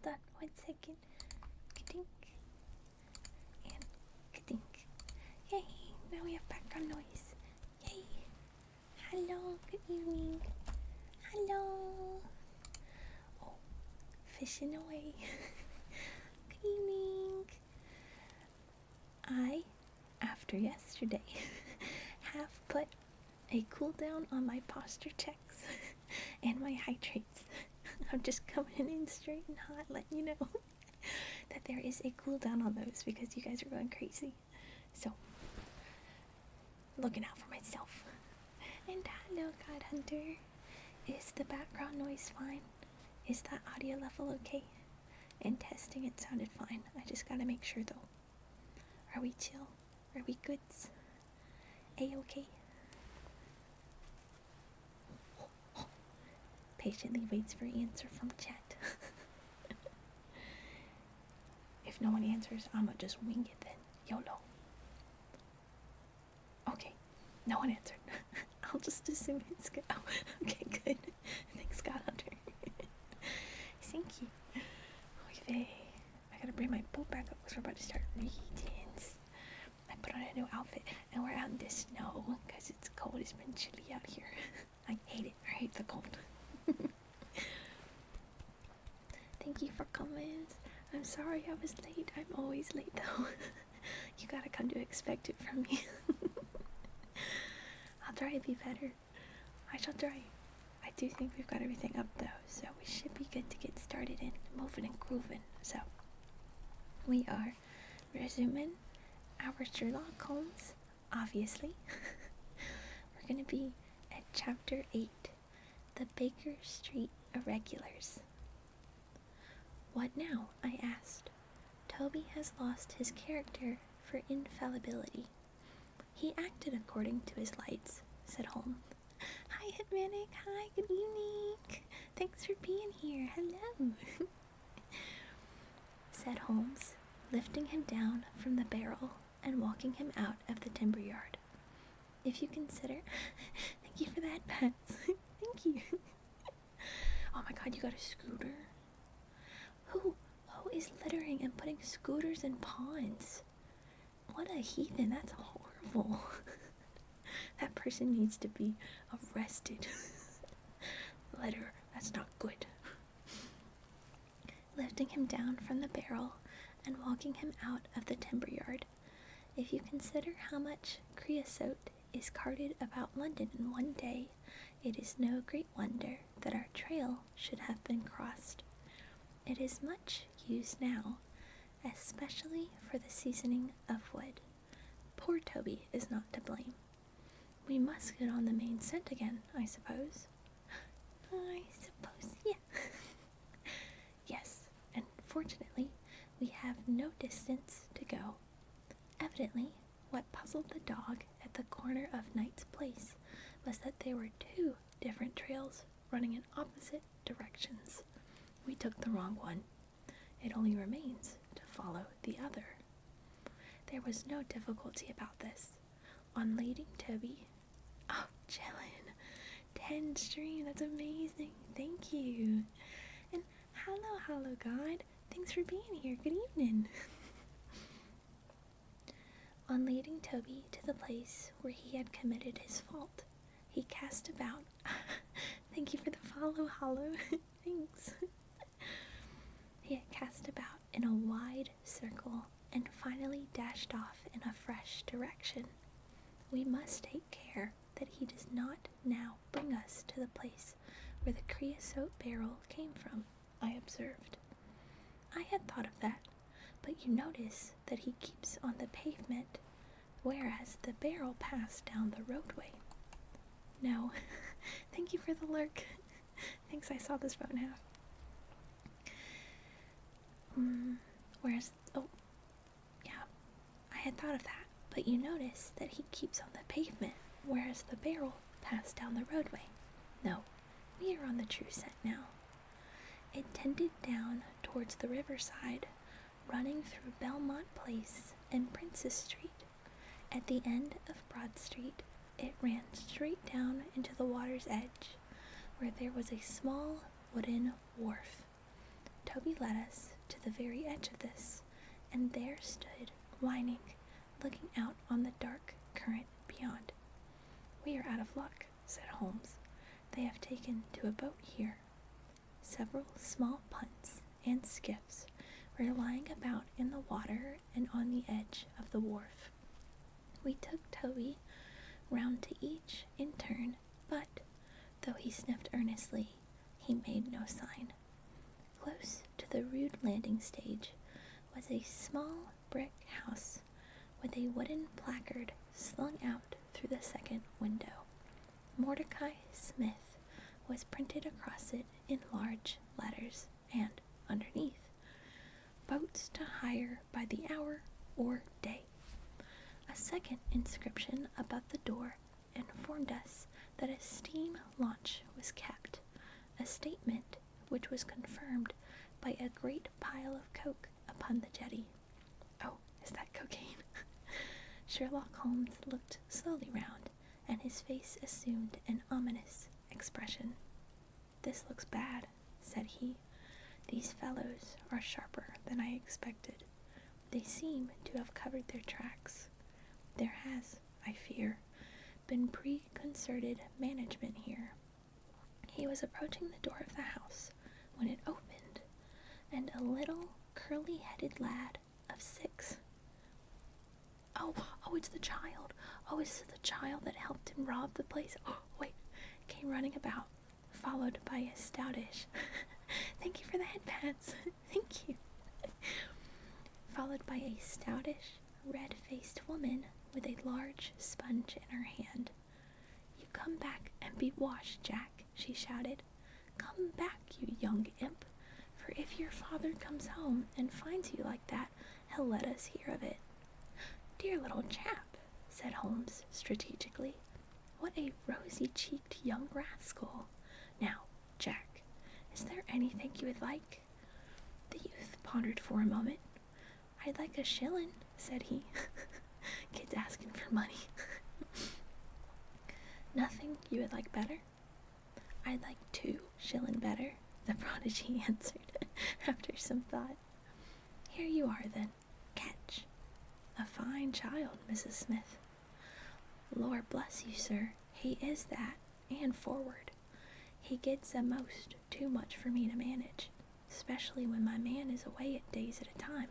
hold on 1 second. Ka-dink. And ka-dink. Yay, now we have background noise. Yay. Hello, good evening. Hello. Oh, fishing away. Good evening. I, after yesterday, have put a cooldown on my posture checks and my hydrates. I'm just coming in straight and hot, letting you know that there is a cooldown on those because you guys are going crazy. So, looking out for myself. And hello, God Hunter. Is the background noise fine? Is that audio level okay? In testing, it sounded fine. I just gotta make sure though. Are we chill? Are we goods? A-okay? Patiently waits for answer from chat. If no one answers, I'ma just wing it then. YOLO. Okay, no one answered. I'll just assume it's good. Oh, okay, good. Thanks, God Hunter. Thank you. Okay, I gotta bring my boat back up because we're about to start readings. I put on a new outfit and we're out in the snow because it's cold. It's been chilly out here. I hate it. I hate the cold. Thank you for comments. I'm sorry I was late. I'm always late though. You gotta come to expect it from me. I'll try to be better. I shall try. I do think we've got everything up though, so we should be good to get started and moving and grooving. So, we are resuming our Sherlock Holmes, obviously. We're gonna be at chapter 8, The Baker Street Irregulars. What now? I asked. Toby has lost his character for infallibility. He acted according to his lights, said Holmes. Hi, Hitmanic. Hi, good evening. Thanks for being here. Hello. Said Holmes, lifting him down from the barrel and walking him out of the timber yard. If you consider... Thank you for that, Pats. Thank you. Oh my god, you got a scooter? Who is littering and putting scooters in ponds? What a heathen. That's horrible. That person needs to be arrested. Litter, that's not good. Lifting him down from the barrel and walking him out of the timber yard. If you consider how much creosote is carted about London in one day, it is no great wonder that our trail should have been crossed. It is much used now, especially for the seasoning of wood. Poor Toby is not to blame. We must get on the main scent again, I suppose. Yeah. Yes, and fortunately, we have no distance to go. Evidently, what puzzled the dog at the corner of Knight's Place was that there were 2 different trails running in opposite directions. We took the wrong one. It only remains to follow the other. There was no difficulty about this. On leading Toby... Oh, chillin'. 10 stream, that's amazing. Thank you. And hello, God. Thanks for being here. Good evening. On leading Toby to the place where he had committed his fault, he cast about. Thank you for the follow, Hollow. Thanks. He had cast about in a wide circle and finally dashed off in a fresh direction. We must take care that he does not now bring us to the place where the creosote barrel came from, I observed. I had thought of that, but you notice that he keeps on the pavement, whereas the barrel passed down the roadway. No, thank you for the lurk. Thanks, I saw this phone half. I had thought of that, but you notice that he keeps on the pavement, whereas the barrel passed down the roadway. No, we are on the true scent now. It tended down towards the riverside, running through Belmont Place and Princess Street. At the end of Broad Street, it ran straight down into the water's edge, where there was a small wooden wharf. Toby led us to the very edge of this, and there stood, whining, looking out on the dark current beyond. "We are out of luck," said Holmes. "They have taken to a boat here." Several small punts and skiffs were lying about in the water and on the edge of the wharf. We took Toby round to each in turn, but, though he sniffed earnestly, he made no sign. Close to the rude landing stage was a small brick house with a wooden placard slung out through the second window. Mordecai Smith was printed across it in large letters, and underneath, "Boats to hire by the hour or day." A second inscription above the door informed us that a steam launch was kept, a statement which was confirmed by a great pile of coke upon the jetty. "Oh, is that cocaine?" Sherlock Holmes looked slowly round, and his face assumed an ominous expression. "This looks bad," said he. "These fellows are sharper than I expected. They seem to have covered their tracks. There has, I fear, been preconcerted management here." He was approaching the door of the house when it opened, and a little curly-headed lad of 6. Oh, it's the child. Oh, it's the child that helped him rob the place. Oh, wait, came running about, followed by a stoutish, thank you for the headpats, thank you, followed by a stoutish, red-faced woman with a large sponge in her hand. "You come back and be washed, Jack," she shouted. "Come back, you young imp, for if your father comes home and finds you like that, he'll let us hear of it." "Dear little chap," said Holmes strategically. "What a rosy-cheeked young rascal. Now, Jack, is there anything you would like?" The youth pondered for a moment. "I'd like a shillin'," said he. Kids asking for money. "Nothing you would like better?" "I'd like 2 shillin' better," the prodigy answered, after some thought. "Here you are, then. Catch." "A fine child, Mrs. Smith." "Lord bless you, sir, he is that, and forward. He gets most too much for me to manage, especially when my man is away at days at a time."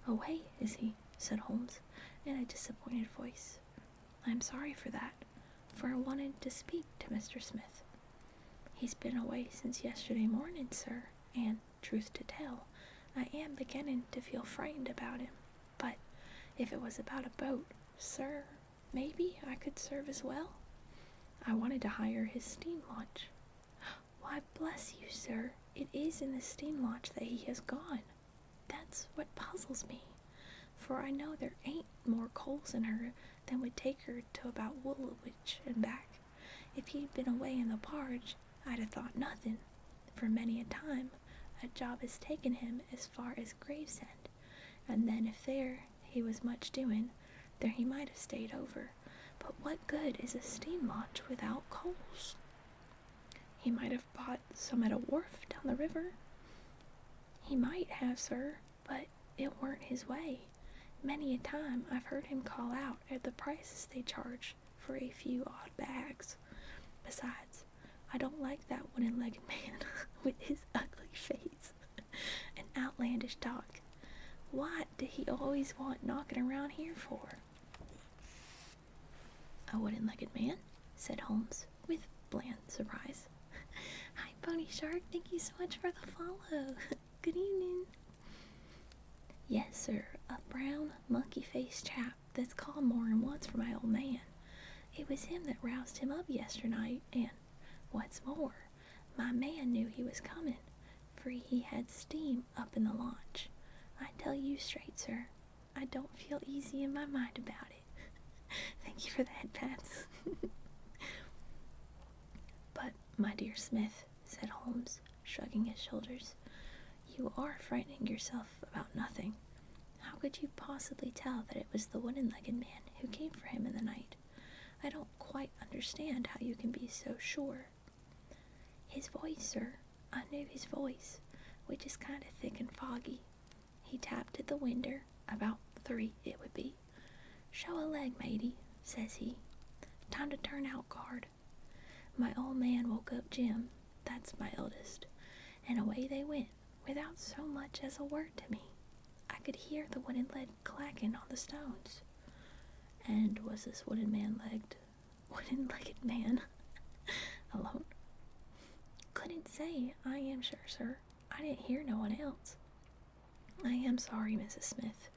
"Away, is he?" said Holmes, in a disappointed voice. "I'm sorry for that, for I wanted to speak to Mr. Smith." "He's been away since yesterday morning, sir, and, truth to tell, I am beginning to feel frightened about him. But if it was about a boat, sir, maybe I could serve as well. I wanted to hire his steam launch." "Why, bless you, sir, it is in the steam launch that he has gone. That's what puzzles me, for I know there ain't more coals in her than would take her to about Woolwich and back. If he'd been away in the barge, I'd have thought nothing, for many a time a job has taken him as far as Gravesend, and then if there he was much doing, there he might have stayed over. But what good is a steam launch without coals?" "He might have bought some at a wharf down the river." "He might have, sir, but it weren't his way. Many a time I've heard him call out at the prices they charge for a few odd bags. Besides, I don't like that wooden-legged man with his ugly face and outlandish talk. What did he always want knocking around here for?" "A wooden-legged man?" said Holmes, with bland surprise. "Hi, Pony Shark, thank you so much for the follow. Good evening." "Yes, sir, a brown, monkey-faced chap that's called more'n once for my old man. It was him that roused him up yesternight, and, what's more, my man knew he was coming, for he had steam up in the launch. I tell you straight, sir, I don't feel easy in my mind about it." Thank you for the head pats. "But, my dear Smith," said Holmes, shrugging his shoulders, "you are frightening yourself about nothing. How could you possibly tell that it was the wooden-legged man who came for him in the night? I don't quite understand how you can be so sure." "His voice, sir. I knew his voice. which is kind of thick and foggy. He tapped at the window, about 3 it would be. "Show a leg, matey," says he. "Time to turn out guard." My old man woke up Jim, that's my eldest, and away they went, without so much as a word to me. I could hear the wooden leg clacking on the stones. And was this wooden-legged man alone? Couldn't say, I am sure, sir. I didn't hear no one else. I am sorry, Mrs. Smith,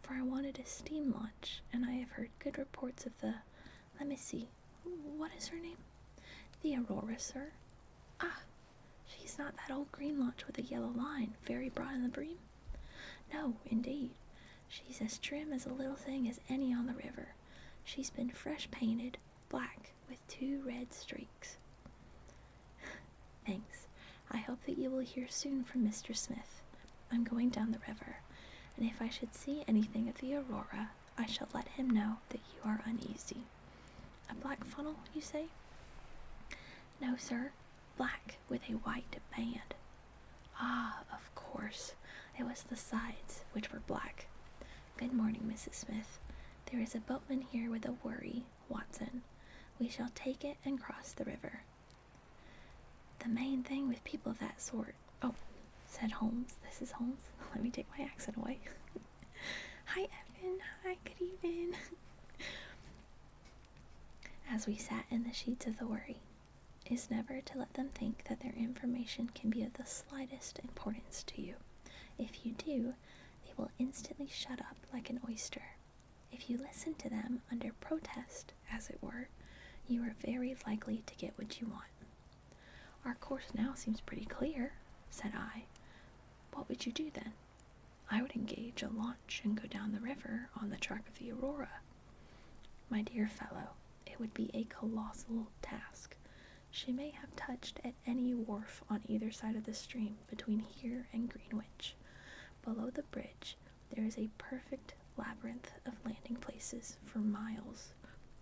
for I wanted a steam launch, and I have heard good reports of the, let me see, what is her name? The Aurora, sir. Ah, she's not that old green launch with a yellow line, very broad in the beam? No, indeed. She's as trim as a little thing as any on the river. She's been fresh painted, black, with 2 red streaks. Thanks. I hope that you will hear soon from Mr. Smith. I'm going down the river, and if I should see anything of the Aurora, I shall let him know that you are uneasy. A black funnel, you say? No, sir. Black, with a white band. Ah, of course. It was the sides, which were black. Good morning, Mrs. Smith. There is a boatman here with a wherry, Watson. We shall take it and cross the river. The main thing with people of that sort... Oh, said Holmes. This is Holmes. Let me take my accent away. Hi, Evan. Hi, good evening. As we sat in the sheets of the wherry, is never to let them think that their information can be of the slightest importance to you. If you do, they will instantly shut up like an oyster. If you listen to them under protest, as it were, you are very likely to get what you want. Our course now seems pretty clear, said I. What would you do then? I would engage a launch and go down the river on the track of the Aurora. My dear fellow, it would be a colossal task. She may have touched at any wharf on either side of the stream between here and Greenwich. Below the bridge, there is a perfect labyrinth of landing places for miles.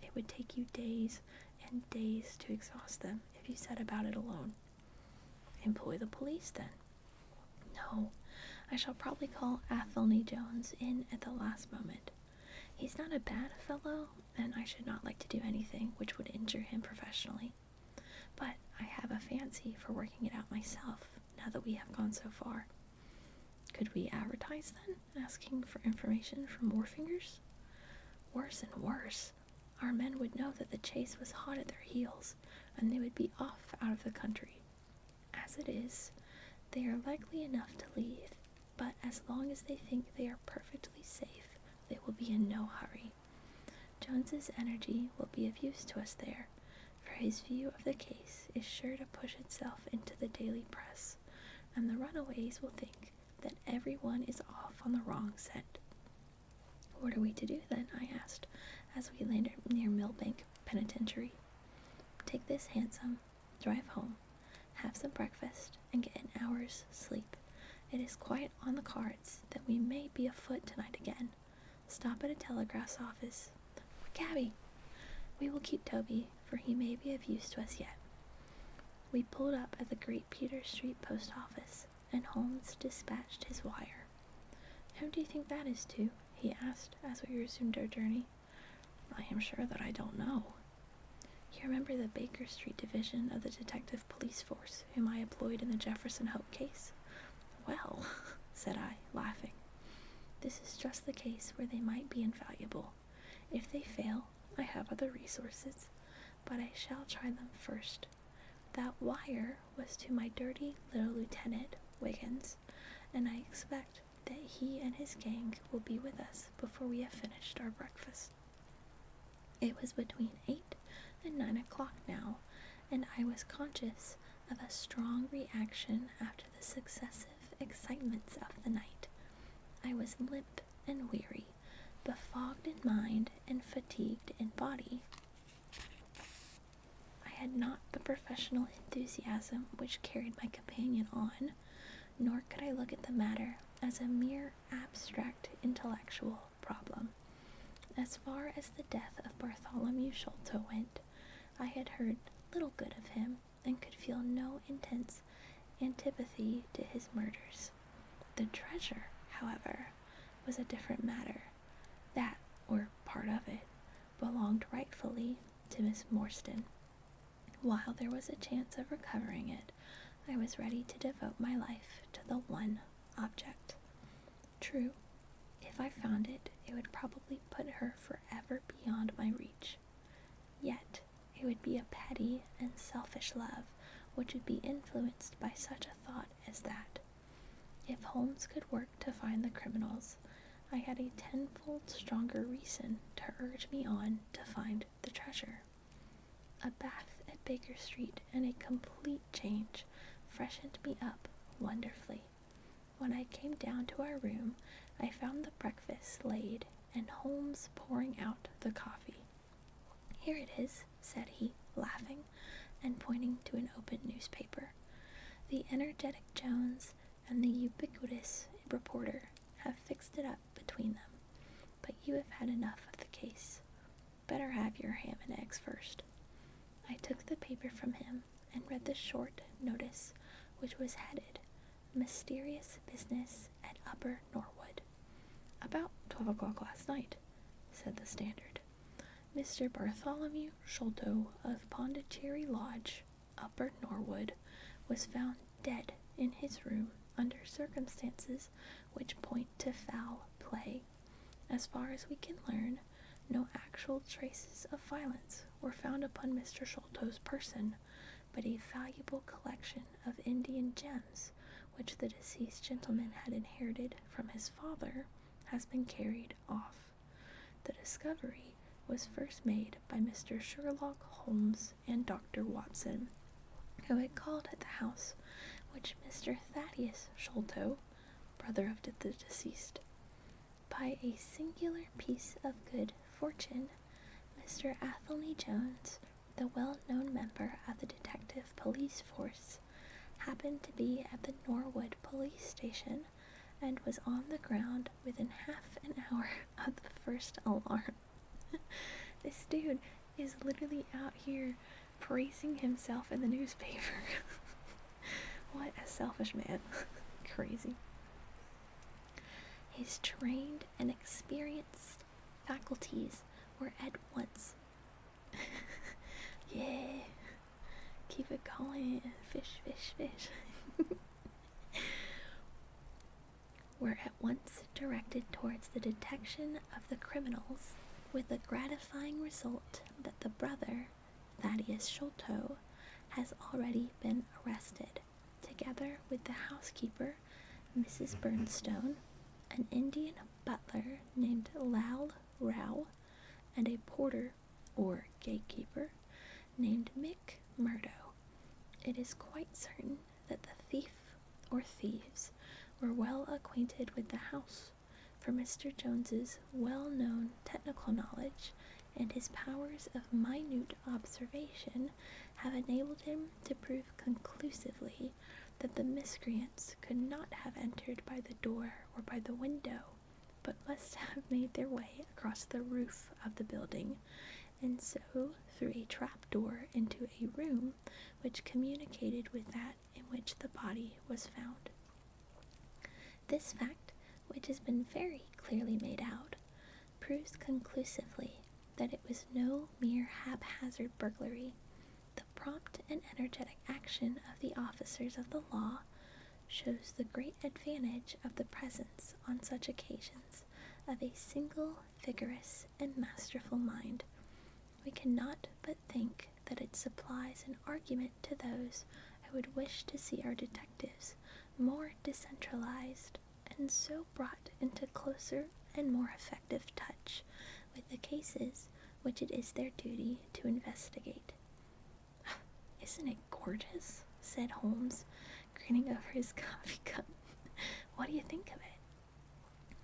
It would take you days and days to exhaust them if you set about it alone. Employ the police, then. No, I shall probably call Athelney Jones in at the last moment. He's not a bad fellow, and I should not like to do anything which would injure him professionally. But I have a fancy for working it out myself, now that we have gone so far. Could we advertise, then, asking for information from wharfingers? Worse and worse. Our men would know that the chase was hot at their heels, and they would be off out of the country. As it is, they are likely enough to leave, but as long as they think they are perfectly safe, they will be in no hurry. Jones's energy will be of use to us there, for his view of the case is sure to push itself into the daily press, and the runaways will think that everyone is off on the wrong scent. What are we to do then? I asked, as we landed near Millbank Penitentiary. Take this hansom, drive home, have some breakfast, and get an hour's sleep. It is quite on the cards that we may be afoot tonight again. Stop at a telegraph office. Cabby! We will keep Toby, for he may be of use to us yet. We pulled up at the Great Peter Street post office, and Holmes dispatched his wire. Whom do you think that is to? He asked, as we resumed our journey. I am sure that I don't know. You remember the Baker Street division of the detective police force whom I employed in the Jefferson Hope case? Well, said I, laughing, this is just the case where they might be invaluable. If they fail, I have other resources, but I shall try them first. That wire was to my dirty little lieutenant, Wiggins, and I expect that he and his gang will be with us before we have finished our breakfast. It was between 8 and 9 o'clock now, and I was conscious of a strong reaction after the successive excitements of the night. I was limp and weary, befogged in mind and fatigued in body. I had not the professional enthusiasm which carried my companion on, nor could I look at the matter as a mere abstract intellectual problem. As far as the death of Bartholomew Sholto went, I had heard little good of him, and could feel no intense antipathy to his murders. The treasure, however, was a different matter. That, or part of it, belonged rightfully to Miss Morstan. While there was a chance of recovering it, I was ready to devote my life to the one object. True, if I found it, it would probably put her forever beyond my reach. Yet, it would be a petty and selfish love which would be influenced by such a thought as that. If Holmes could work to find the criminals, I had a tenfold stronger reason to urge me on to find the treasure. A bath at Baker Street and a complete change freshened me up wonderfully. When I came down to our room, I found the breakfast laid and Holmes pouring out the coffee. "Here it is," said he, laughing, and pointing to an open newspaper. "The energetic Jones and the ubiquitous reporter have fixed it up between them, but you have had enough of the case. Better have your ham and eggs first." I took the paper from him and read the short notice, which was headed, "Mysterious Business at Upper Norwood." "About 12 o'clock last night," said the Standard. "Mr. Bartholomew Sholto of Pondicherry Lodge, Upper Norwood, was found dead in his room under circumstances which point to foul play. As far as we can learn, no actual traces of violence were found upon Mr. Sholto's person, but a valuable collection of Indian gems, which the deceased gentleman had inherited from his father, has been carried off. The discovery was first made by Mr. Sherlock Holmes and Dr. Watson, who had called at the house which Mr. Thaddeus Sholto, brother of the deceased. By a singular piece of good fortune, Mr. Athelney Jones, the well-known member of the detective police force, happened to be at the Norwood police station and was on the ground within half an hour of the first alarm. This dude is literally out here praising himself in the newspaper. What a selfish man. Crazy. His trained and experienced faculties were at once yeah, keep it going, fish, fish, fish. Were at once directed towards the detection of the criminals, with the gratifying result that the brother, Thaddeus Sholto, has already been arrested, together with the housekeeper, Mrs. Burnstone, an Indian butler named Lal Rao, and a porter, or gatekeeper, named Mick Murdo. It is quite certain that the thief, or thieves, were well acquainted with the house, for Mr. Jones's well-known technical knowledge and his powers of minute observation have enabled him to prove conclusively that the miscreants could not have entered by the door or by the window, but must have made their way across the roof of the building, and so through a trap-door into a room which communicated with that in which the body was found. This fact, which has been very clearly made out, proves conclusively that it was no mere haphazard burglary. The prompt and energetic action of the officers of the law shows the great advantage of the presence on such occasions of a single vigorous and masterful mind. We cannot but think that it supplies an argument to those who would wish to see our detectives more decentralized and so brought into closer and more effective touch with the cases which it is their duty to investigate. "Isn't it gorgeous?" said Holmes, grinning over his coffee cup. "What do you think of it?"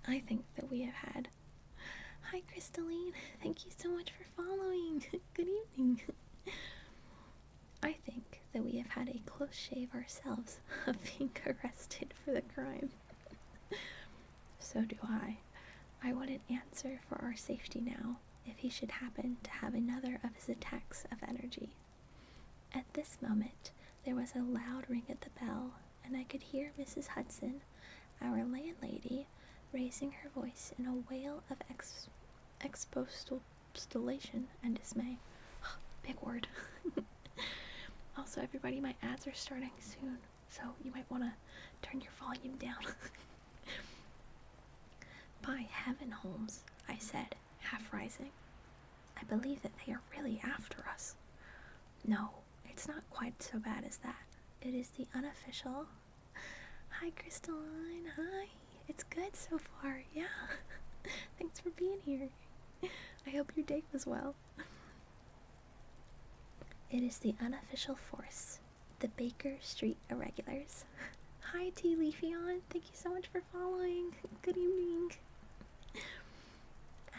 "I think that we have had..." "Hi, Crystalline. Thank you so much for following. Good evening." "I think that we have had a close shave ourselves of being arrested for the crime." "So do I. I wouldn't answer for our safety now if he should happen to have another of his attacks of energy." At this moment there was a loud ring at the bell, and I could hear Mrs. Hudson, our landlady, raising her voice in a wail of expostulation and dismay. Big word. Also, everybody, my ads are starting soon, so you might want to turn your volume down. By heaven, Holmes, I said, half rising. I believe that they are really after us. No, it's not quite so bad as that. It is the unofficial... Hi, Crystalline. Hi. It's good so far. Yeah. Thanks for being here. I hope your day was well. It is the unofficial force, the Baker Street Irregulars. Hi, T. Leafeon. Thank you so much for following. Good evening.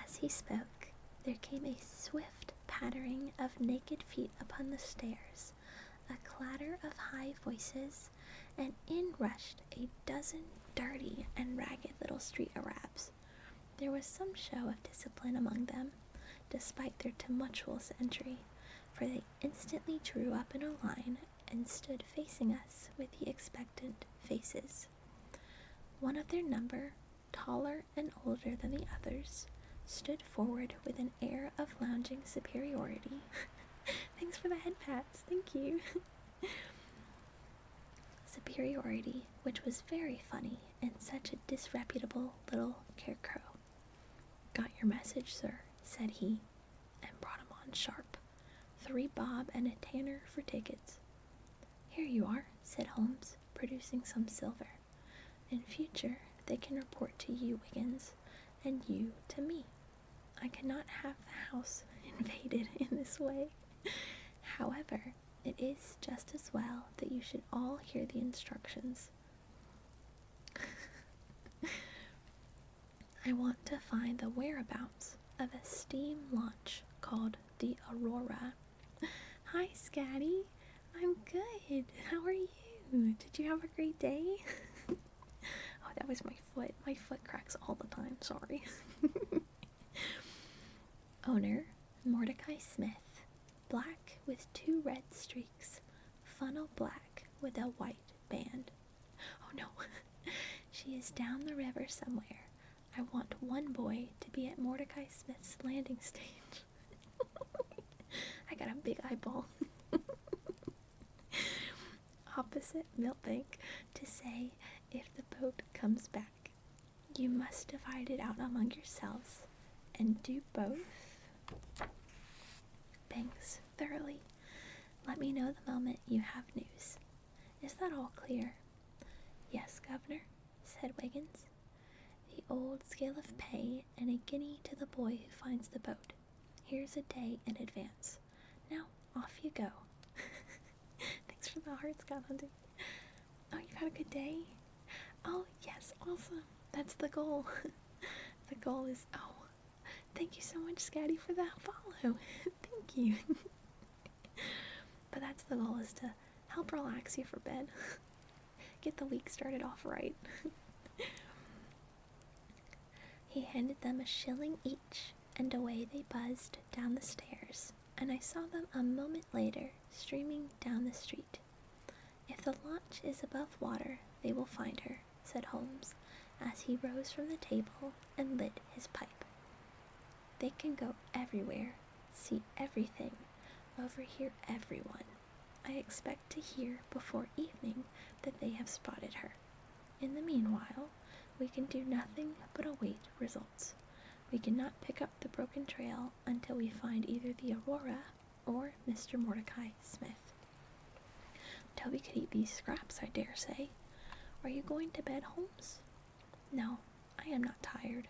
As he spoke, there came a swift pattering of naked feet upon the stairs, a clatter of high voices, and in rushed a dozen dirty and ragged little street Arabs. There was some show of discipline among them, despite their tumultuous entry, for they instantly drew up in a line and stood facing us with the expectant faces. One of their number, taller and older than the others, stood forward with an air of lounging superiority. Thanks for the head pats, thank you. Superiority, which was very funny and such a disreputable little scarecrow. Got your message, sir, said he, and brought him on sharp. 3 bob and a tanner for tickets. Here you are, said Holmes, producing some silver. In future, they can report to you, Wiggins, and you to me. I cannot have the house invaded in this way. However, it is just as well that you should all hear the instructions. I want to find the whereabouts of a steam launch called the Aurora. Hi, Scatty. I'm good. How are you? Did you have a great day? Oh, that was my foot. My foot cracks all the time. Sorry. Owner, Mordecai Smith. Black with 2 red streaks. Funnel black with a white band. Oh no. She is down the river somewhere. I want one boy to be at Mordecai Smith's landing stage. I got a big eyeball. Opposite Millbank to say if the boat comes back. You must divide it out among yourselves and do both. Thanks, thoroughly. Let me know the moment you have news. Is that all clear? Yes, Governor, said Wiggins. The old scale of pay and a guinea to the boy who finds the boat. Here's a day in advance. Now, off you go. Thanks for the heart, Scott Hunter. Oh, you had a good day? Oh, yes, awesome. That's the goal. The goal is, thank you so much, Scatty, for that follow. Thank you. But that's the goal, is to help relax you for bed. Get the week started off right. He handed them a shilling each, and away they buzzed down the stairs, and I saw them a moment later streaming down the street. If the launch is above water, they will find her, said Holmes, as he rose from the table and lit his pipe. They can go everywhere, see everything, overhear everyone. I expect to hear before evening that they have spotted her. In the meanwhile, we can do nothing but await results. We cannot pick up the broken trail until we find either the Aurora or Mr. Mordecai Smith. Toby could eat these scraps, I dare say. Are you going to bed, Holmes? No, I am not tired.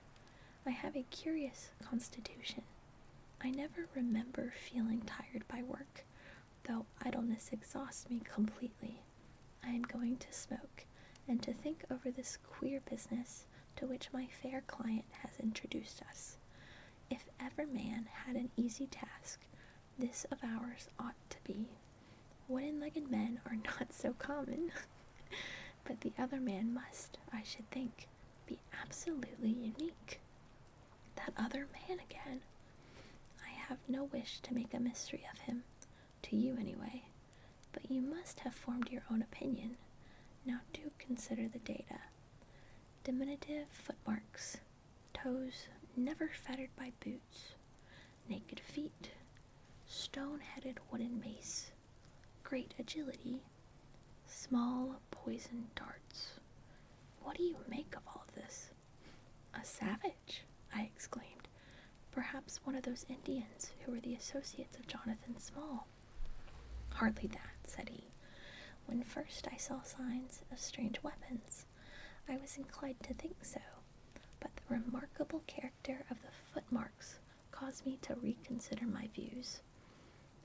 I have a curious constitution. I never remember feeling tired by work, though idleness exhausts me completely. I am going to smoke, and to think over this queer business to which my fair client has introduced us. If ever man had an easy task, this of ours ought to be. Wooden-legged men are not so common, but the other man must, I should think, be absolutely unique. That other man again. I have no wish to make a mystery of him, to you anyway. But you must have formed your own opinion. Now do consider the data. Diminutive footmarks, toes never fettered by boots, naked feet, stone-headed wooden mace, great agility, small poisoned darts. What do you make of all of this? A savage, I exclaimed. Perhaps one of those Indians who were the associates of Jonathan Small. Hardly that, said he. When first I saw signs of strange weapons, I was inclined to think so, but the remarkable character of the footmarks caused me to reconsider my views.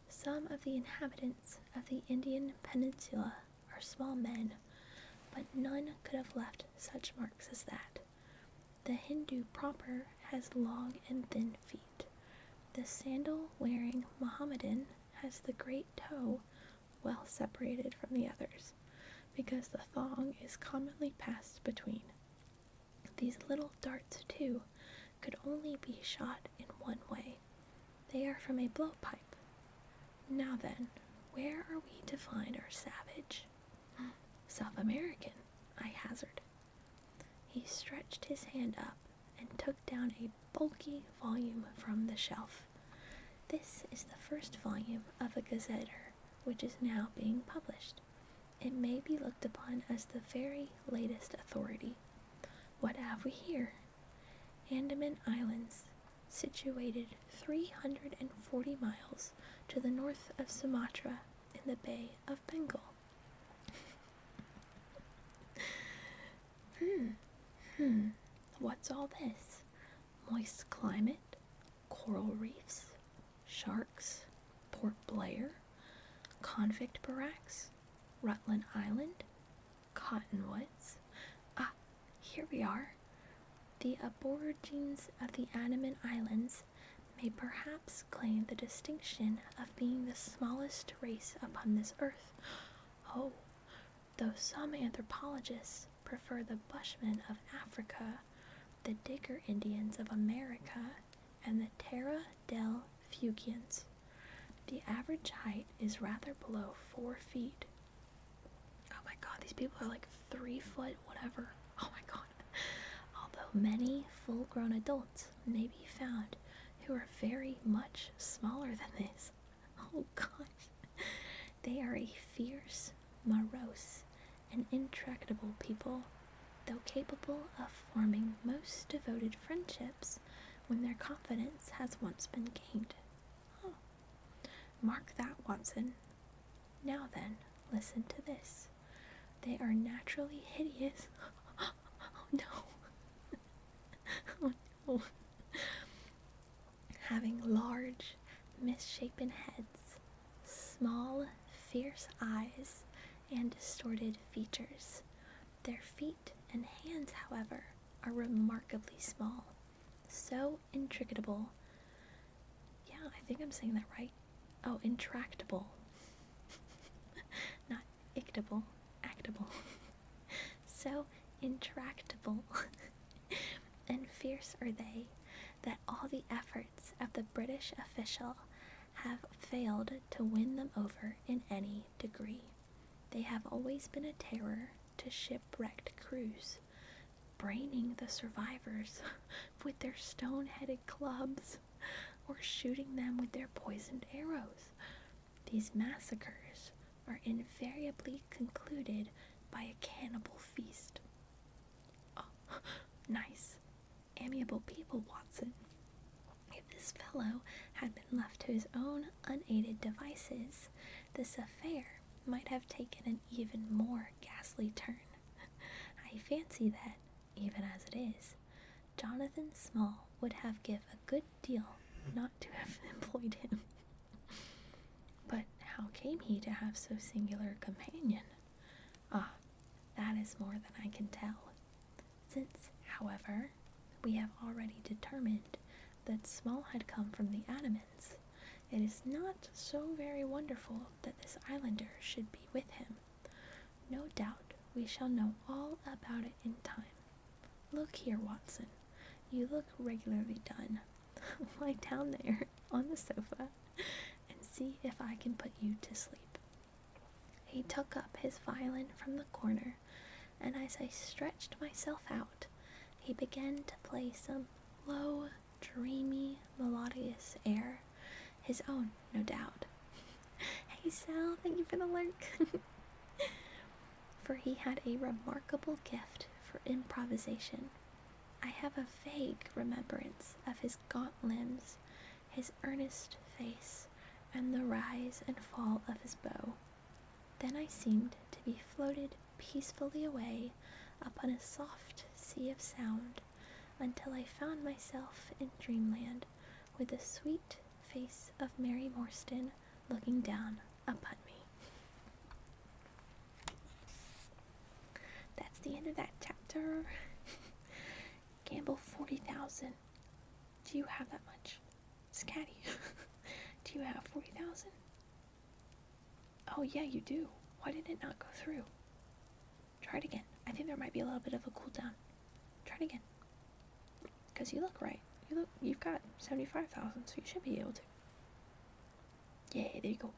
Some of the inhabitants of the Indian peninsula are small men, but none could have left such marks as that. The Hindu proper has long and thin feet. The sandal-wearing Mohammedan has the great toe well separated from the others, because the thong is commonly passed between. These little darts, too, could only be shot in one way. They are from a blowpipe. Now then, where are we to find our savage? South American, I hazarded. He stretched his hand up and took down a bulky volume from the shelf. This is the first volume of a gazetteer, which is now being published. It may be looked upon as the very latest authority. What have we here? Andaman Islands, situated 340 miles to the north of Sumatra in the Bay of Bengal. What's all this? Moist climate, coral reefs, sharks, Port Blair, convict barracks, Rutland Island, cottonwoods. Ah, here we are. The aborigines of the Andaman Islands may perhaps claim the distinction of being the smallest race upon this earth. Oh, though some anthropologists prefer the Bushmen of Africa, the Digger Indians of America, and the Terra del Fuegians. The average height is rather below 4 feet. Oh my god, these people are like 3 foot whatever. Oh my god. Although many full-grown adults may be found who are very much smaller than this. Oh gosh. They are a fierce, morose, and intractable people, though capable of forming most devoted friendships when their confidence has once been gained. Oh. Mark that, Watson. Now then, listen to this. They are naturally hideous. Oh no. Oh no. Having large, misshapen heads, small, fierce eyes, and distorted features. Their feet and hands, however, are remarkably small, so intractable. Yeah, I think I'm saying that right. Oh, intractable. Not ictable, actable. So intractable and fierce are they that all the efforts of the British official have failed to win them over in any degree. They have always been a terror to shipwrecked crews, braining the survivors with their stone-headed clubs or shooting them with their poisoned arrows. These massacres are invariably concluded by a cannibal feast. Oh, nice, amiable people, Watson. If this fellow had been left to his own unaided devices, this affair might have taken an even more ghastly turn. I fancy that, even as it is, Jonathan Small would have given a good deal not to have employed him. But how came he to have so singular a companion? Ah, that is more than I can tell. Since, however, we have already determined that Small had come from the Andamans, it is not so very wonderful that this islander should be with him. No doubt we shall know all about it in time. Look here, Watson. You look regularly done. Lie down there on the sofa and see if I can put you to sleep. He took up his violin from the corner, and as I stretched myself out, he began to play some low, dreamy, melodious air, his own, no doubt. Hey Sal, thank you for the lurk. For he had a remarkable gift for improvisation. I have a vague remembrance of his gaunt limbs, his earnest face, and the rise and fall of his bow. Then I seemed to be floated peacefully away upon a soft sea of sound until I found myself in dreamland with the sweet face of Mary Morstan looking down upon me. That's the end of that chapter. Gamble 40,000. Do you have that much? Scatty. Do you have 40,000? Oh yeah, you do. Why did it not go through? Try it again. I think there might be a little bit of a cooldown. Try it again. Because you look right. You've got 75,000, so you should be able to. Yay, there you go.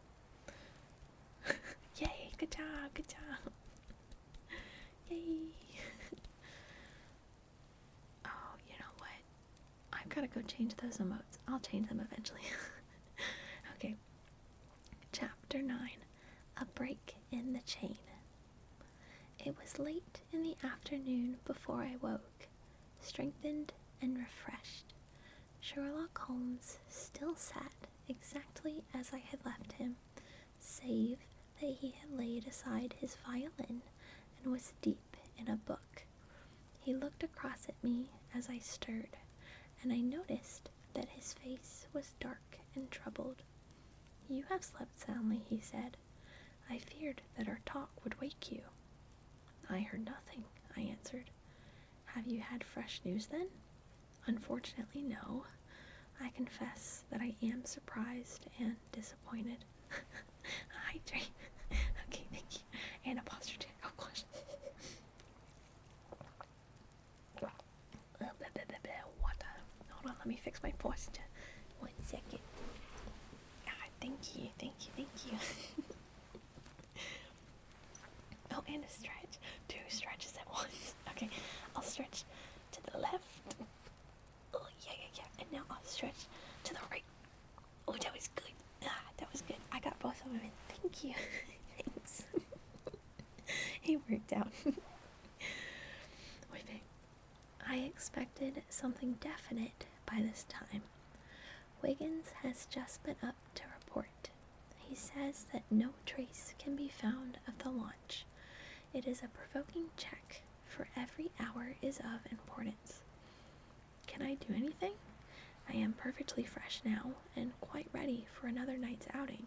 Yay, good job, good job. Yay. Oh, you know what? I've got to go change those emotes. I'll change them eventually. Okay. Chapter 9. A break in the chain. It was late in the afternoon before I woke, strengthened and refreshed. Sherlock Holmes still sat exactly as I had left him, save that he had laid aside his violin and was deep in a book. He looked across at me as I stirred, and I noticed that his face was dark and troubled. "You have slept soundly," he said. "I feared that our talk would wake you." "I heard nothing," I answered. "Have you had fresh news then?" "Unfortunately, no. I confess that I am surprised and disappointed." Hydrate. Okay, thank you. And a posture check. Oh gosh. Water. Hold on, let me fix my posture. 1 second. Thank you. Oh, and a stretch. 2 stretches at once. Okay, I'll stretch to the left. Oh, yeah. And now I'll stretch to the right. Oh, that was good. That was good. I got both of them in. Thank you. Thanks. It worked out. Wait. I expected something definite by this time. Wiggins has just been up to report. He says that no trace can be found of the launch. It is a provoking check, for every hour is of importance. Can I do anything? I am perfectly fresh now, and quite ready for another night's outing.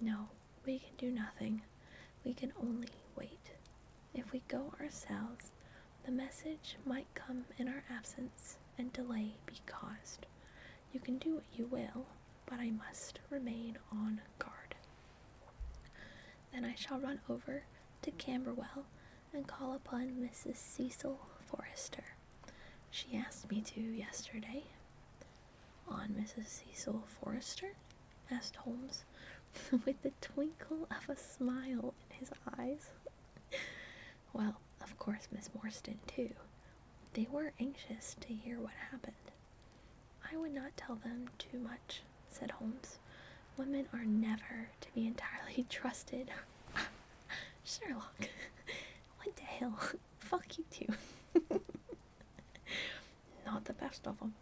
No, we can do nothing. We can only wait. If we go ourselves, the message might come in our absence, and delay be caused. You can do what you will, but I must remain on guard. Then I shall run over to Camberwell and call upon Mrs. Cecil Forrester. She asked me to yesterday. On Mrs. Cecil Forrester? Asked Holmes, with the twinkle of a smile in his eyes. Well, of course, Miss Morstan, too. They were anxious to hear what happened. I would not tell them too much, said Holmes. Women are never to be entirely trusted. Sherlock, what the hell? Fuck you too. Not the best of them,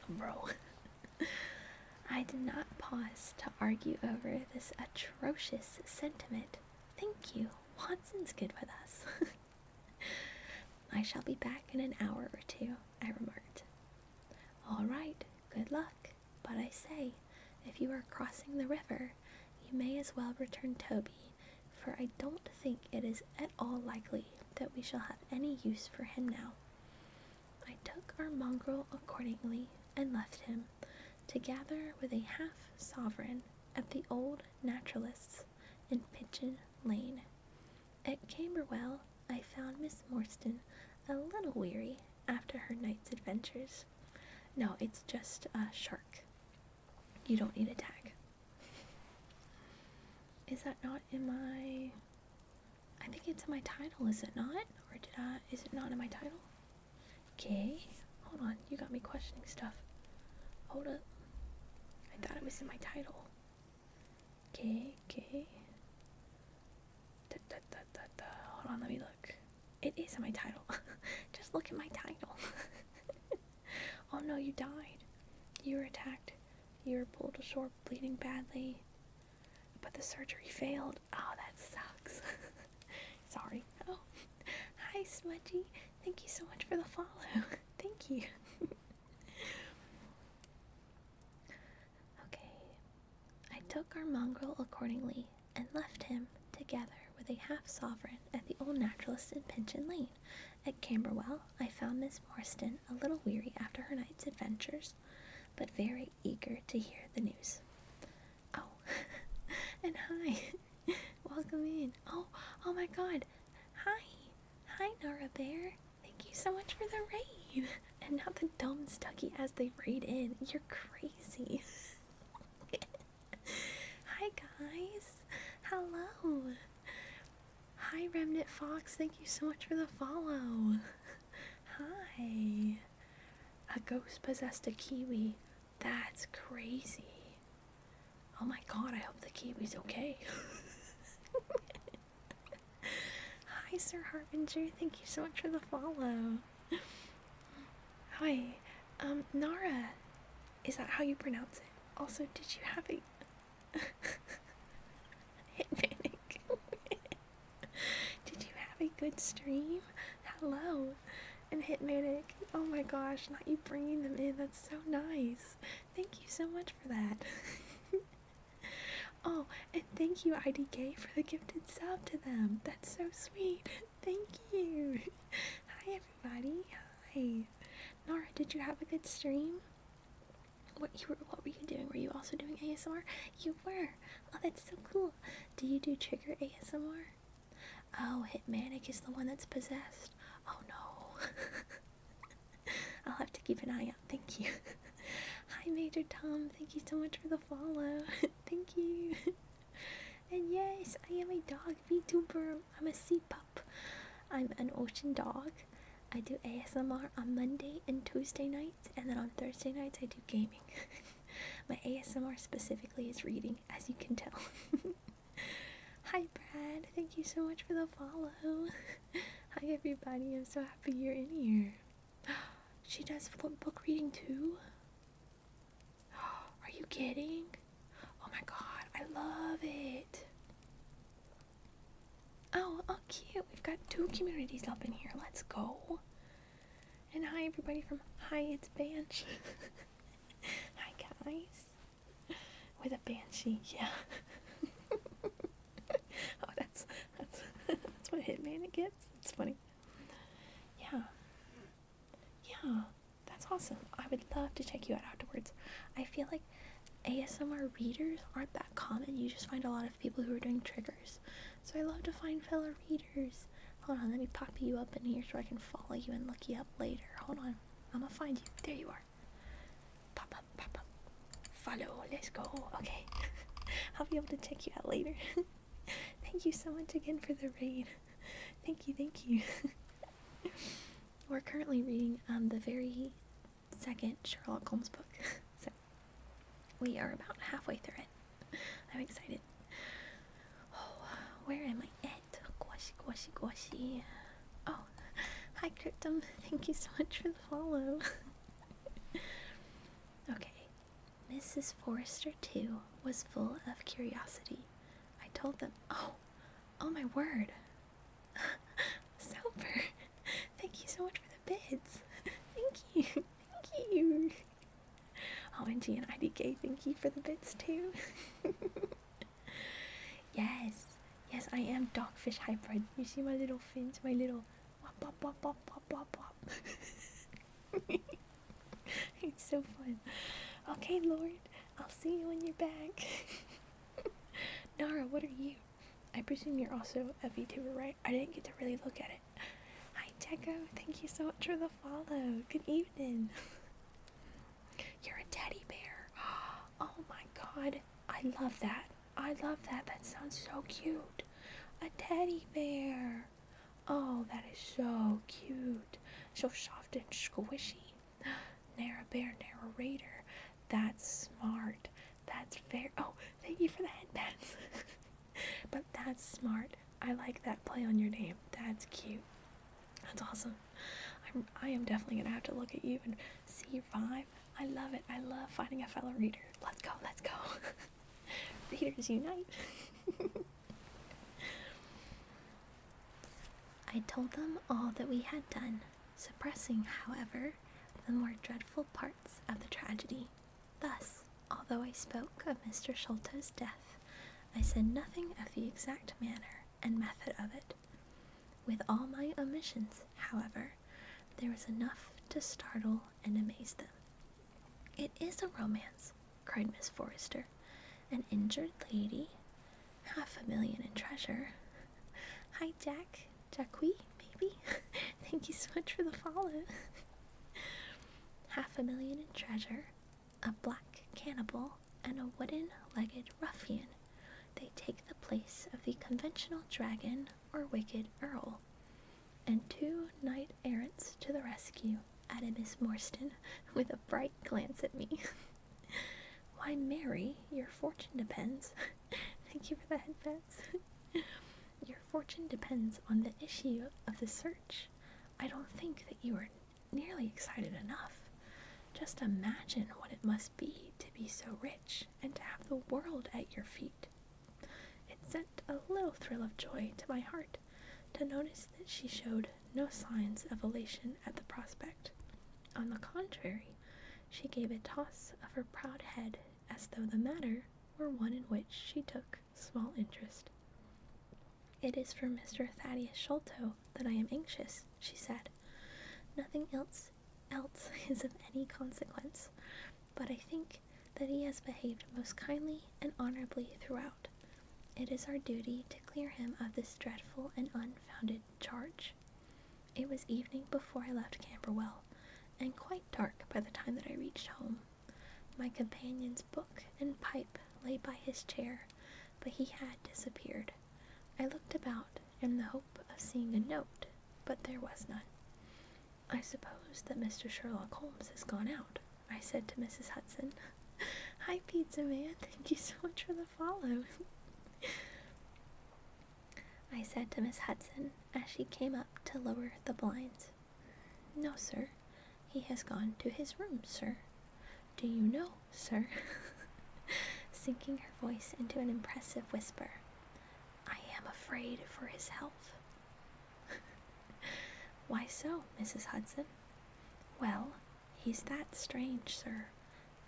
bro. I did not pause to argue over this atrocious sentiment. Thank you. Watson's good with us. I shall be back in an hour or 2, I remarked. All right, good luck. But I say, if you are crossing the river, you may as well return Toby, for I don't think it is at all likely that we shall have any use for him now. I took our mongrel accordingly and left him, to gather with a half-sovereign at the old naturalist's in Pigeon Lane. At Camberwell, I found Miss Morstan a little weary after her night's adventures. No, it's just a shark. You don't need a tag. Is that not in my... I think it's in my title, is it not? Or is it not in my title? Okay. Hold on, you got me questioning stuff. Hold up. I thought it was in my title. Okay. Hold on, let me look. It is in my title. Just look at my title. Oh no, you died. You were attacked. You were pulled ashore bleeding badly. But the surgery failed. Oh, that sucks. Sorry. Oh, hi, Smudgy. Thank you so much for the follow. Thank you. Okay. I took our mongrel accordingly and left him together with a half-sovereign at the old naturalist in Pinchin Lane. At Camberwell, I found Miss Morstan a little weary after her night's adventures, but very eager to hear the news. Oh, and hi. Welcome in. Oh my god. Hi, Nora Bear. Thank you so much for the raid. And now the dumb Stucky as they raid in. You're crazy. Hi, guys. Hello. Hi, Remnant Fox. Thank you so much for the follow. Hi. A ghost possessed a kiwi. That's crazy. Oh my god, I hope the kiwi's okay. Hi, Sir Harbinger. Thank you so much for the follow. Hi. Nara. Is that how you pronounce it? Also, did you have a... Hitmanic. Did you have a good stream? Hello. And Hitmanic. Oh my gosh, not you bringing them in. That's so nice. Thank you so much for that. Oh, and thank you, IDK, for the gifted sub to them. That's so sweet. Thank you. Hi, everybody. Hi. Nara, did you have a good stream? What were you doing? Were you also doing ASMR? You were. Oh, that's so cool. Do you do trigger ASMR? Oh, Hitmanic is the one that's possessed. Oh, no. I'll have to keep an eye out. Thank you. Hi, Major Tom. Thank you so much for the follow. Thank you. And yes, I am a dog VTuber. I'm a sea pup. I'm an ocean dog. I do ASMR on Monday and Tuesday nights, and then on Thursday nights I do gaming. My ASMR specifically is reading, as you can tell. Hi, Brad. Thank you so much for the follow. Hi, everybody. I'm so happy you're in here. She does book reading too? Are you kidding? Oh my god, I love it. Oh, cute. We've got 2 communities up in here. Let's go. And hi, everybody from Hi, it's Banshee. Hi, guys. With a Banshee, yeah. Oh, that's what Hitman gets. It's funny. Yeah, that's awesome. I would love to check you out afterwards. I feel like ASMR readers aren't that common. You just find a lot of people who are doing triggers. So I love to find fellow readers. Hold on, let me pop you up in here so I can follow you and look you up later. Hold on, I'm gonna find you. There you are. Pop up. Follow, let's go. Okay. I'll be able to check you out later. Thank you so much again for the raid. Thank you. We're currently reading the very second Sherlock Holmes book. So we are about halfway through it. I'm excited. Oh, where am I at? Gwashi. Oh, hi Cryptum. Thank you so much for the follow. Okay. Mrs. Forrester, too, was full of curiosity. I told them, oh my word. Sober. Thank you so much for the bits. Thank you. OMG and IDK, thank you for the bits too. Yes, I am dogfish hybrid. You see my little fins, my little wop. It's so fun. Okay, Lord, I'll see you when you're back. Nara, what are you? I presume you're also a VTuber, right? I didn't get to really look at it. Hi, Techo. Thank you so much for the follow. Good evening. You're a teddy bear. Oh my god. I love that. I love that. That sounds so cute. A teddy bear. Oh, that is so cute. So soft and squishy. Nara bear, narrator. That's smart. That's fair. Oh, thank you for the headbands. But that's smart. I like that play on your name. That's cute. That's awesome. I am definitely gonna have to look at you and see your vibe. I love it. I love finding a fellow reader. Let's go. Let's go. Readers unite. I told them all that we had done, suppressing, however, the more dreadful parts of the tragedy. Thus, although I spoke of Mr. Sholto's death, I said nothing of the exact manner and method of it. With all my omissions, however, there was enough to startle and amaze them. "It is a romance," cried Miss Forrester. "An injured lady, $500,000 in treasure." Hi, Jack. Jacqui, maybe? Thank you so much for the follow. $500,000 in treasure, a black cannibal, and a wooden-legged ruffian. They take the place of the conventional dragon or wicked earl. And 2 knight-errants to the rescue, added Miss Morstan, with a bright glance at me. Why, Mary, your fortune depends. Thank you for the headbands. Your fortune depends on the issue of the search. I don't think that you are nearly excited enough. Just imagine what it must be to be so rich and to have the world at your feet. It sent a little thrill of joy to my heart to notice that she showed no signs of elation at the prospect. On the contrary, she gave a toss of her proud head as though the matter were one in which she took small interest. "It is for Mr. Thaddeus Sholto that I am anxious," she said. "Nothing else is of any consequence, but I think that he has behaved most kindly and honorably throughout. It is our duty to clear him of this dreadful and unfounded charge." It was evening before I left Camberwell, and quite dark by the time that I reached home. My companion's book and pipe lay by his chair, but he had disappeared. I looked about in the hope of seeing a note, but there was none. "I suppose that Mr. Sherlock Holmes has gone out," I said to Mrs. Hudson. Hi, Pizza Man. Thank you so much for the follow. I said to Miss Hudson as she came up to lower the blinds. "No, sir. He has gone to his room, sir." "Do you know, sir?" sinking her voice into an impressive whisper. "I am afraid for his health." "Why so, Mrs. Hudson?" "Well, he's that strange, sir.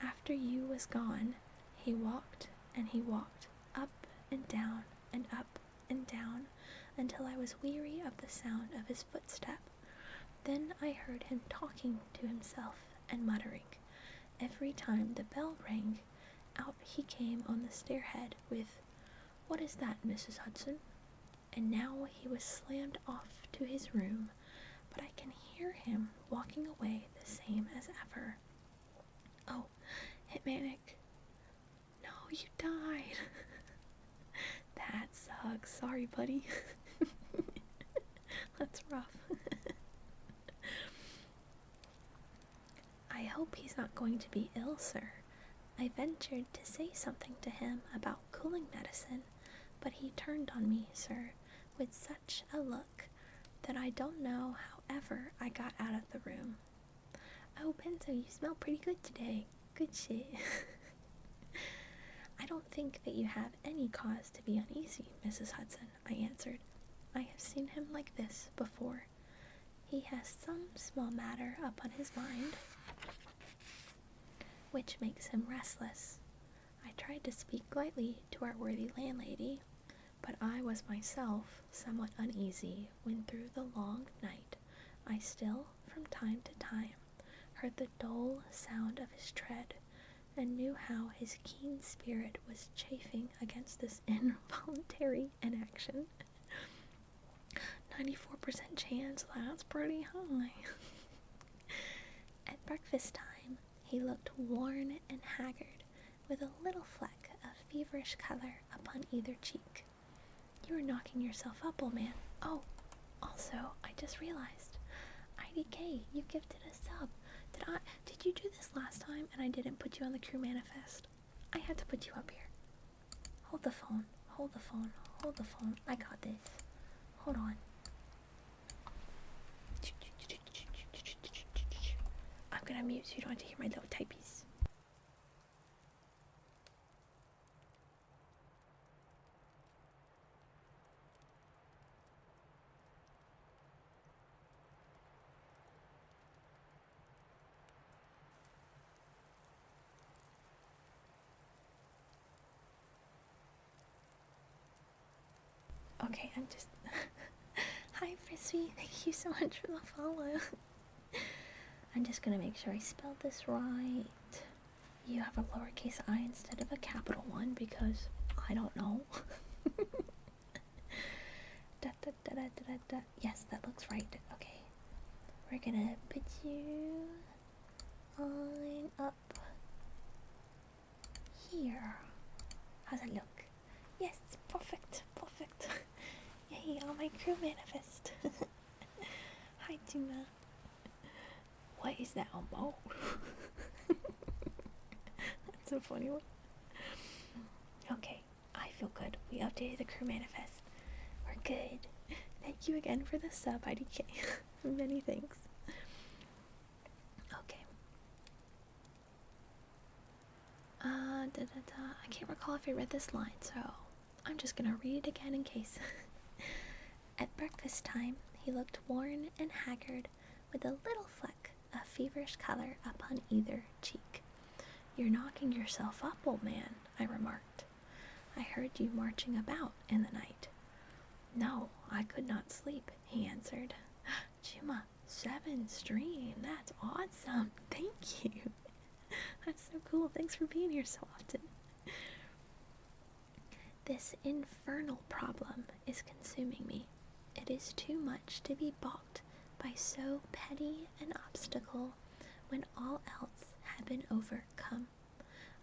After you was gone, he walked and he walked up and down and up and down until I was weary of the sound of his footstep. Then I heard him talking to himself and muttering. Every time the bell rang, out he came on the stairhead with, 'What is that, Mrs. Hudson?' And now he was slammed off to his room, but I can hear him walking away the same as ever. Oh, Hitmanic. No, you died. That sucks. Sorry, buddy. That's rough. I hope he's not going to be ill, sir. I ventured to say something to him about cooling medicine, but he turned on me, sir, with such a look that I don't know how ever I got out of the room. Oh, Benzo, you smell pretty good today. Good shit. I don't think that you have any cause to be uneasy, Mrs. Hudson, I answered. I have seen him like this before. He has some small matter upon his mind which makes him restless. I tried to speak lightly to our worthy landlady, but I was myself somewhat uneasy when through the long night I still, from time to time, heard the dull sound of his tread, and knew how his keen spirit was chafing against this involuntary inaction. 94% chance, that's pretty high. At breakfast time, he looked worn and haggard, with a little fleck of feverish color upon either cheek. You are knocking yourself up, old man. Oh, also, I just realized. IDK, you gifted a sub. Did you do this last time and I didn't put you on the crew manifest? I had to put you up here. Hold the phone. Hold the phone. Hold the phone. I got this. Hold on. I'm gonna mute so you don't have to hear my little typies. Okay, I'm just... Hi, Frisbee. Thank you so much for the follow. I'm just gonna make sure I spelled this right. You have a lowercase I instead of a capital one because I don't know. Yes, that looks right. Okay. We're gonna put you on up here. How's it look? Yes, perfect, perfect. Yay, on my crew manifest. Hi, Tuna. What is that, a mole? That's a funny one. Okay, I feel good. We updated the crew manifest. We're good. Thank you again for the sub, IDK. Many thanks. Okay. I can't recall if I read this line, so I'm just gonna read it again in case. At breakfast time, he looked worn and haggard, with a little fleck of feverish color upon either cheek. You're knocking yourself up, old man, I remarked. I heard you marching about in the night. No, I could not sleep, he answered. Chuma, 7 stream, that's awesome, thank you. That's so cool, thanks for being here so often. This infernal problem is consuming me. It is too much to be balked by so petty an obstacle when all else had been overcome.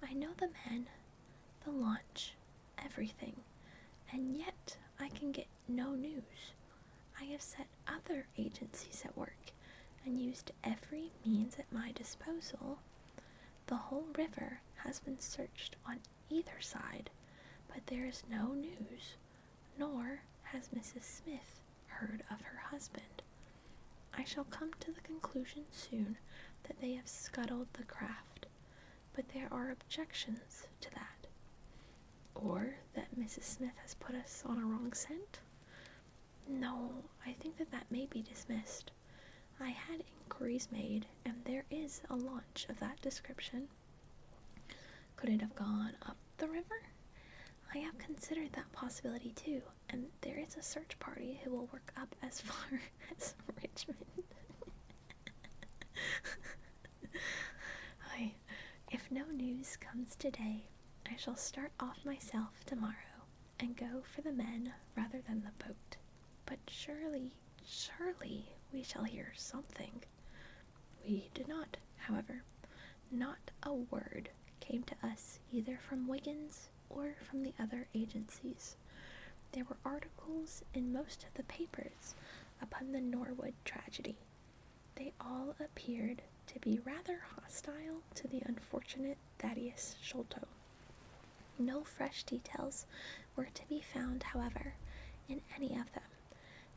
I know the men, the launch, everything, and yet I can get no news. I have set other agencies at work and used every means at my disposal. The whole river has been searched on either side, but there is no news, nor has Mrs. Smith heard of her husband. I shall come to the conclusion soon that they have scuttled the craft, but there are objections to that. Or that Mrs. Smith has put us on a wrong scent? No, I think that may be dismissed. I had inquiries made, and there is a launch of that description. Could it have gone up the river? I have considered that possibility too, and there is a search party who will work up as far as Richmond. If no news comes today, I shall start off myself tomorrow and go for the men rather than the boat. But surely we shall hear something. We did not, however. Not a word came to us either from Wiggins or from the other agencies. There were articles in most of the papers upon the Norwood tragedy. They all appeared to be rather hostile to the unfortunate Thaddeus Sholto. No fresh details were to be found, however, in any of them,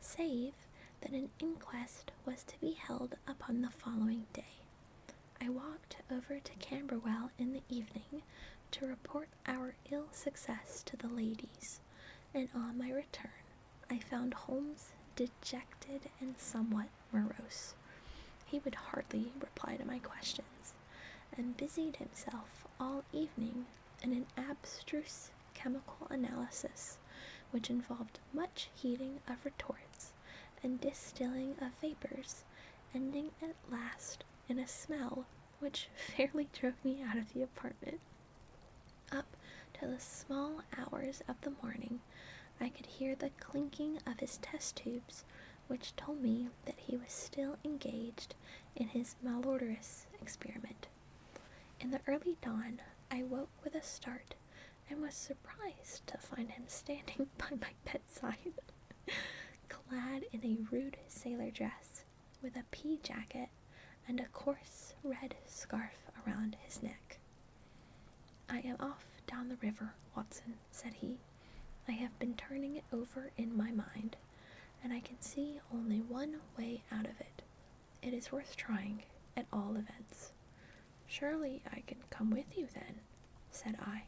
save that an inquest was to be held upon the following day. I walked over to Camberwell in the evening to report our ill success to the ladies, and on my return I found Holmes dejected and somewhat morose. He would hardly reply to my questions, and busied himself all evening in an abstruse chemical analysis which involved much heating of retorts and distilling of vapors, ending at last in a smell which fairly drove me out of the apartment. Up till the small hours of the morning, I could hear the clinking of his test tubes, which told me that he was still engaged in his malodorous experiment. In the early dawn, I woke with a start and was surprised to find him standing by my bedside, clad in a rude sailor dress, with a pea jacket and a coarse red scarf around his neck. "I am off down the river, Watson," said he. "I have been turning it over in my mind, and I can see only one way out of it. It is worth trying, at all events." "Surely I can come with you, then," said I.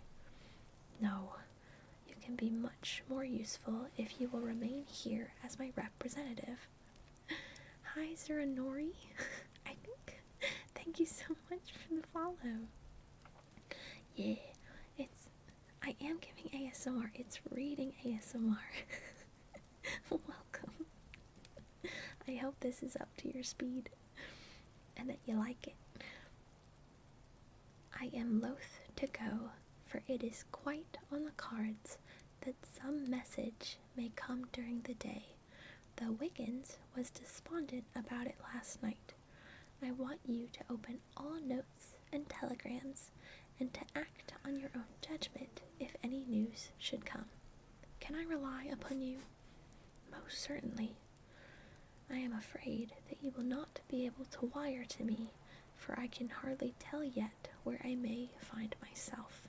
"No, you can be much more useful if you will remain here as my representative." "Hi, Zeranori." I think. Thank you so much for the follow. Yeah, I am giving ASMR. It's reading ASMR. Welcome. I hope this is up to your speed and that you like it. "I am loath to go, for it is quite on the cards that some message may come during the day, though Wiggins was despondent about it last night. I want you to open all notes and telegrams, and to act on your own judgment if any news should come. Can I rely upon you?" "Most certainly." "I am afraid that you will not be able to wire to me, for I can hardly tell yet where I may find myself.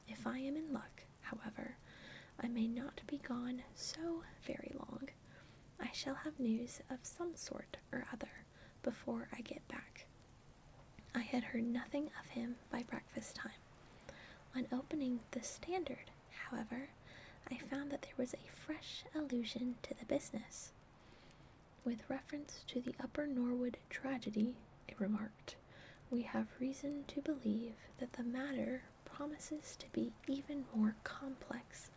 If I am in luck, however, I may not be gone so very long. I shall have news of some sort or other before I get back." I had heard nothing of him by breakfast time. On opening the Standard, however, I found that there was a fresh allusion to the business. "With reference to the Upper Norwood tragedy," it remarked, "we have reason to believe that the matter promises to be even more complex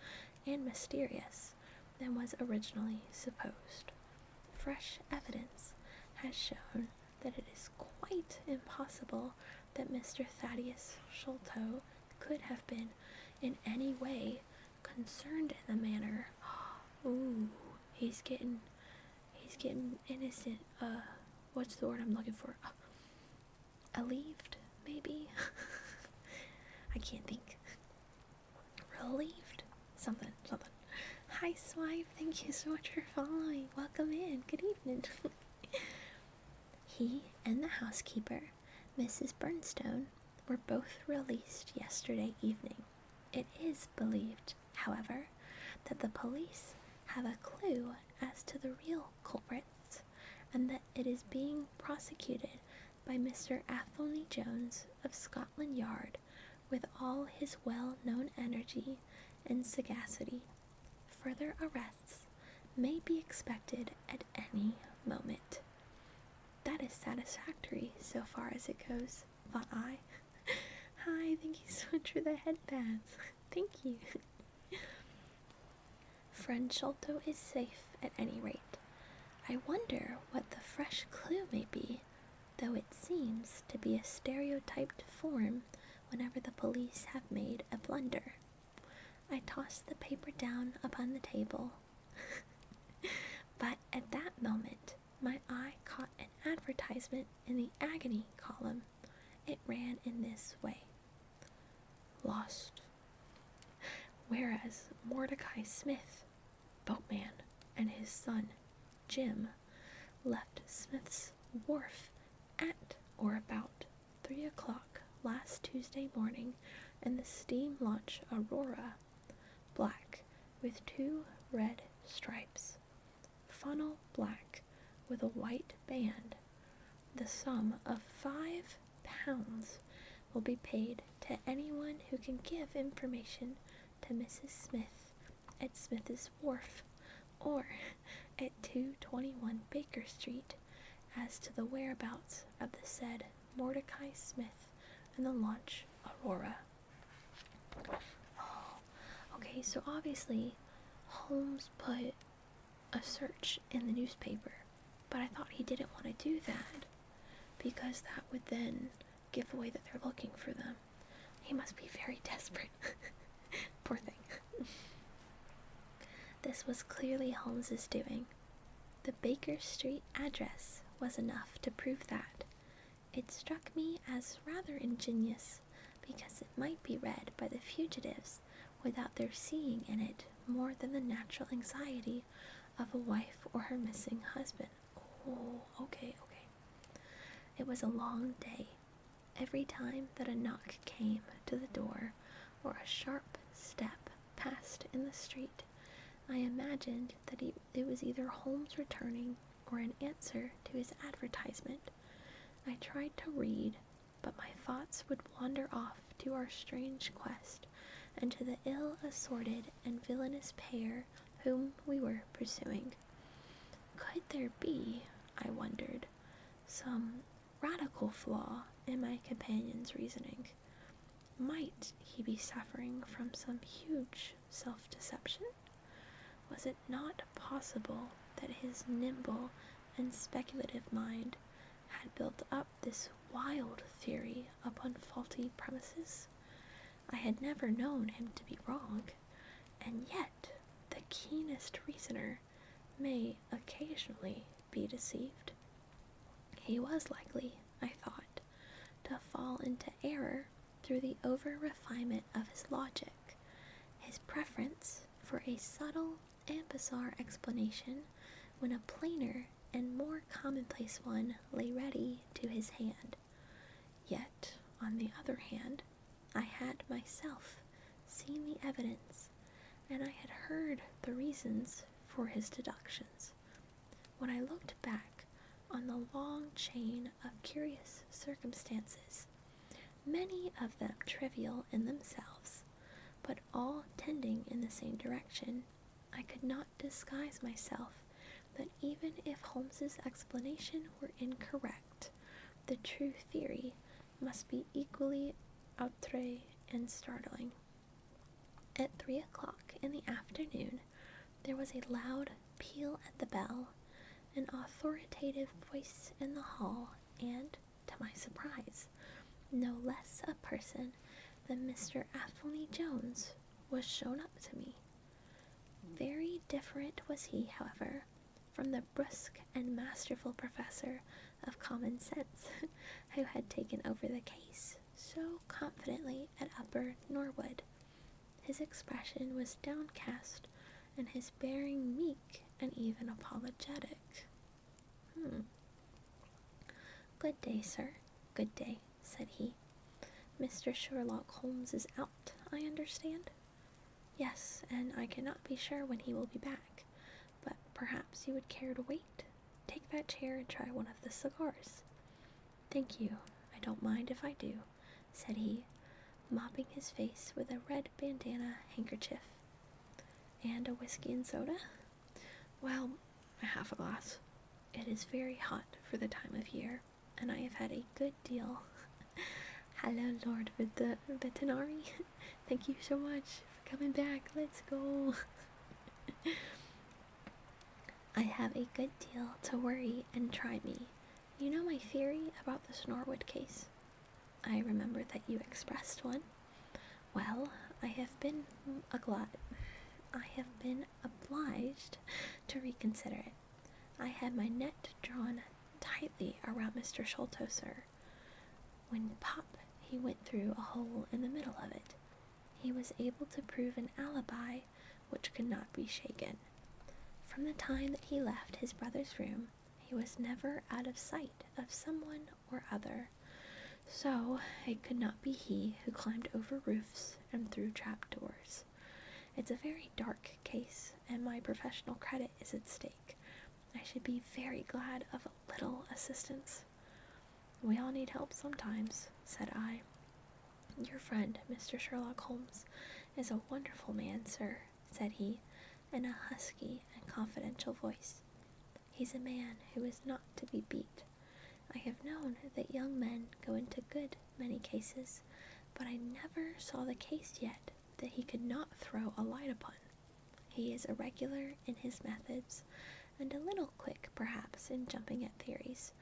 and mysterious than was originally supposed. Fresh evidence has shown that it is quite impossible that Mr. Thaddeus Sholto could have been in any way concerned in the matter." Ooh, he's getting innocent, what's the word I'm looking for? Relieved, maybe? I can't think. Relieved? Something. Hi, Swipe, thank you so much for following. Welcome in, good evening. "He and the housekeeper, Mrs. Burnstone, were both released yesterday evening. It is believed, however, that the police have a clue as to the real culprits, and that it is being prosecuted by Mr. Athelney Jones of Scotland Yard with all his well-known energy and sagacity. Further arrests may be expected at any moment." That is satisfactory so far as it goes, thought I. Hi, thank you so much for the headbands. Thank you. "Friend Sholto is safe at any rate. I wonder what the fresh clue may be, though it seems to be a stereotyped form whenever the police have made a blunder." I tossed the paper down upon the table. But at that moment, my eye caught an advertisement in the agony column. It ran in this way: "Lost. Whereas Mordecai Smith, boatman, and his son, Jim, left Smith's Wharf at or about 3 o'clock last Tuesday morning in the steam launch Aurora, black, with 2 red stripes, funnel black with a white band. The sum of £5 will be paid to anyone who can give information to Mrs. Smith at Smith's Wharf or at 221 Baker Street as to the whereabouts of the said Mordecai Smith and the launch Aurora." Oh, okay, so obviously Holmes put a search in the newspaper, but I thought he didn't want to do that because that would then give away that they're looking for them. He must be very desperate. Poor thing. This was clearly Holmes's doing. The Baker Street address was enough to prove that. It struck me as rather ingenious because it might be read by the fugitives without their seeing in it more than the natural anxiety of a wife or her missing husband. Oh, okay. It was a long day. Every time that a knock came to the door or a sharp step passed in the street, I imagined that it was either Holmes returning or an answer to his advertisement. I tried to read, but my thoughts would wander off to our strange quest and to the ill-assorted and villainous pair whom we were pursuing. Could there be, I wondered, some radical flaw in my companion's reasoning? Might he be suffering from some huge self-deception? Was it not possible that his nimble and speculative mind had built up this wild theory upon faulty premises? I had never known him to be wrong, and yet the keenest reasoner may occasionally be deceived. He was likely, I thought, to fall into error through the over-refinement of his logic, his preference for a subtle and bizarre explanation when a plainer and more commonplace one lay ready to his hand. Yet, on the other hand, I had myself seen the evidence, and I had heard the reasons for his deductions. When I looked back on the long chain of curious circumstances, many of them trivial in themselves, but all tending in the same direction, I could not disguise myself that even if Holmes's explanation were incorrect, the true theory must be equally outré and startling. At 3 o'clock in the afternoon, there was a loud peal at the bell, an authoritative voice in the hall, and, to my surprise, no less a person than Mr. Athelney Jones was shown up to me. Very different was he, however, from the brusque and masterful professor of common sense who had taken over the case so confidently at Upper Norwood. His expression was downcast, and his bearing meek and even apologetic. "Good day, sir, good day," said he. "Mr. Sherlock Holmes is out, I understand?" "Yes, and I cannot be sure when he will be back, but perhaps you would care to wait. Take that chair and try one of the cigars." "Thank you, I don't mind if I do," said he, mopping his face with a red bandana handkerchief. "And a whiskey and soda?" "Well, half a glass. It is very hot for the time of year, and I have had a good deal." "Hello, Lord Vetinari. Thank you so much for coming back. Let's go." "I have a good deal to worry and try me. You know my theory about the Norwood case?" "I remember that you expressed one." "Well, I have been obliged to reconsider it. I had my net drawn tightly around Mr. Sholto, sir. When pop, he went through a hole in the middle of it. He was able to prove an alibi which could not be shaken. From the time that he left his brother's room, he was never out of sight of someone or other. So it could not be he who climbed over roofs and through trapdoors. It's a very dark case, and my professional credit is at stake. I should be very glad of a little assistance." "We all need help sometimes," said I. "Your friend, Mr. Sherlock Holmes, is a wonderful man, sir," said he, in a husky and confidential voice. "He's a man who is not to be beat. I have known that young men go into good many cases, but I never saw the case yet that he could not throw a light upon. He is irregular in his methods, and a little quick, perhaps, in jumping at theories,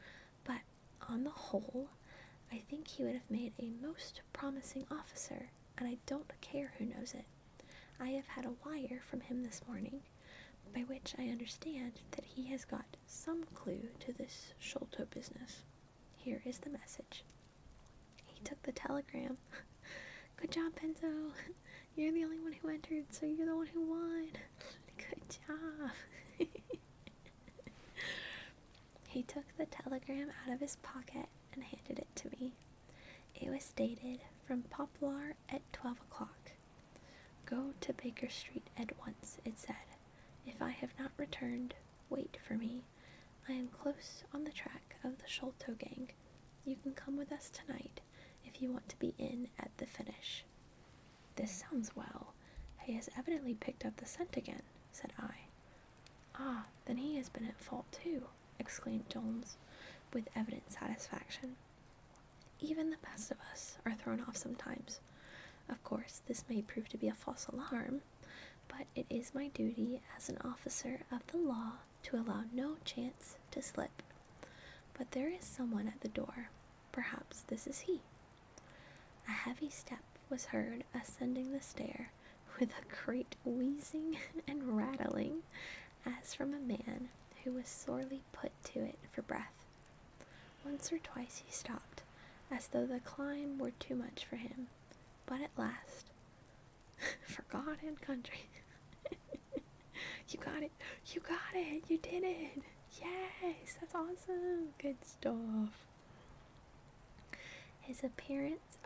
but, on the whole, I think he would have made a most promising officer, and I don't care who knows it. I have had a wire from him this morning, by which I understand that he has got some clue to this Sholto business. Here is the message." He took the telegram. "Good job, Penzo. You're the only one who entered, so you're the one who won. Good job. He took the telegram out of his pocket and handed it to me. It was dated from Poplar at 12 o'clock. Go to Baker Street at once, it said. If I have not returned, wait for me. I am close on the track of the Sholto gang. You can come with us tonight if you want to be in at the finish. This sounds well. He has evidently picked up the scent again, said I. Ah, then he has been at fault too, exclaimed Jones, with evident satisfaction. Even the best of us are thrown off sometimes. Of course, this may prove to be a false alarm, but it is my duty as an officer of the law to allow no chance to slip. But there is someone at the door. Perhaps this is he. A heavy step was heard ascending the stair, with a great wheezing and rattling, as from a man who was sorely put to it for breath. Once or twice he stopped, as though the climb were too much for him, but at last, for God and country, you got it, you did it, yes, that's awesome, good stuff. His appearance,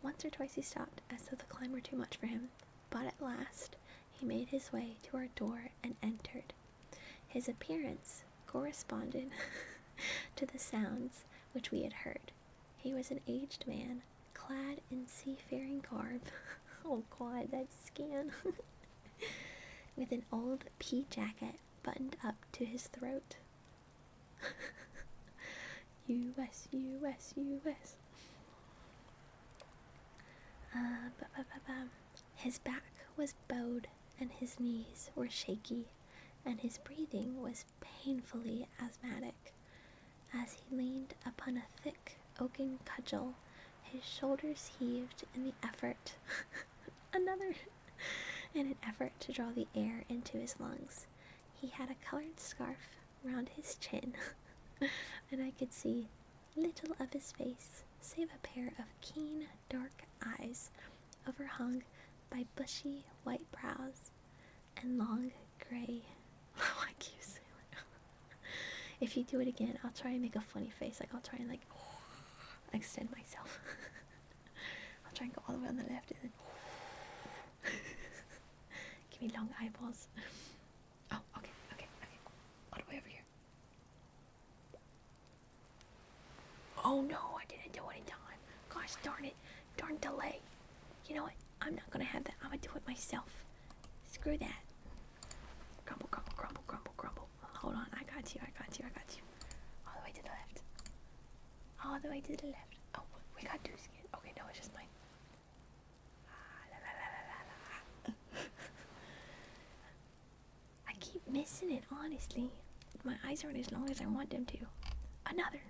once or twice he stopped, as though the climb were too much for him, but at last he made his way to our door and entered. His appearance corresponded to the sounds which we had heard. He was an aged man, clad in seafaring garb. Oh God, that skin. With an old pea jacket buttoned up to his throat. U.S., U.S., U.S. His back was bowed and his knees were shaky, and his breathing was painfully asthmatic. As he leaned upon a thick oaken cudgel, his shoulders heaved in an effort to draw the air into his lungs. He had a colored scarf round his chin, and I could see little of his face, save a pair of keen, dark eyes, overhung by bushy white brows and long gray. Oh, I keep saying it. If you do it again, I'll try and make a funny face. I'll try and extend myself. I'll try and go all the way on the left and then give me long eyeballs. Oh, okay. All the way over here. Oh no, I didn't do it in time. Gosh darn it. Darn delay. You know what? I'm not gonna have that. I'm gonna do it myself. Screw that. Grumble, grumble, grumble, grumble, grumble. Hold on, I got you. All the way to the left. All the way to the left. Oh, we got two skins. Okay, no, it's just mine. I keep missing it, honestly. My eyes aren't as long as I want them to. Another.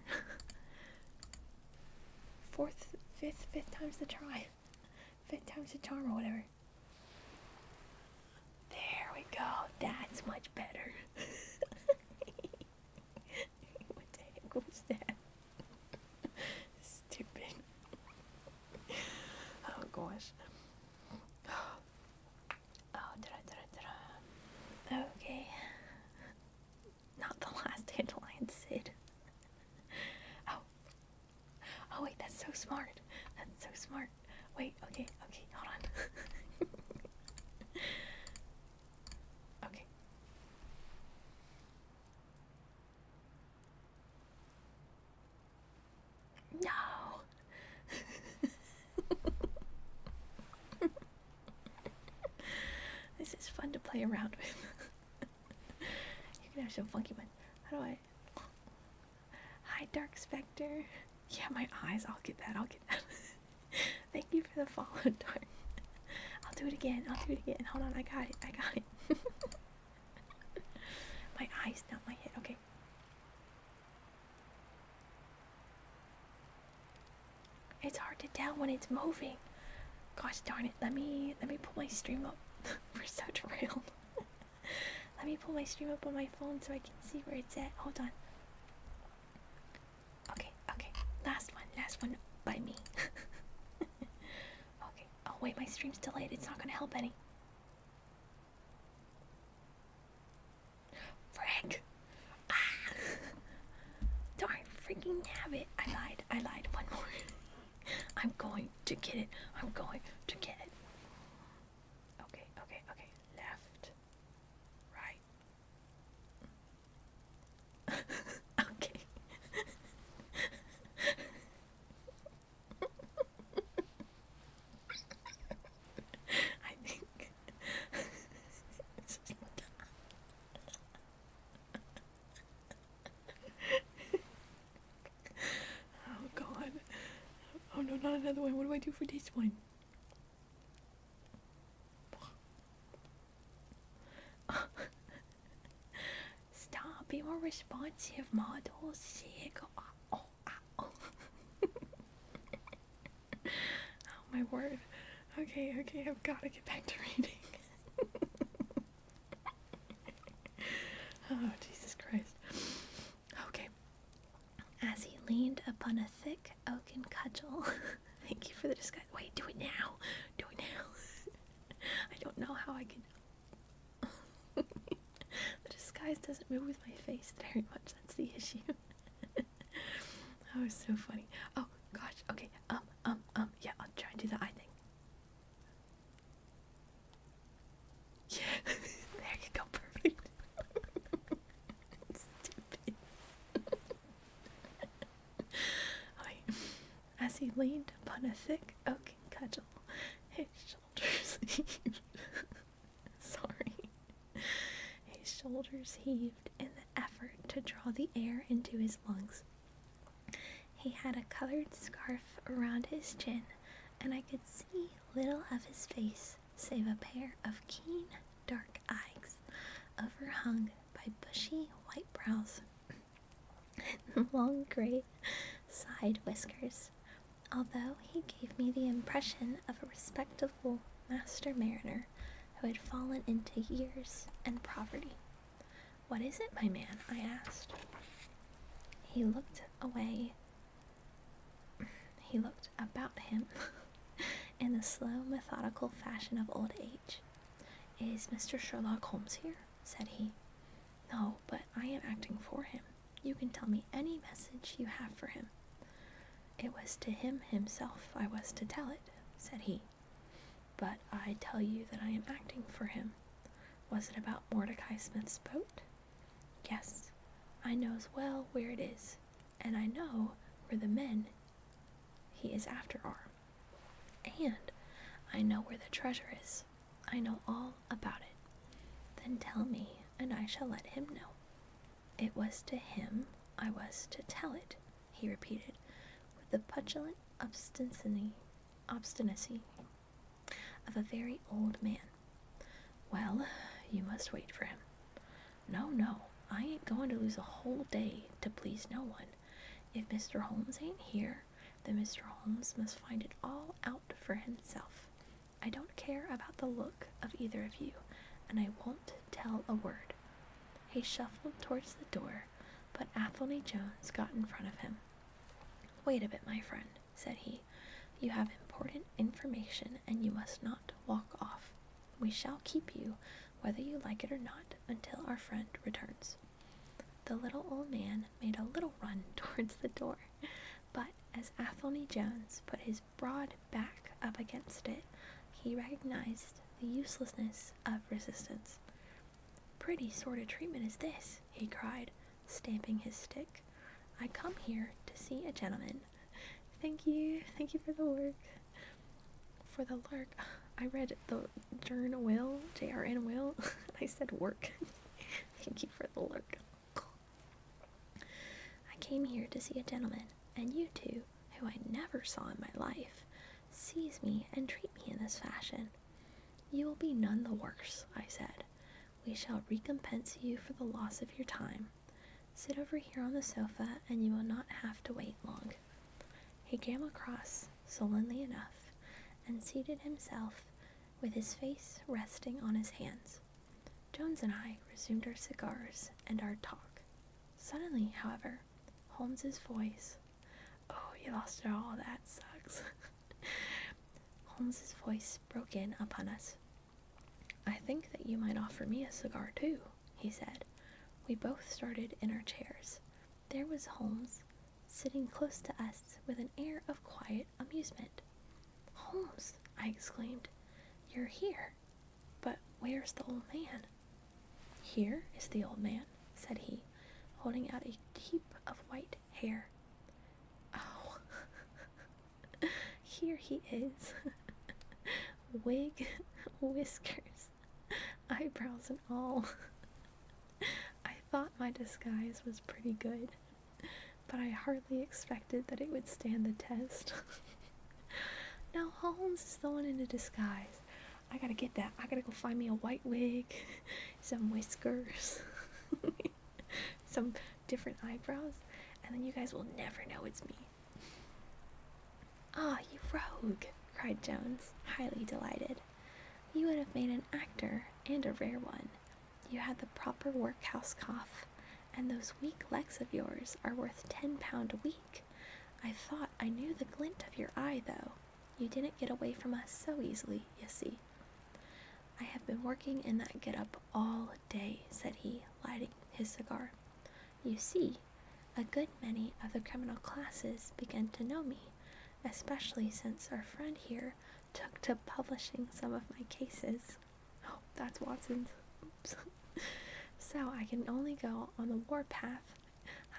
Fifth time's the try. 5th time's the charm or whatever. There we go. That's much better. What the heck was that? Stupid. Oh gosh. Oh, okay. Not the last dandelion, Sid. Oh wait, that's so smart. Wait, okay, hold on. Okay. No! This is fun to play around with. You can have some funky ones. How do I... Hi, Dark Spectre. Yeah, my eyes. I'll get that. Thank you for the follow, Dark. I'll do it again. Hold on, I got it. My eyes, not my head. Okay. It's hard to tell when it's moving. Gosh darn it. Let me pull my stream up. We're so derailed. Let me pull my stream up on my phone so I can see where it's at. Hold on. Okay. Last one by me. Okay. Oh, wait, my stream's delayed. It's not gonna help any. Frick! Ah! Darn freaking nabbit. I lied. One more. I'm going to get it. I'm going to get it. Okay. Left. Right. Okay. I think oh god. Oh no, not another one. What do I do for this one? Stop, be more responsive, model. Sick. Oh, oh my word. Okay, I've got to get back to reading. Oh, Jesus Christ. Okay. As he leaned upon a thick oaken cudgel. Thank you for the disguise. Wait, do it now. I don't know how I can. The disguise doesn't move with my face very much. That's the issue. Oh, it's so funny. Oh, gosh. Okay. Yeah, I'll try and do the eye thing. Yeah. There you go. Perfect. Stupid. As he leaned upon a thick oaken cudgel, his shoulders heaved. Sorry. His shoulders heaved in the effort to draw the air into his lungs. He had a colored scarf around his chin, and I could see little of his face save a pair of keen, dark eyes, overhung by bushy white brows and long gray side whiskers. Although he gave me the impression of a respectable master mariner who had fallen into years and poverty. "What is it, my man?" I asked. He looked away. He looked about him in the slow, methodical fashion of old age. "Is Mr. Sherlock Holmes here?" said he. "No, but I am acting for him. You can tell me any message you have for him." "It was to him himself I was to tell it," said he. "But I tell you that I am acting for him. Was it about Mordecai Smith's boat?" "Yes, I knows well where it is, and I know where the men he is after are. And I know where the treasure is. I know all about it." "Then tell me, and I shall let him know." "It was to him I was to tell it," he repeated, with the petulant obstinacy of a very old man. "Well, you must wait for him." No, I ain't going to lose a whole day to please no one. If Mr. Holmes ain't here, then Mr. Holmes must find it all out for himself. I don't care about the look of either of you, and I won't tell a word." He shuffled towards the door, but Athelney Jones got in front of him. "Wait a bit, my friend," said he. "You have important information, and you must not walk off. We shall keep you, whether you like it or not, until our friend returns." The little old man made a little run towards the door, but as Athelney Jones put his broad back up against it, he recognized the uselessness of resistance. "Pretty sort of treatment is this," he cried, stamping his stick. "I come here to see a gentleman." Thank you for the work. For the lurk. I read the JRN Will. I said work. Thank you for the lurk. "I came here to see a gentleman, and you two, who I never saw in my life, seize me and treat me in this fashion." "You will be none the worse," I said. "We shall recompense you for the loss of your time. Sit over here on the sofa, and you will not have to wait long." He came across, sullenly enough, and seated himself with his face resting on his hands. Jones and I resumed our cigars and our talk. Suddenly, however, Holmes's voice— oh, you lost it all, that sucks. Holmes's voice broke in upon us. "I think that you might offer me a cigar too," he said. We both started in our chairs. There was Holmes, sitting close to us with an air of quiet amusement. "Holmes," I exclaimed, "you're here. But where's the old man?" "Here is the old man," said he, holding out a heap of white hair. "Oh, here he is. Wig, whiskers, eyebrows and all." I thought my disguise was pretty good, but I hardly expected that it would stand the test. Now Holmes is throwing in a disguise. I gotta get that. I gotta go find me a white wig, some whiskers, some different eyebrows, and then you guys will never know it's me. "Ah, you rogue," cried Jones, highly delighted. "You would have made an actor, and a rare one. You had the proper workhouse cough, and those weak legs of yours are worth £10 a week. I thought I knew the glint of your eye, though. You didn't get away from us so easily, you see." "I have been working in that get-up all day," said he, lighting his cigar. "You see, a good many of the criminal classes began to know me, especially since our friend here took to publishing some of my cases." Oh, that's Watson's. Oops. "So I can only go on the warpath."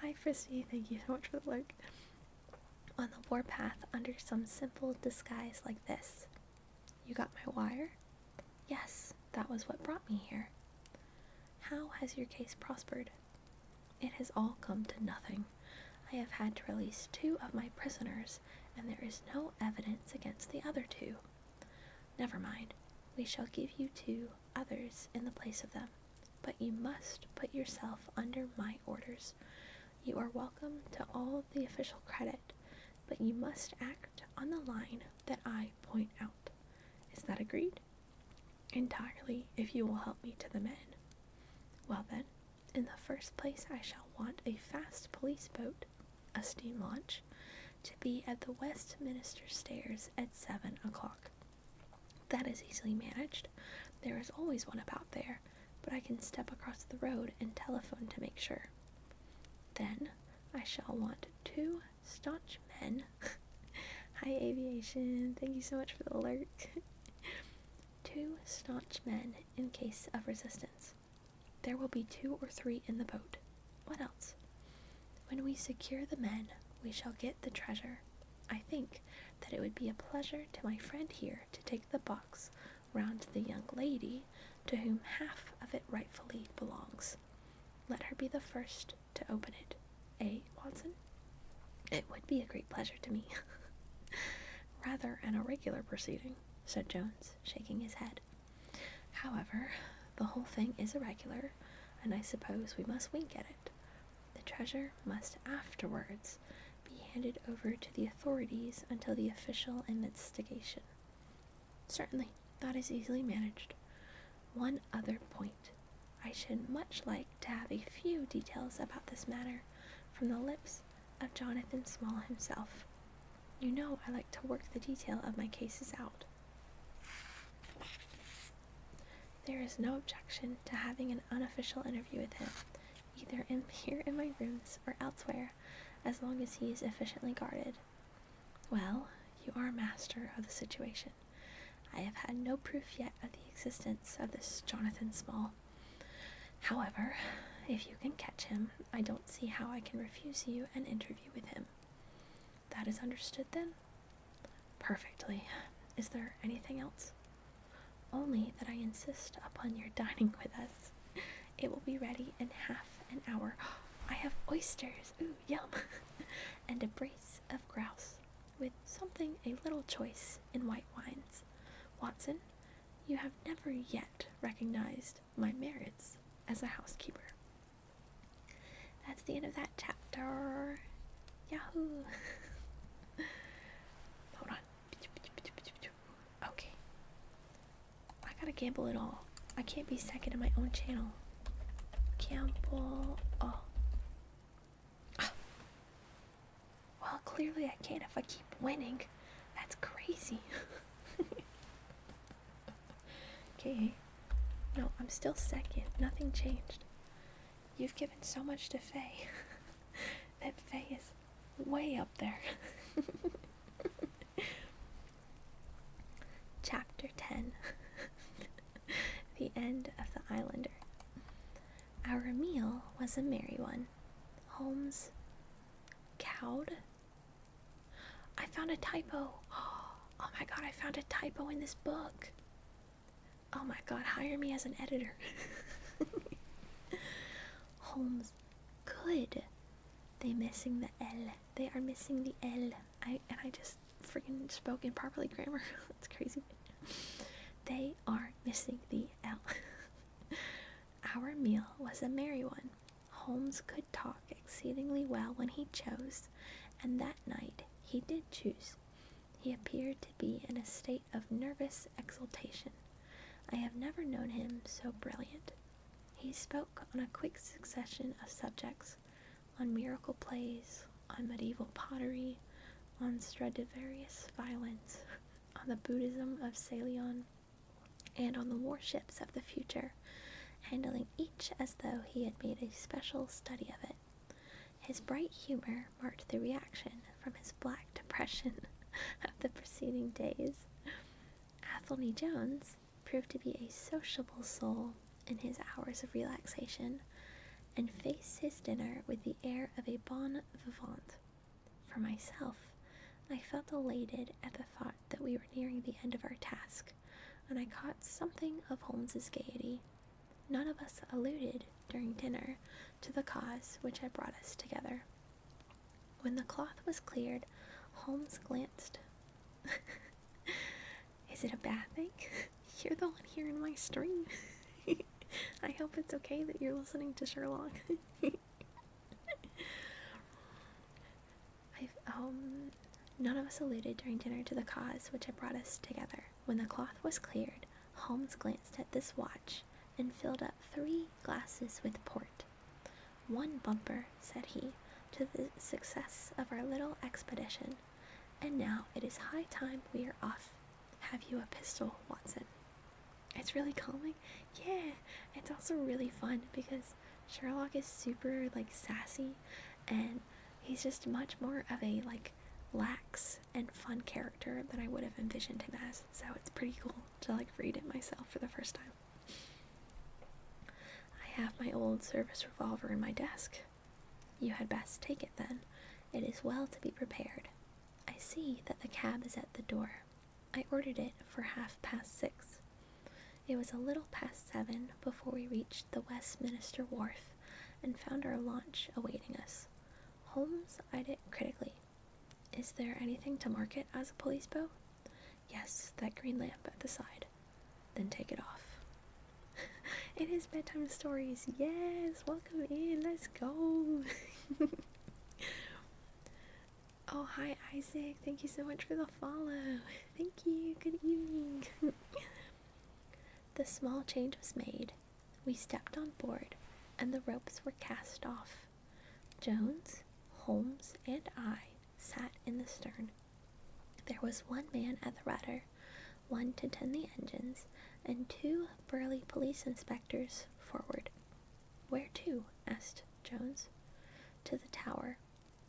Hi, Frisbee, thank you so much for the lurk. "On the warpath under some simple disguise like this. You got my wire?" "Yes, that was what brought me here." "How has your case prospered?" "It has all come to nothing. I have had to release 2 of my prisoners, and there is no evidence against the other 2. Never mind, we shall give you 2 others in the place of them, but you must put yourself under my orders. You are welcome to all the official credit, but you must act on the line that I point out. Is that agreed?" "Entirely, if you will help me to the men." "Well then, in the first place I shall want a fast police boat, a steam launch, to be at the Westminster Stairs at 7 o'clock. That is easily managed. There is always one about there, but I can step across the road and telephone to make sure. Then I shall want 2 staunch men." Hi, Aviation, thank you so much for the alert. 2 staunch men in case of resistance. There will be 2 or 3 in the boat. What else? When we secure the men, we shall get the treasure. I think that it would be a pleasure to my friend here to take the box round to the young lady to whom half of it rightfully belongs. Let her be the first to open it. Eh, Watson? "It would be a great pleasure to me." "Rather an irregular proceeding," said Jones, shaking his head. "However, the whole thing is irregular, and I suppose we must wink at it. The treasure must afterwards be handed over to the authorities until the official investigation." "Certainly, that is easily managed. One other point. I should much like to have a few details about this matter from the lips of Jonathan Small himself. You know I like to work the detail of my cases out." "There is no objection to having an unofficial interview with him, either here in my rooms or elsewhere, as long as he is efficiently guarded." "Well, you are master of the situation. I have had no proof yet of the existence of this Jonathan Small. However, if you can catch him, I don't see how I can refuse you an interview with him." "That is understood, then?" "Perfectly. Is there anything else?" "Only that I insist upon your dining with us. It will be ready in half an hour. I have oysters, ooh, yum, and a brace of grouse, with something a little choice in white wines. Watson, you have never yet recognized my merits as a housekeeper." That's the end of that chapter. Yahoo! Hold on. Okay. I gotta gamble it all. I can't be second in my own channel. Gamble. Oh. Well, clearly I can't if I keep winning. That's crazy. Okay. No, I'm still second. Nothing changed. You've given so much to Faye. That Faye is way up there. Chapter 10. The End of the Islander. Our meal was a merry one. Holmes cowed. I found a typo. Oh my god, I found a typo in this book. Oh my god, hire me as an editor. Holmes could. They missing the L. They are missing the L. I just freaking spoke improperly grammar. That's crazy. They are missing the L. Our meal was a merry one. Holmes could talk exceedingly well when he chose, and that night he did choose. He appeared to be in a state of nervous exultation. I have never known him so brilliant. He spoke on a quick succession of subjects, on miracle plays, on medieval pottery, on Stradivarius violins, on the Buddhism of Ceylon, and on the warships of the future, handling each as though he had made a special study of it. His bright humor marked the reaction from his black depression of the preceding days. Athelney Jones proved to be a sociable soul in his hours of relaxation, and faced his dinner with the air of a bon vivant. For myself, I felt elated at the thought that we were nearing the end of our task, and I caught something of Holmes's gaiety. None of us alluded, during dinner, to the cause which had brought us together. When the cloth was cleared, Holmes glanced. Is it a bad thing? You're the one here in my stream. I hope it's okay that you're listening to Sherlock. None of us alluded during dinner to the cause which had brought us together. When the cloth was cleared, Holmes glanced at this watch and filled up 3 glasses with port. "One bumper," said he, "to the success of our little expedition. And now it is high time we are off. Have you a pistol, Watson?" It's really calming. Yeah, it's also really fun because Sherlock is super, sassy, and he's just much more of a, lax and fun character than I would have envisioned him as, so it's pretty cool to, read it myself for the first time. I have my old service revolver in my desk. You had best take it, then. It is well to be prepared. I see that the cab is at the door. I ordered it for 6:30. It was a little past 7 before we reached the Westminster Wharf and found our launch awaiting us. Holmes eyed it critically. Is there anything to mark it as a police boat? Yes, that green lamp at the side. Then take it off. It is bedtime stories. Yes, welcome in. Let's go. Oh, hi, Isaac. Thank you so much for the follow. Thank you. Good evening. The small change was made. We stepped on board, and the ropes were cast off. Jones, Holmes, and I sat in the stern. There was one man at the rudder, one to tend the engines, and 2 burly police inspectors forward. Where to? Asked Jones. To the tower.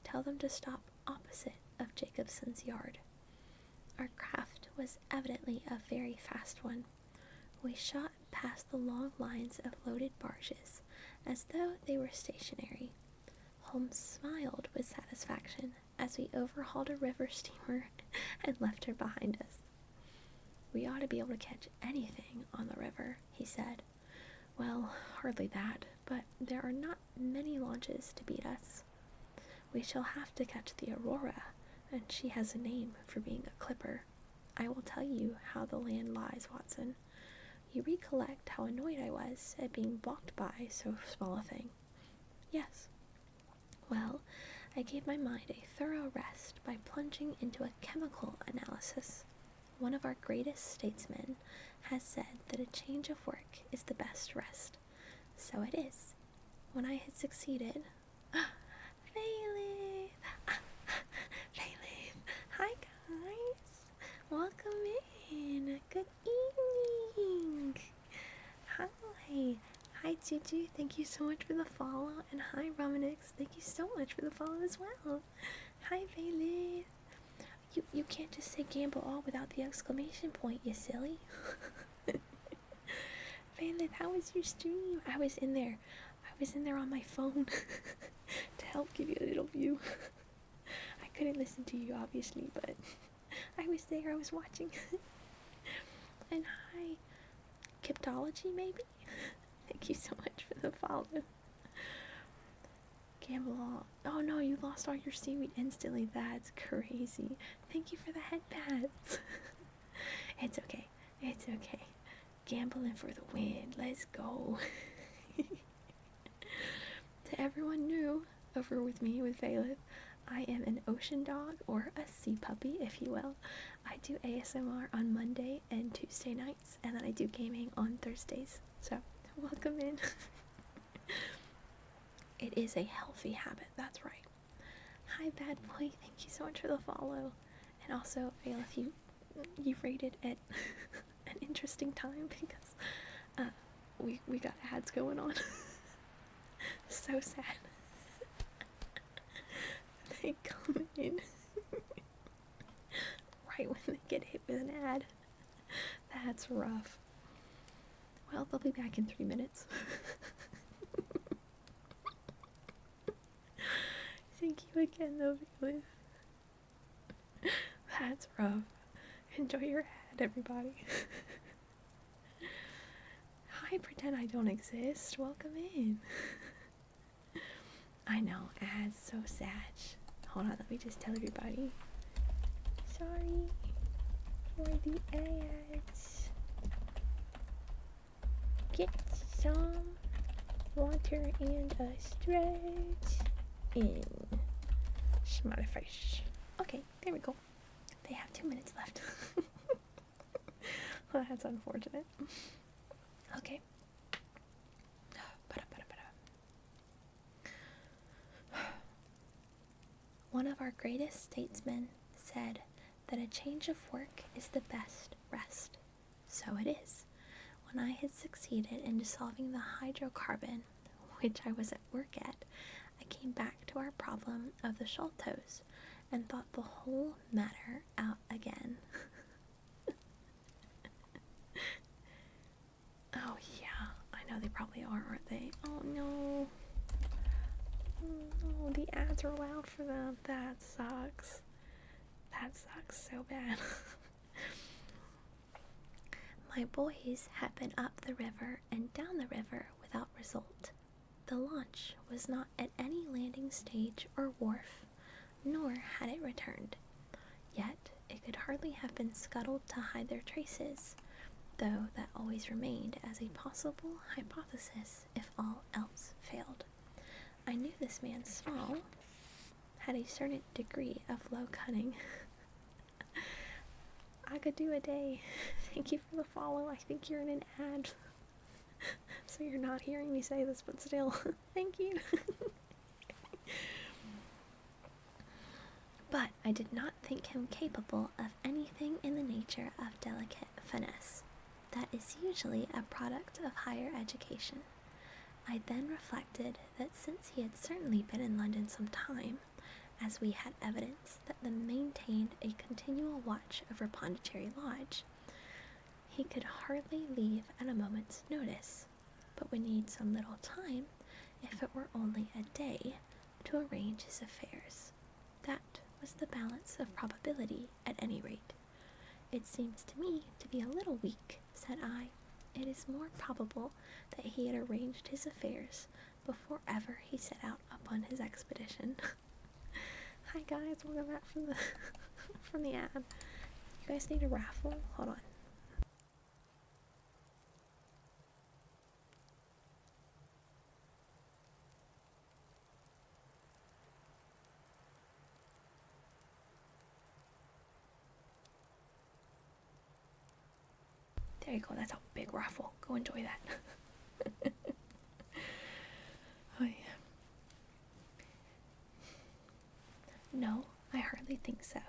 Tell them to stop opposite of Jacobson's yard. Our craft was evidently a very fast one. We shot past the long lines of loaded barges as though they were stationary. Holmes smiled with satisfaction as we overhauled a river steamer and left her behind us. We ought to be able to catch anything on the river, he said. Well, hardly that, but there are not many launches to beat us. We shall have to catch the Aurora, and she has a name for being a clipper. I will tell you how the land lies, Watson. You recollect how annoyed I was at being balked by so small a thing? Yes. Well, I gave my mind a thorough rest by plunging into a chemical analysis. One of our greatest statesmen has said that a change of work is the best rest. So it is. When I had succeeded... Philip! Philip! Hi, guys! Welcome in! Good evening! Hi. Hi, Gigi. Thank you so much for the follow. And hi, Romanix. Thank you so much for the follow as well. Hi, Bailey. You can't just say gamble all without the exclamation point, you silly. Bailey, how was your stream? I was in there on my phone to help give you a little view. I couldn't listen to you, obviously, but I was there, I was watching. And hi, Kiptology, maybe? Thank you so much for the follow. Gamble all. Oh no, you lost all your seaweed instantly. That's crazy. Thank you for the headpads. It's okay. It's okay. Gambling for the win. Let's go. To everyone new over with me with Valeth, I am an ocean dog, or a sea puppy, if you will. I do ASMR on Monday and Tuesday nights, and then I do gaming on Thursdays. So, welcome in. It is a healthy habit, that's right. Hi, bad boy. Thank you so much for the follow. And also, Valeth, you rated at an interesting time because we got ads going on. So sad. They come in right when they get hit with an ad. That's rough. Well, they'll be back in 3 minutes. Thank you again, though, Valeth. That's rough. Enjoy your ad, everybody. Hi, pretend I don't exist. Welcome in. I know, ads, so sad. Hold on, let me just tell everybody. Sorry for the ads. Get some water and a stretch in. Smiley face. Okay, there we go. They have 2 minutes left. Well, that's unfortunate. Okay. One of our greatest statesmen said that a change of work is the best rest. So it is. When I had succeeded in dissolving the hydrocarbon, which I was at work at, I came back to our problem of the sholtos and thought the whole matter out again. Oh yeah, I know they probably are, aren't they? Oh no. Oh, the ads are loud for them. That sucks. That sucks so bad. My boys had been up the river and down the river without result. The launch was not at any landing stage or wharf, nor had it returned. Yet it could hardly have been scuttled to hide their traces, though that always remained as a possible hypothesis if all else failed. I knew this man Small had a certain degree of low cunning. I could do a day. Thank you for the follow. I think you're in an ad. So you're not hearing me say this, but still, thank you. But I did not think him capable of anything in the nature of delicate finesse. That is usually a product of higher education. I then reflected that since he had certainly been in London some time, as we had evidence that the maintained a continual watch over Pondicherry Lodge, he could hardly leave at a moment's notice, but would need some little time, if it were only a day, to arrange his affairs. That was the balance of probability, at any rate. It seems to me to be a little weak, said I. It is more probable that he had arranged his affairs before ever he set out upon his expedition. Hi guys, welcome back from the from the ad. You guys need a raffle? Hold on. There you go, that's a big raffle. Go enjoy that. Oh, yeah. No, I hardly think so.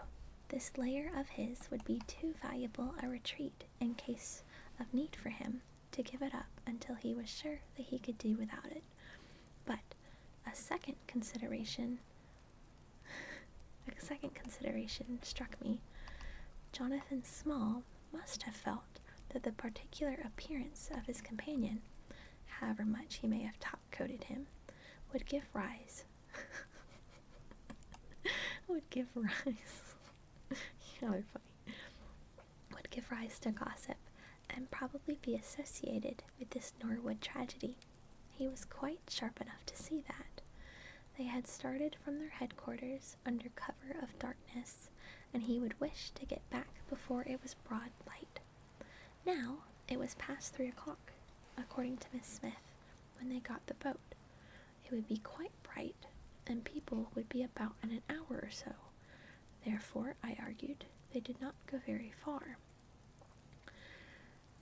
This lair of his would be too valuable a retreat in case of need for him to give it up until he was sure that he could do without it. But a second consideration struck me. Jonathan Small must have felt that the particular appearance of his companion, however much he may have top-coated him, would give rise to gossip, and probably be associated with this Norwood tragedy. He was quite sharp enough to see that. They had started from their headquarters under cover of darkness, and he would wish to get back before it was broad light. Now it was past 3 o'clock, according to Miss Smith, when they got the boat. It would be quite bright, and people would be about in an hour or so. Therefore, I argued, they did not go very far.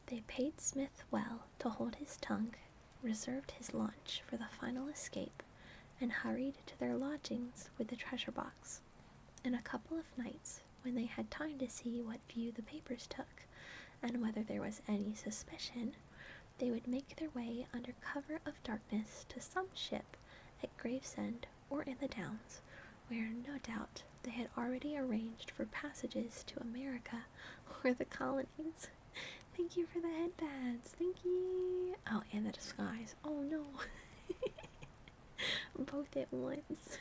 They paid Smith well to hold his tongue, reserved his lunch for the final escape, and hurried to their lodgings with the treasure box. In a couple of nights, when they had time to see what view the papers took, and whether there was any suspicion, they would make their way under cover of darkness to some ship at Gravesend or in the Downs, where no doubt they had already arranged for passages to America or the colonies. Thank you for the headbands. Thank you. Oh, and the disguise. Oh no. Both at once.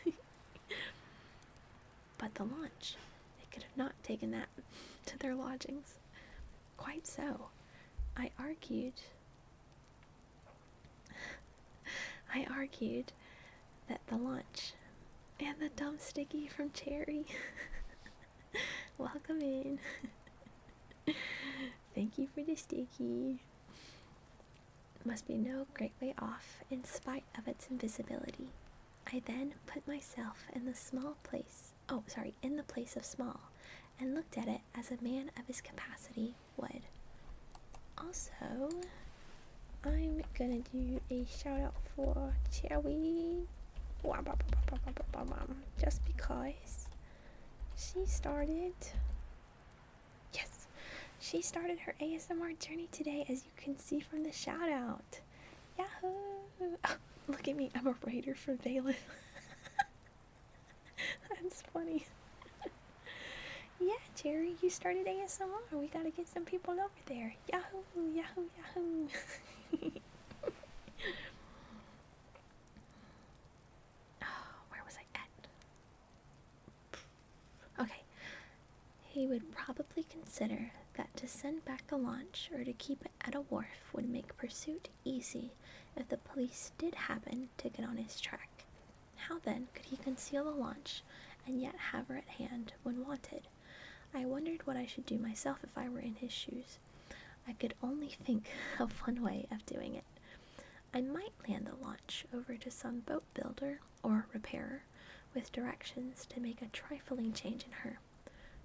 But the lunch, they could have not taken that to their lodgings. Quite so. I argued that the lunch and the dumb sticky from Cherry. Welcome in. Thank you for the sticky. Must be no great way off in spite of its invisibility. I then put myself in the place of Small, and looked at it as a man of his capacity would. Also, I'm gonna do a shout out for Cherry, just because she started her ASMR journey today, as you can see from the shout out. Yahoo! Oh, look at me, I'm a writer for Bailiff. That's funny. Yeah, Cherry, you started ASMR. We gotta get some people over there. Yahoo, yahoo, yahoo. Where was I at? Okay. He would probably consider that to send back the launch or to keep it at a wharf would make pursuit easy if the police did happen to get on his track. How then could he conceal the launch and yet have her at hand when wanted? I wondered what I should do myself if I were in his shoes. I could only think of one way of doing it. I might land the launch over to some boat builder or repairer with directions to make a trifling change in her.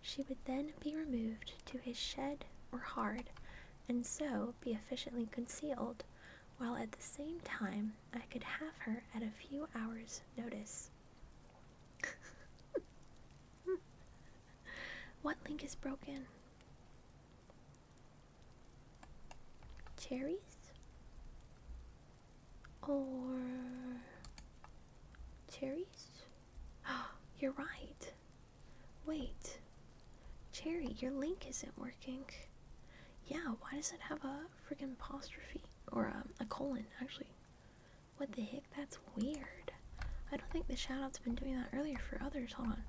She would then be removed to his shed or hard, and so be efficiently concealed, while at the same time I could have her at a few hours' notice. What link is broken? Cherries? Or cherries? You're right. Wait. Cherry, your link isn't working. Yeah, why does it have a freaking apostrophe? Or a colon, actually. What the heck? That's weird. I don't think the shoutout's been doing that earlier for others. Hold on.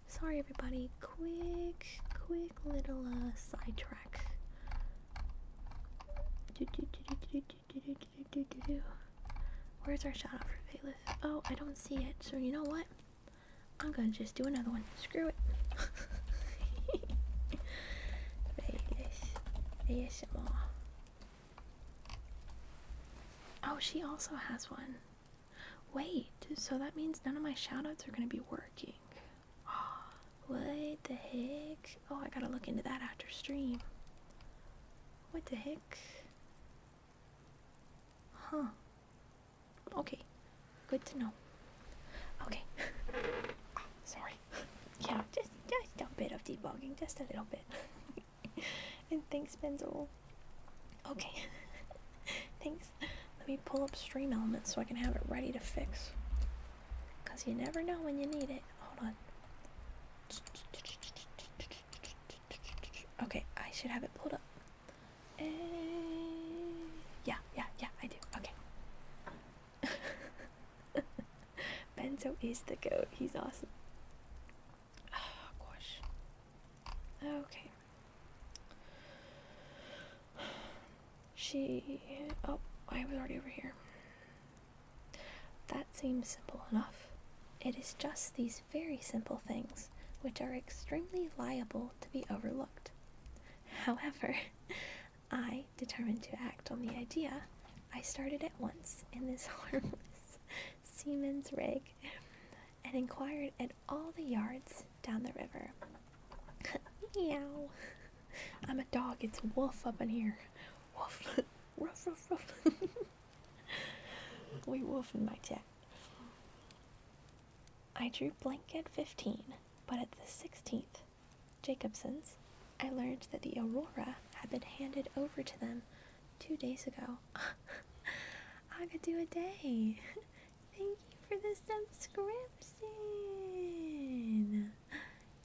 Sorry, everybody. Quick little sidetrack. Where's our shoutout for Bailiff? Oh, I don't see it. So you know what? I'm gonna just do another one. Screw it. Bailiff. ASMR. Oh, she also has one. Wait, so that means none of my shoutouts are gonna be working. What the heck? Oh, I gotta look into that after stream. What the heck? Huh. Okay. Good to know. Okay. Oh, sorry. Yeah, just a bit of debugging. Just a little bit. And thanks, Benzel. Okay. Thanks. Let me pull up Stream Elements so I can have it ready to fix. Because you never know when you need it. Hold on. Okay, I should have it pulled up. Yeah, I do. Okay. Benzo is the goat. He's awesome. Oh, gosh. Okay. Oh, I was already over here. That seems simple enough. It is just these very simple things which are extremely liable to be overlooked. However, I determined to act on the idea I started at once in this harmless seaman's rig and inquired at all the yards down the river. Meow. I'm a dog, it's Wolf up in here. Wolf. Ruff, ruff, ruff. We wolf in my chat. I drew blank at 15, but at the 16th, Jacobson's, I learned that the Aurora had been handed over to them 2 days ago. I could do a day. Thank you for the subscription.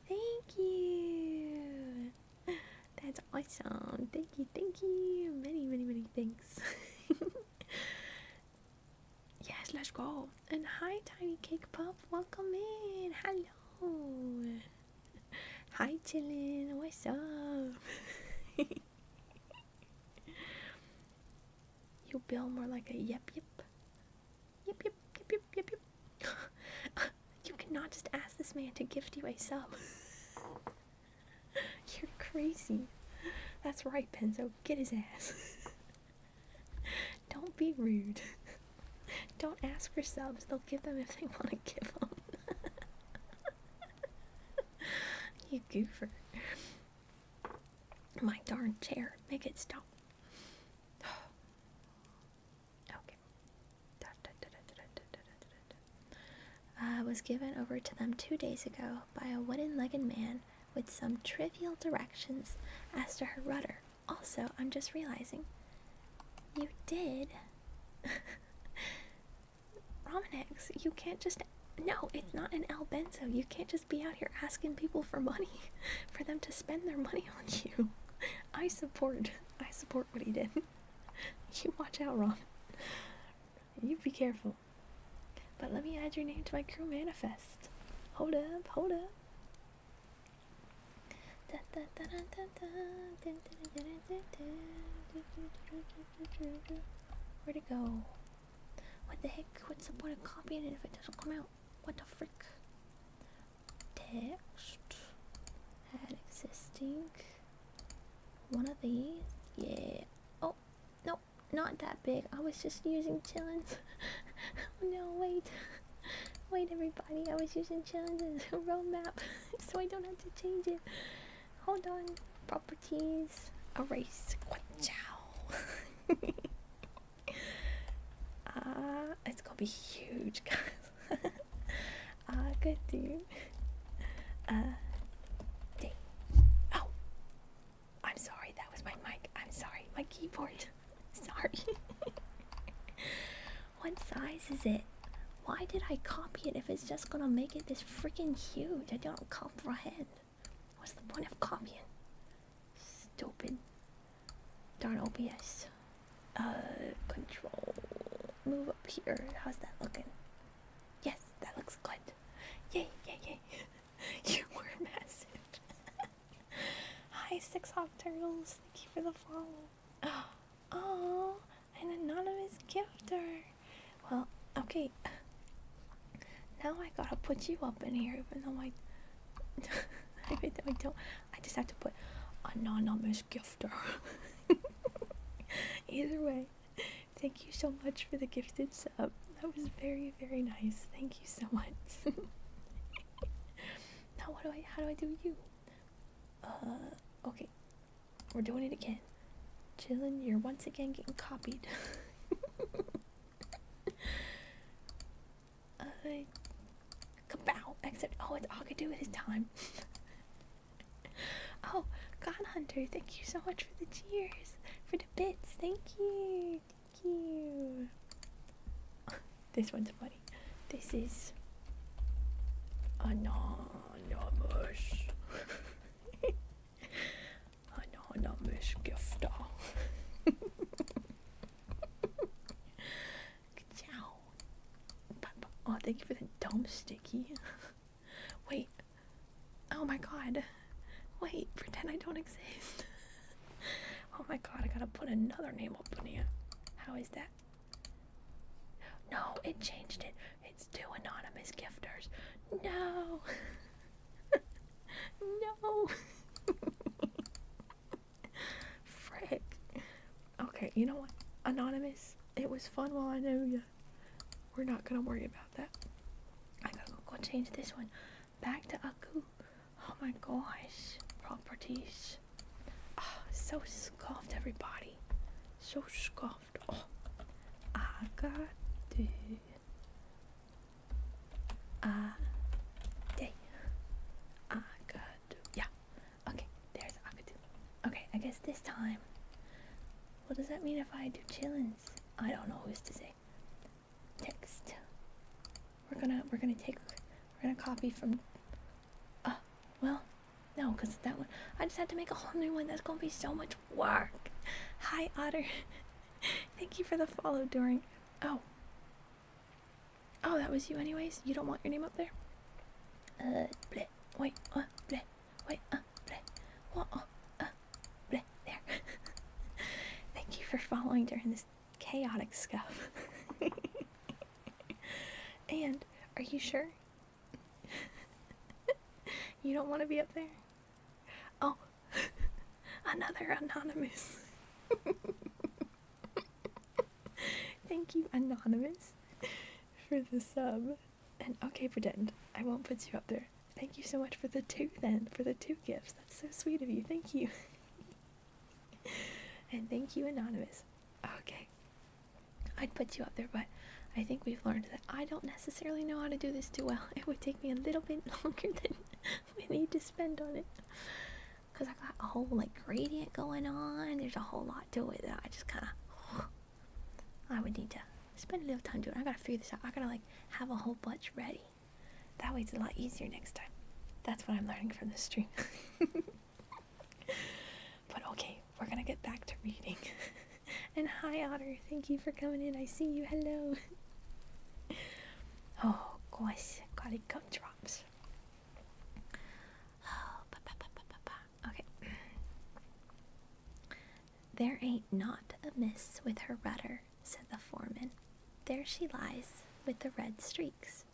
Thank you. That's awesome. Thank you. Many, many, many thanks. Yes, let's go. And hi, Tiny Cake Pup. Welcome in. Hello. Hi, chillin'. What's up? You bill more like a yep. Yep. You cannot just ask this man to gift you a sub. You're crazy. That's right, Benzo. Get his ass. Don't be rude. Don't ask for subs. They'll give them if they want to give them. You goofer. My darn chair. Make it stop. Okay. Was given over to them 2 days ago by a wooden-legged man with some trivial directions as to her rudder. Also, I'm just realizing, you did... Romanex, you can't just... No, it's not an El Benzo. You can't just be out here asking people for money, for them to spend their money on you. I support what he did. You watch out, Rom. You be careful. But let me add your name to my crew manifest. Hold up. Where'd it go? What the heck? What's the point of copying it if it doesn't come out? What the frick? Text. Add existing. One of these. Yeah. Oh, no, not that big. I was just using chillins. No, wait, everybody. I was using chillins as a roadmap, so I don't have to change it. Hold on. Properties. Erase. Ciao. It's gonna be huge, guys. Good dude. Dang. Oh, I'm sorry. That was my mic. I'm sorry. My keyboard. Sorry. What size is it? Why did I copy it if it's just gonna make it this freaking huge? I don't comprehend. What's the point of copying? Stupid. Darn OBS. Control. Move up here. How's that looking? Yes, that looks good. Yay. You were massive. Hi, 6 Hawk Turtles. Thank you for the follow. Oh, an anonymous gifter. Well, okay. Now I gotta put you up in here, even though I don't. I just have to put anonymous gifter. Either way, thank you so much for the gifted sub. That was very, very nice. Thank you so much. Now how do I do you? Okay. We're doing it again. Chillin', you're once again getting copied. Kabow! Except, it's all I could do with his time. Oh, God Hunter, thank you so much for the cheers. For the bits, thank you. you. This one's funny. This is anonymous. Anonymous gifter. Ciao. Oh, thank you for the dumb sticky. Wait. Oh my god. Wait, pretend I don't exist. Oh my god, I gotta put another name up in here. How is that? No, it changed it. It's 2 anonymous gifters. No. No. Frick. Okay, you know what? Anonymous, it was fun while I knew you. We're not gonna worry about that. I gotta go change this one. Back to Aku. Oh my gosh. Properties. Oh, so scuffed, everybody. So scuffed. Oh. I got to. I got to. Yeah. Okay, there's Akatu. Okay, I guess this time. What does that mean if I do chillins? I don't know who's to say. Text. We're gonna copy from. Well, no, because that one. I just had to make a whole new one. That's gonna be so much work. Hi, Otter. Thank you for the follow during. Oh, that was you, anyways. You don't want your name up there. Bleh. Wait. Bleh. Wait. Bleh. What? Bleh. There. Thank you for following during this chaotic stuff. And are you sure? You don't want to be up there? Oh, another anonymous. Thank you, anonymous, for the sub. And okay, pretend I won't put you up there. Thank you so much for the 2 then, for the 2 gifts. That's so sweet of you. Thank you. And thank you, anonymous. Okay, I'd put you up there, but I think we've learned that I don't necessarily know how to do this too well. It would take me a little bit longer than we need to spend on it. Because I got a whole, gradient going on. There's a whole lot to it that I just kind of... I would need to spend a little time doing it. I gotta figure this out. I gotta, have a whole bunch ready. That way it's a lot easier next time. That's what I'm learning from this stream. But okay, we're gonna get back to reading. And hi, Otter. Thank you for coming in. I see you. Hello. Oh, gosh. Gotta go drops. Okay. There ain't naught amiss with her rudder, said the foreman. There she lies, with the red streaks.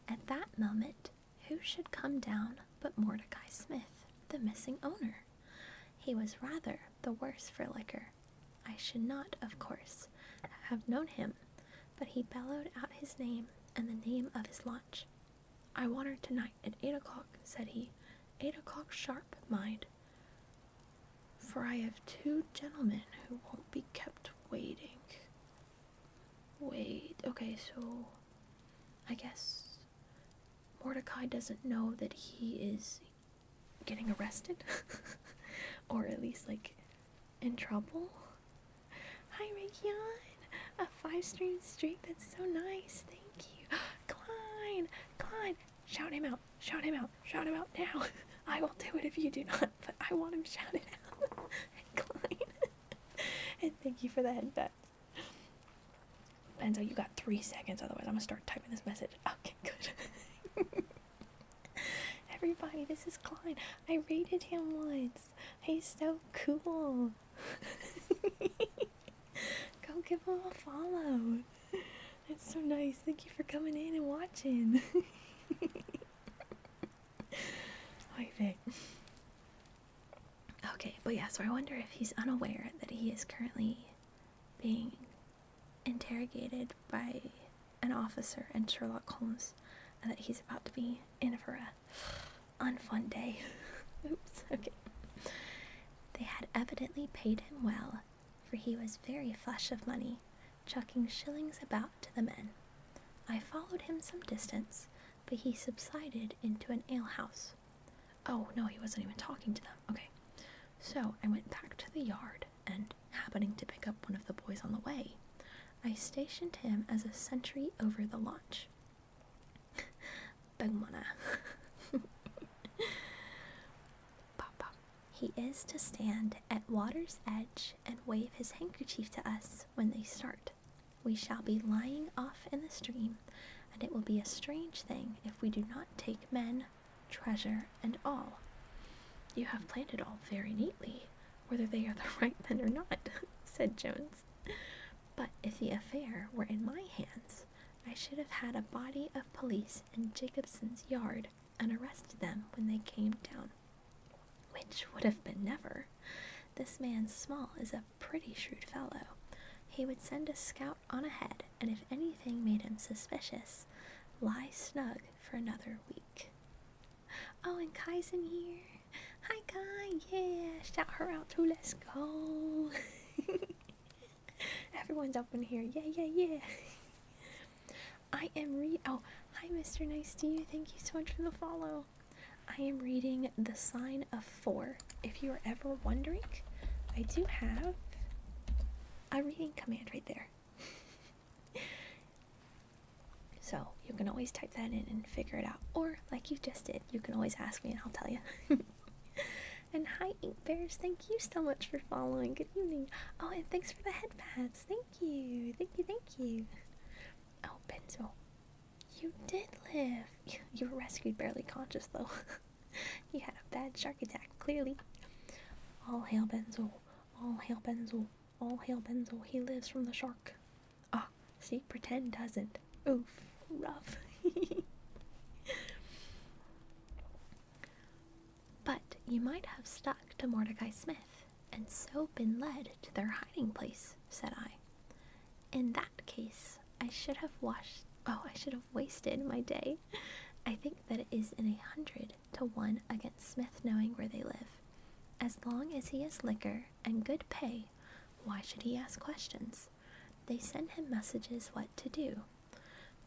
At that moment, who should come down but Mordecai Smith, the missing owner? He was rather the worse for liquor. I should not, of course, have known him, but he bellowed out his name and the name of his launch. I want her tonight at 8 o'clock, said he. 8 o'clock sharp, mind. For I have 2 gentlemen who won't be kept waiting. Wait, okay, so I guess Mordecai doesn't know that he is getting arrested? Or at least, in trouble? Hi, Rayyan! A 5-stream streak, that's so nice, thank you. Klein! Shout him out now. I will do it if you do not, but I want him shouted out. Klein. And thank you for the headbats. Benzo, you got 3 seconds, otherwise I'm gonna start typing this message. Okay, good. Everybody, this is Klein. I rated him once. He's so cool. Go give him a follow. That's so nice. Thank you for coming in and watching. Okay, but yeah, so I wonder if he's unaware that he is currently being interrogated by an officer in Sherlock Holmes, and that he's about to be in for a unfun day. Oops, okay. They had evidently paid him well, for he was very flush of money, chucking shillings about to the men. I followed him some distance, but he subsided into an alehouse. Oh, no, he wasn't even talking to them. Okay. So I went back to the yard, and happening to pick up one of the boys on the way, I stationed him as a sentry over the launch. Bangmana. Papa. He is to stand at water's edge and wave his handkerchief to us when they start. We shall be lying off in the stream, and it will be a strange thing if we do not take men, treasure, and all. You have planned it all very neatly, whether they are the right men or not, said Jones. But if the affair were in my hands, I should have had a body of police in Jacobson's yard and arrested them when they came down. Which would have been never. This man Small is a pretty shrewd fellow. He would send a scout on ahead, and if anything made him suspicious, lie snug for another week. Oh, and Kai's in here. Hi, Kai. Yeah, shout her out too. Let's go. Everyone's up in here. Yeah. I am oh, hi, Mr. Nice to you. Thank you so much for the follow. I am reading The Sign of 4. If you are ever wondering, I do have a reading command right there. So you can always type that in and figure it out. Or, like you just did, you can always ask me and I'll tell you. And hi, Ink Bears. Thank you so much for following. Good evening. Oh, and thanks for the headpads. Thank you. Oh, Benzo. You did live. You were rescued barely conscious, though. You had a bad shark attack, clearly. All hail Benzo. All hail Benzo. All hail Benzo. He lives from the shark. Ah, see, pretend doesn't. Oof, rough. But you might have stuck to Mordecai Smith, and so been led to their hiding place, said I. In that case, I should have wasted my day. I think that it is in 100 to 1 against Smith knowing where they live. As long as he has liquor and good pay, why should he ask questions? They send him messages what to do.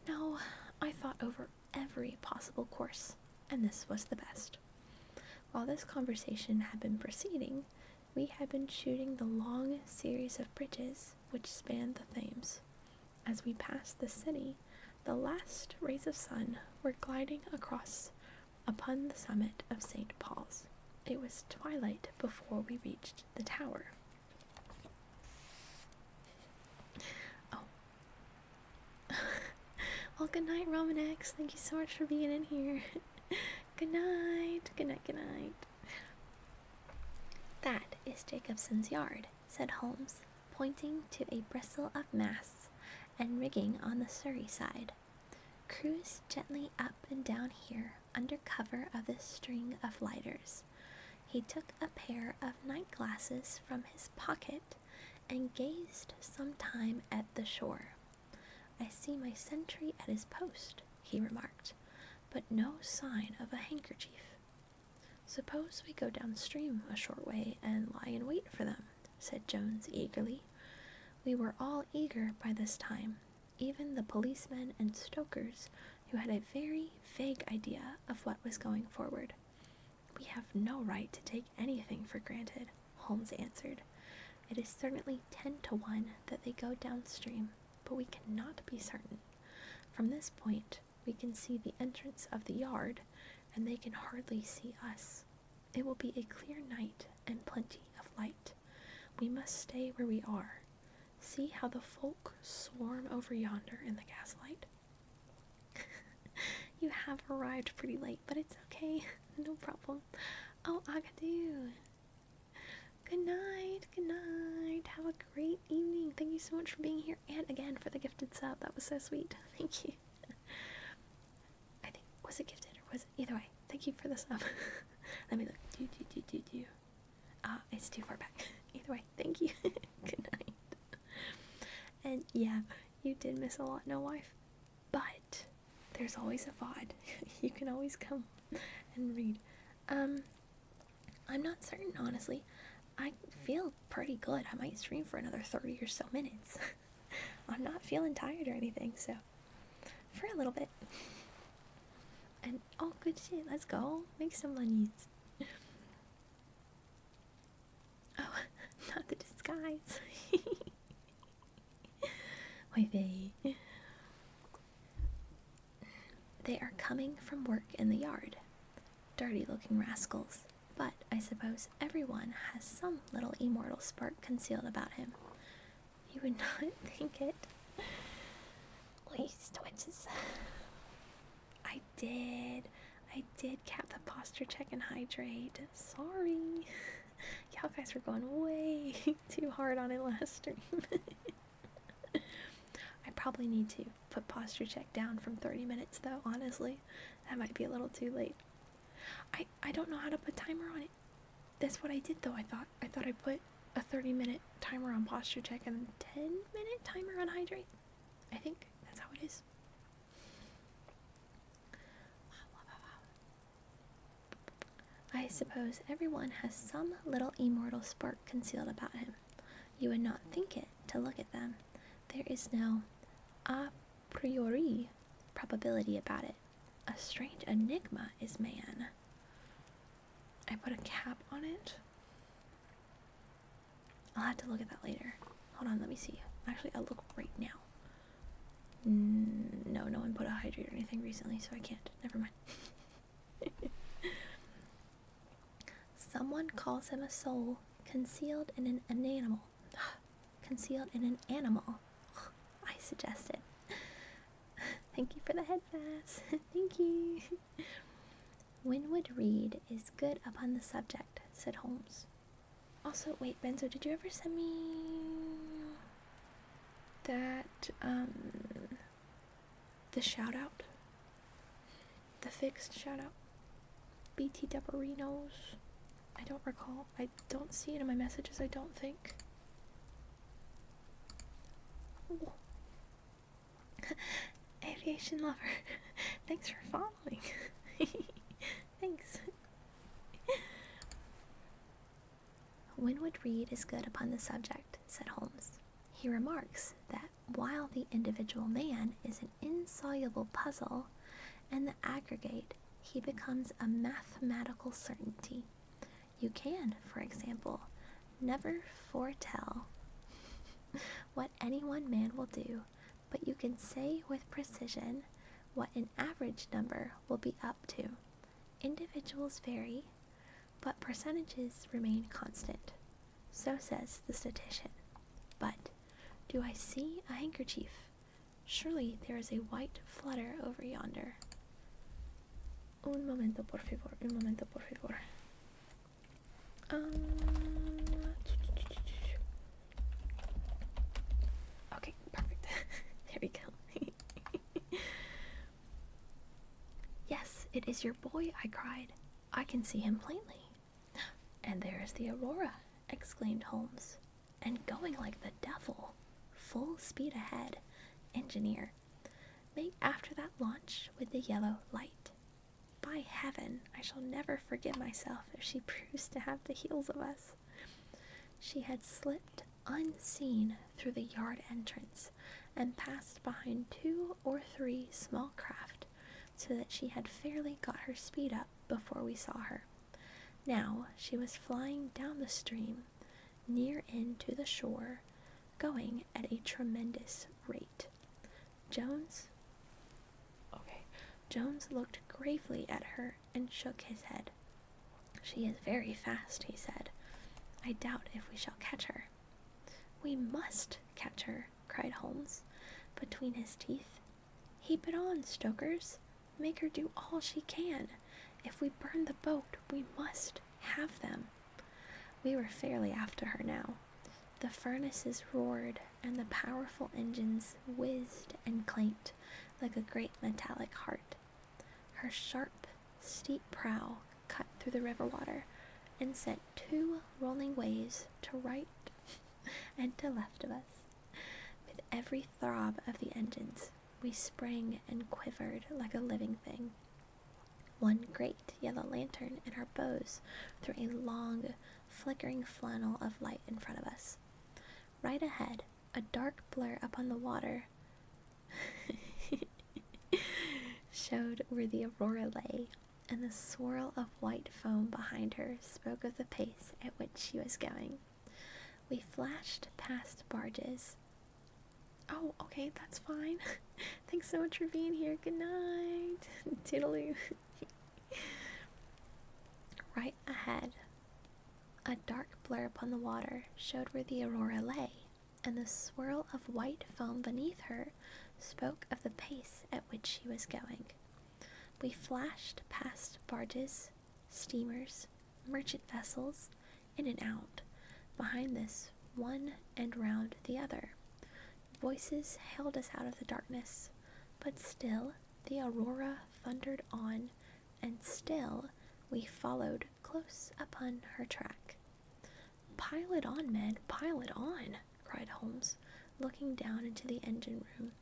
No, I thought over every possible course, and this was the best. While this conversation had been proceeding, we had been shooting the long series of bridges which spanned the Thames. As we passed the city, the last rays of sun were gliding across upon the summit of St. Paul's. It was twilight before we reached the tower. Oh. Well, good night, Romanex. Thank you so much for being in here. Good night. That is Jacobson's yard, said Holmes, pointing to a bristle of masts and rigging on the Surrey side. Cruise gently up and down here under cover of this string of lighters. He took a pair of night glasses from his pocket and gazed some time at the shore. I see my sentry at his post, he remarked, but no sign of a handkerchief. Suppose we go downstream a short way and lie in wait for them, said Jones eagerly. We were all eager by this time, even the policemen and stokers, who had a very vague idea of what was going forward. We have no right to take anything for granted, Holmes answered. It is certainly 10 to 1 that they go downstream, but we cannot be certain. From this point, we can see the entrance of the yard, and they can hardly see us. It will be a clear night and plenty of light. We must stay where we are. See how the folk swarm over yonder in the gaslight. You have arrived pretty late, but it's okay. No problem. Oh, Agadu. Good night. Have a great evening. Thank you so much for being here, and again for the gifted sub. That was so sweet. Thank you. I think, was it gifted or was it? Either way, thank you for the sub. Let me look. Do. It's too far back. Either way, thank you. Good night. And yeah, you did miss a lot, no wife. But there's always a VOD. You can always come and read. I'm not certain, honestly. I feel pretty good. I might stream for another 30 or so minutes. I'm not feeling tired or anything, so for a little bit. And oh, good shit, let's go. Make some monies. Oh, not the disguise. Oy vey. They are coming from work in the yard. Dirty-looking rascals. But I suppose everyone has some little immortal spark concealed about him. You would not think it. Least twitches. I did cap the posture check and hydrate. Sorry. Y'all guys were going way too hard on it last stream. I probably need to put posture check down from 30 minutes though, honestly. That might be a little too late. I don't know how to put timer on it. That's what I did though. I thought I put a 30-minute timer on posture check and a 10-minute timer on hydrate. I think that's how it is. I suppose everyone has some little immortal spark concealed about him. You would not think it to look at them. There is no a priori probability about it. A strange enigma is man. I put a cap on it. I'll have to look at that later. Hold on, let me see. Actually, I'll look right now. No one put a hydrate or anything recently, so I can't. Never mind. Someone calls him a soul concealed in an animal. Concealed in an animal. I suggested. Thank you for the head pass. Thank you. Winwood Reed is good upon the subject, said Holmes. Also, wait, Benzo, did you ever send me that, the shout out? The fixed shout out? BT Depperinos? I don't recall. I don't see it in my messages, I don't think. Ooh. Aviation lover. Thanks for following. Thanks. Winwood Reed is good upon the subject, said Holmes. He remarks that while the individual man is an insoluble puzzle, in the aggregate he becomes a mathematical certainty. You can, for example, never foretell what any one man will do, but you can say with precision what an average number will be up to. Individuals vary, but percentages remain constant. So says the statistician. But do I see a handkerchief? Surely there is a white flutter over yonder. Un momento, por favor. Un momento, por favor. Okay, perfect. There we go. Yes, it is your boy, I cried. I can see him plainly. And there is the Aurora, exclaimed Holmes. And going like the devil. Full speed ahead. Engineer. Make after that launch with the yellow light. By heaven, I shall never forgive myself if she proves to have the heels of us. She had slipped unseen through the yard entrance and passed behind 2 or 3 small craft, so that she had fairly got her speed up before we saw her. Now she was flying down the stream, near in to the shore, going at a tremendous rate. Jones looked gravely at her and shook his head. She is very fast, he said. I doubt if we shall catch her. We must catch her, cried Holmes, between his teeth. Heap it on, stokers. Make her do all she can. If we burn the boat, we must have them. We were fairly after her now. The furnaces roared, and the powerful engines whizzed and clanked like a great metallic heart. Her sharp, steep prow cut through the river water and sent 2 rolling waves to right and to left of us. With every throb of the engines, we sprang and quivered like a living thing. One great yellow lantern and our bows threw a long, flickering flannel of light in front of us. Right ahead, a dark blur upon the water showed where the Aurora lay, and the swirl of white foam behind her spoke of the pace at which she was going. We flashed past barges Oh, okay, that's fine. Thanks so much for being here. Good night. Toodaloo. Right ahead, a dark blur upon the water showed where the Aurora lay, and the swirl of white foam beneath her spoke of the pace at which she was going. We flashed past barges, steamers, merchant vessels, in and out, behind this one and round the other. Voices hailed us out of the darkness, but still the Aurora thundered on, and still we followed close upon her track. "Pile it on, men, pile it on," cried Holmes, looking down into the engine room,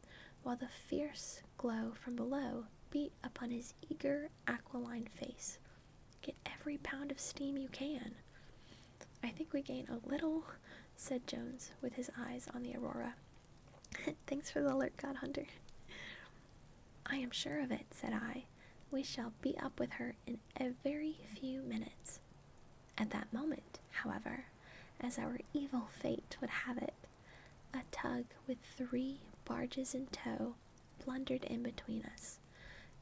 while the fierce glow from below beat upon his eager, aquiline face. "Get every pound of steam you can." "I think we gain a little," said Jones, with his eyes on the Aurora. "Thanks for the alert, God Hunter." "I am sure of it," said I. "We shall be up with her in a very few minutes." At that moment, however, as our evil fate would have it, a tug with 3 barges in tow blundered in between us.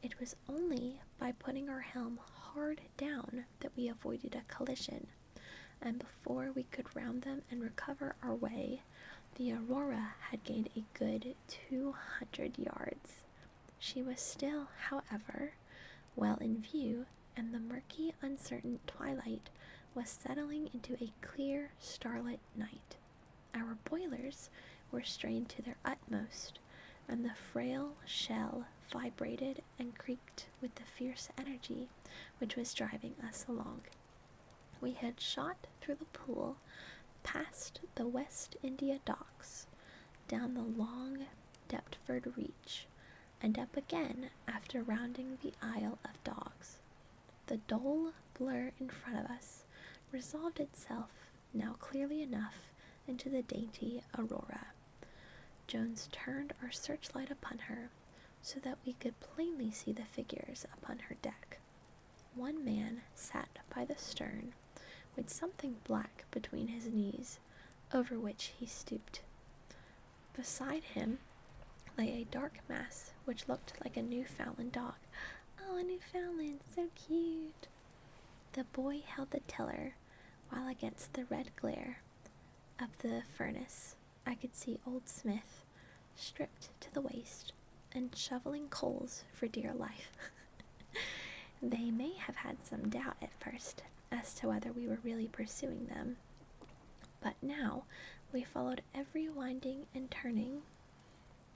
It was only by putting our helm hard down that we avoided a collision, and before we could round them and recover our way, the Aurora had gained a good 200 yards. She was still, however, well in view, and the murky, uncertain twilight was settling into a clear, starlit night. Our boilers were strained to their utmost, and the frail shell vibrated and creaked with the fierce energy which was driving us along. We had shot through the pool, past the West India docks, down the long Deptford Reach, and up again after rounding the Isle of Dogs. The dull blur in front of us resolved itself, now clearly enough, into the dainty Aurora. Jones turned our searchlight upon her, so that we could plainly see the figures upon her deck. One man sat by the stern, with something black between his knees, over which he stooped. Beside him lay a dark mass which looked like a Newfoundland dog. "Oh, a Newfoundland, so cute!" The boy held the tiller, while against the red glare of the furnace I could see old Smith, stripped to the waist, and shoveling coals for dear life. They may have had some doubt at first as to whether we were really pursuing them, but now we followed every winding and turning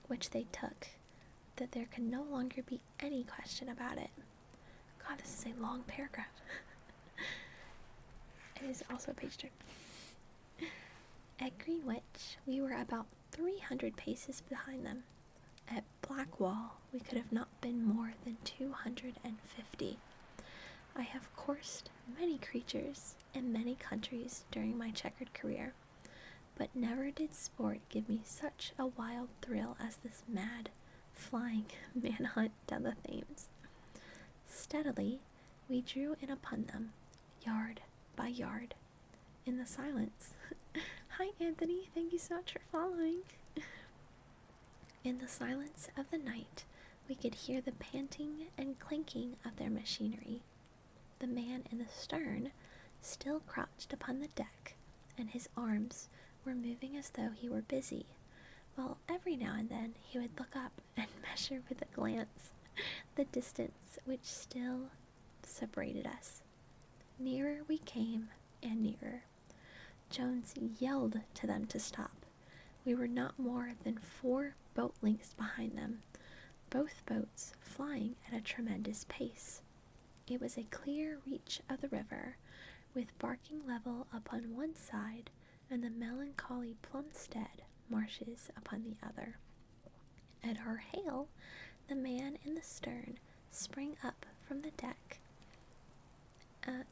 which they took, that there could no longer be any question about it. God, this is a long paragraph. It is also a page turn. At Greenwich, we were about 300 paces behind them. At Blackwall, we could have not been more than 250. I have coursed many creatures in many countries during my checkered career, but never did sport give me such a wild thrill as this mad, flying manhunt down the Thames. Steadily, we drew in upon them, yard by yard, in the silence. Hi, Anthony. Thank you so much for following. In the silence of the night, we could hear the panting and clinking of their machinery. The man in the stern still crouched upon the deck, and his arms were moving as though he were busy, while every now and then he would look up and measure with a glance the distance which still separated us. Nearer we came, and nearer. Jones yelled to them to stop. We were not more than 4 boat lengths behind them, both boats flying at a tremendous pace. It was a clear reach of the river, with Barking Level upon one side and the melancholy Plumstead marshes upon the other. At our hail, the man in the stern sprang up from the deck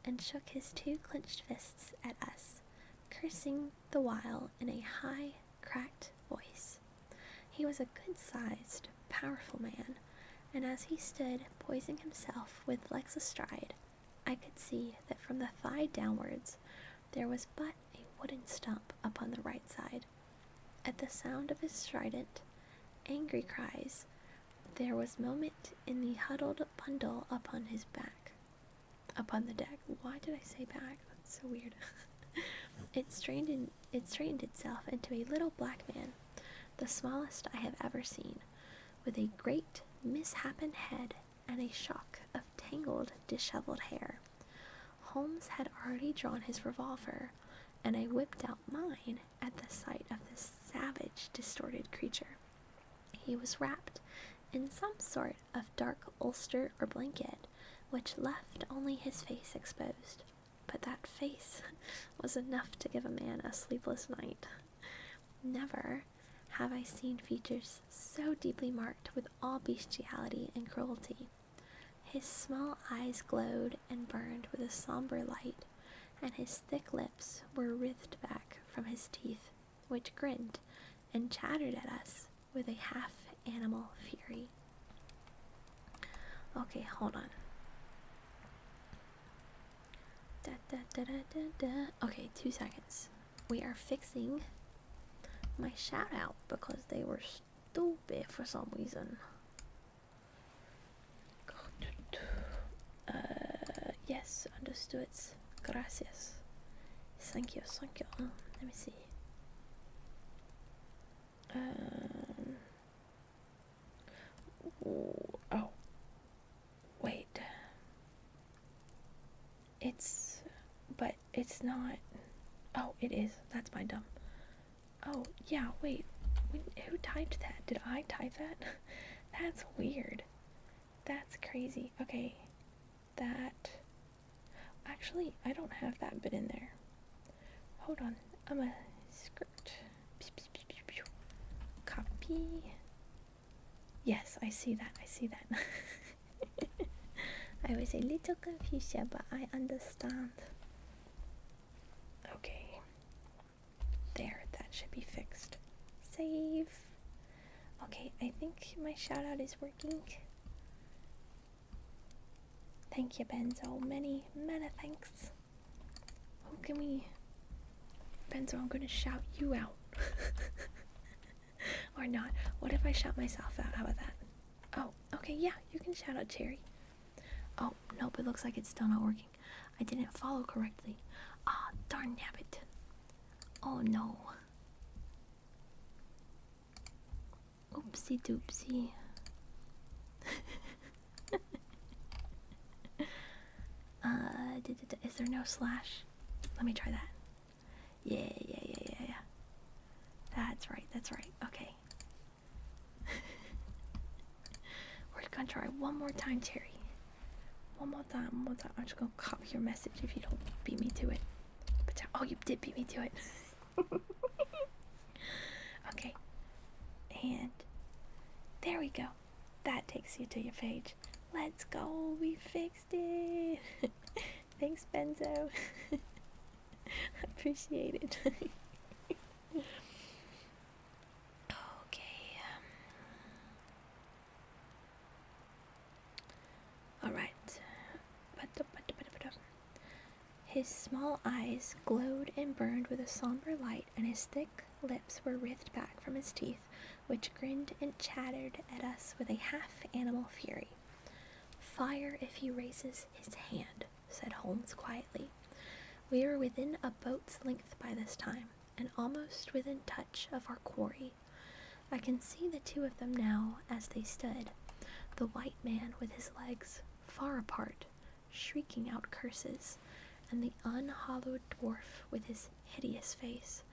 and shook his 2 clenched fists at us, cursing the while in a high, cracked voice. He was a good-sized, powerful man, and as he stood poising himself with legs astride, I could see that from the thigh downwards there was but a wooden stump upon the right side. At the sound of his strident, angry cries. There was moment in the huddled bundle upon his back. Upon the deck. Why did I say back? That's so weird. It straightened itself into a little black man, the smallest I have ever seen, with a great misshapen head and a shock of tangled, disheveled hair. Holmes had already drawn his revolver, and I whipped out mine at the sight of this savage, distorted creature. He was wrapped in some sort of dark ulster or blanket, which left only his face exposed. But that face was enough to give a man a sleepless night. Never have I seen features so deeply marked with all bestiality and cruelty. His small eyes glowed and burned with a somber light, and his thick lips were writhed back from his teeth, which grinned and chattered at us with a half-animal fury. Okay, hold on. Okay, 2 seconds. We are fixing my shout out because they were stupid for some reason. Yes, understood. Gracias. Thank you. Let me see. Oh. Wait. But it's not. Oh, it is. That's my dumb. Oh, yeah, wait. Who typed that? Did I type that? That's weird. That's crazy. Okay. That. Actually, I don't have that bit in there. Hold on. I'm a script. Copy. Yes, I see that. I was a little confused, yeah, but I understand. Okay. There, that should be fixed. Save. Okay, I think my shout out is working. Thank you, Benzo. Many thanks. Who can we... Benzo, I'm gonna shout you out. Or not. What if I shout myself out? How about that? Oh, okay, yeah, you can shout out Cherry. Oh, nope, it looks like it's still not working. I didn't follow correctly. Ah, darn nabbit. Oh, no. Oopsie doopsie. Is there no slash? Let me try that. Yeah. That's right. Okay. We're gonna try one more time, Terry. One more time. I'm just gonna copy your message if you don't beat me to it. Oh, you did beat me to it. Okay. And there we go. That takes you to your page. Let's go. We fixed it. Thanks, Benzo. Appreciate it. Okay. Alright. His small eyes glowed and burned with a somber light, and his thick lips were writhed back from his teeth, which grinned and chattered at us with a half-animal fury. Fire if he raises his hand, said Holmes quietly. We were within a boat's length by this time, and almost within touch of our quarry. I can see the two of them now as they stood, the white man with his legs far apart, shrieking out curses, and the unhollowed dwarf with his hideous face,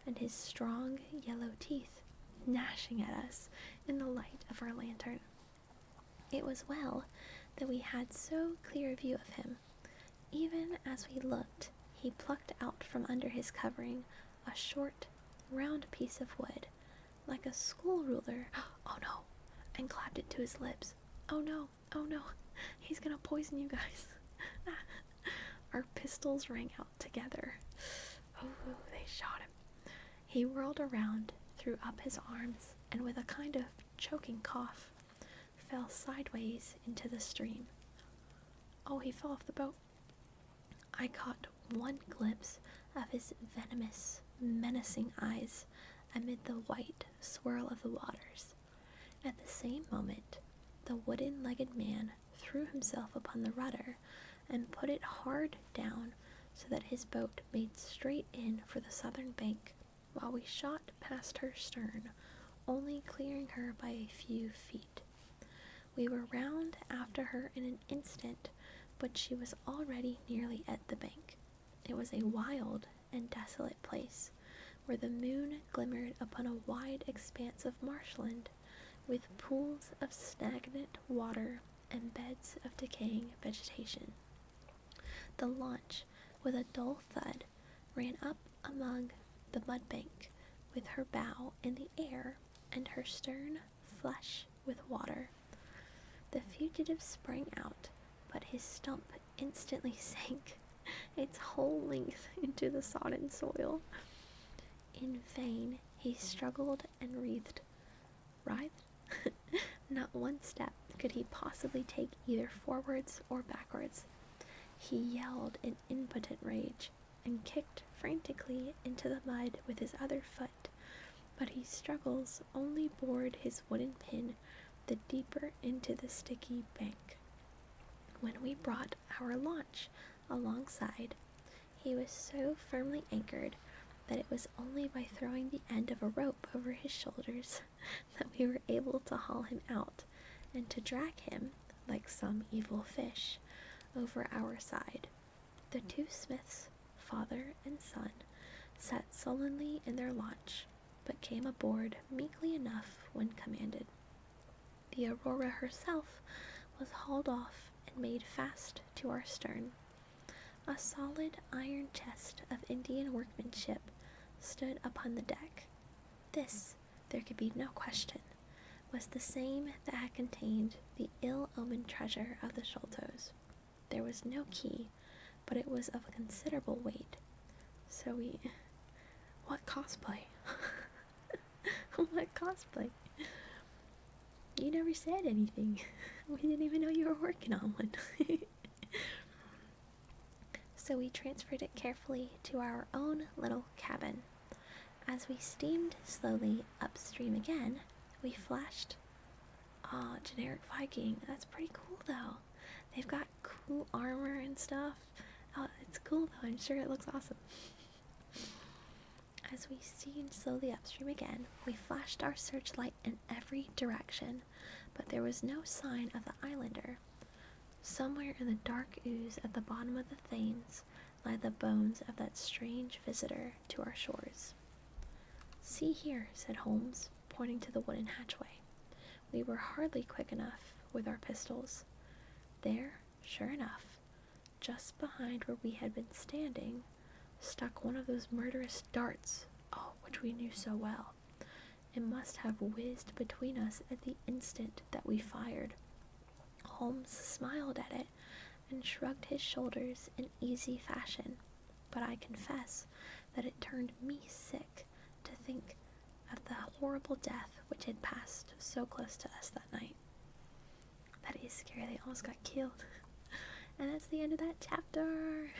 and his strong yellow teeth gnashing at us in the light of our lantern. It was well that we had so clear a view of him. Even as we looked, he plucked out from under his covering a short, round piece of wood, like a school ruler. Oh no! And clapped it to his lips. Oh no! He's gonna poison you guys. Our pistols rang out together. Oh, they shot him. He whirled around, threw up his arms, and with a kind of choking cough, fell sideways into the stream. Oh, he fell off the boat. I caught one glimpse of his venomous, menacing eyes amid the white swirl of the waters. At the same moment, the wooden-legged man threw himself upon the rudder and put it hard down so that his boat made straight in for the southern bank, while we shot past her stern, only clearing her by a few feet. We were round after her in an instant, but she was already nearly at the bank. It was a wild and desolate place, where the moon glimmered upon a wide expanse of marshland, with pools of stagnant water and beds of decaying vegetation. The launch, with a dull thud, ran up among the mudbank, with her bow in the air and her stern flush with water. The fugitive sprang out, but his stump instantly sank its whole length into the sodden soil. In vain he struggled and writhed. Not one step could he possibly take either forwards or backwards. He yelled in impotent rage and kicked frantically into the mud with his other foot, but his struggles only bored his wooden pin the deeper into the sticky bank. When we brought our launch alongside, he was so firmly anchored that it was only by throwing the end of a rope over his shoulders that we were able to haul him out and to drag him, like some evil fish, over our side. The two smiths, father and son, sat sullenly in their launch, but came aboard meekly enough when commanded. The Aurora herself was hauled off and made fast to our stern. A solid iron chest of Indian workmanship stood upon the deck. This, there could be no question, was the same that had contained the ill-omened treasure of the Sholtos. There was no key, but it was of considerable weight. So what cosplay? What cosplay? You never said anything. We didn't even know you were working on one. So we transferred it carefully to our own little cabin. As we steamed slowly upstream again, we flashed. Generic Viking. That's pretty cool though. They've got cool armor and stuff. Oh, it's cool though. I'm sure it looks awesome. As we steamed slowly upstream again, we flashed our searchlight in every direction, but there was no sign of the islander. Somewhere in the dark ooze at the bottom of the Thames lie the bones of that strange visitor to our shores. "See here," said Holmes, pointing to the wooden hatchway. We were hardly quick enough with our pistols. There, sure enough, just behind where we had been standing, stuck one of those murderous darts, which we knew so well. It must have whizzed between us at the instant that we fired. Holmes smiled at it and shrugged his shoulders in easy fashion, but I confess that it turned me sick to think of the horrible death which had passed so close to us that night. That is scary. They almost got killed. And that's the end of that chapter.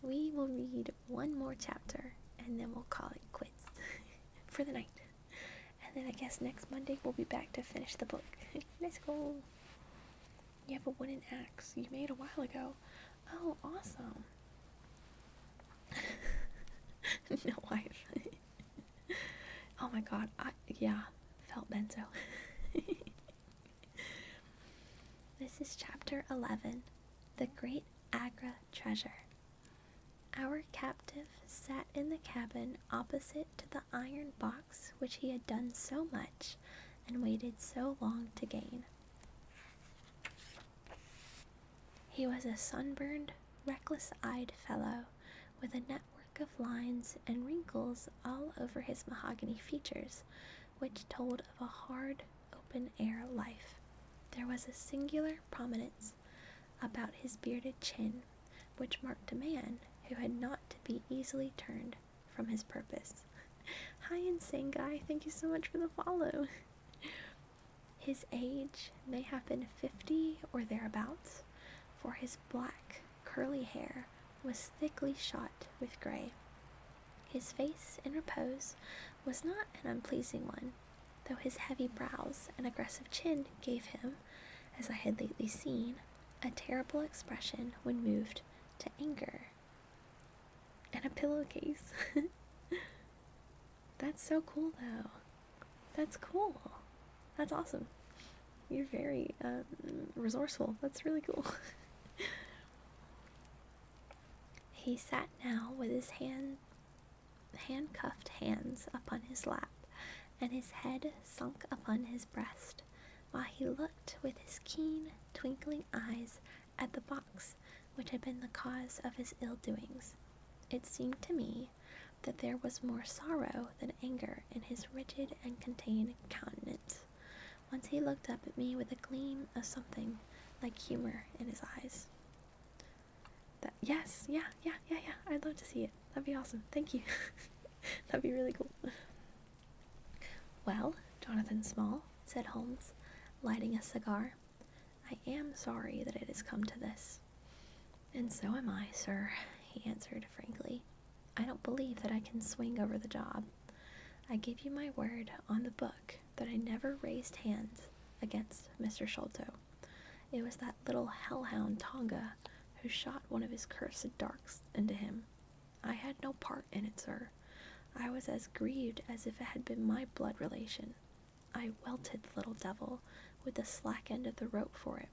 We will read one more chapter and then we'll call it quits for the night. And then I guess next Monday we'll be back to finish the book. Let's go. You have a wooden axe you made a while ago. Oh, awesome. No wife. Oh my god. Felt benzo. This is chapter 11, The Great Agra Treasure. Our captive sat in the cabin opposite to the iron box which he had done so much and waited so long to gain. He was a sunburned, reckless-eyed fellow with a network of lines and wrinkles all over his mahogany features, which told of a hard, open-air life. There was a singular prominence about his bearded chin, which marked a man who had not to be easily turned from his purpose. Hi, insane guy. Thank you so much for the follow. His age may have been 50 or thereabouts, for his black, curly hair was thickly shot with gray. His face in repose was not an unpleasing one. though his heavy brows and aggressive chin gave him, as I had lately seen, a terrible expression when moved to anger. And a pillowcase. That's so cool, though. That's cool. That's awesome. You're very resourceful. That's really cool. He sat now with his handcuffed hands upon his lap and his head sunk upon his breast, while he looked with his keen, twinkling eyes at the box which had been the cause of his ill-doings. It seemed to me that there was more sorrow than anger in his rigid and contained countenance. Once he looked up at me with a gleam of something like humor in his eyes. Yes, yeah. I'd love to see it. That'd be awesome. Thank you. That'd be really cool. Well, Jonathan Small, said Holmes, lighting a cigar, I am sorry that it has come to this. And so am I, sir, he answered frankly. I don't believe that I can swing over the job. I give you my word on the book that I never raised hands against Mr. Sholto. It was that little hellhound Tonga who shot one of his cursed darts into him. I had no part in it, sir. I was as grieved as if it had been my blood relation. I welted the little devil with the slack end of the rope for it,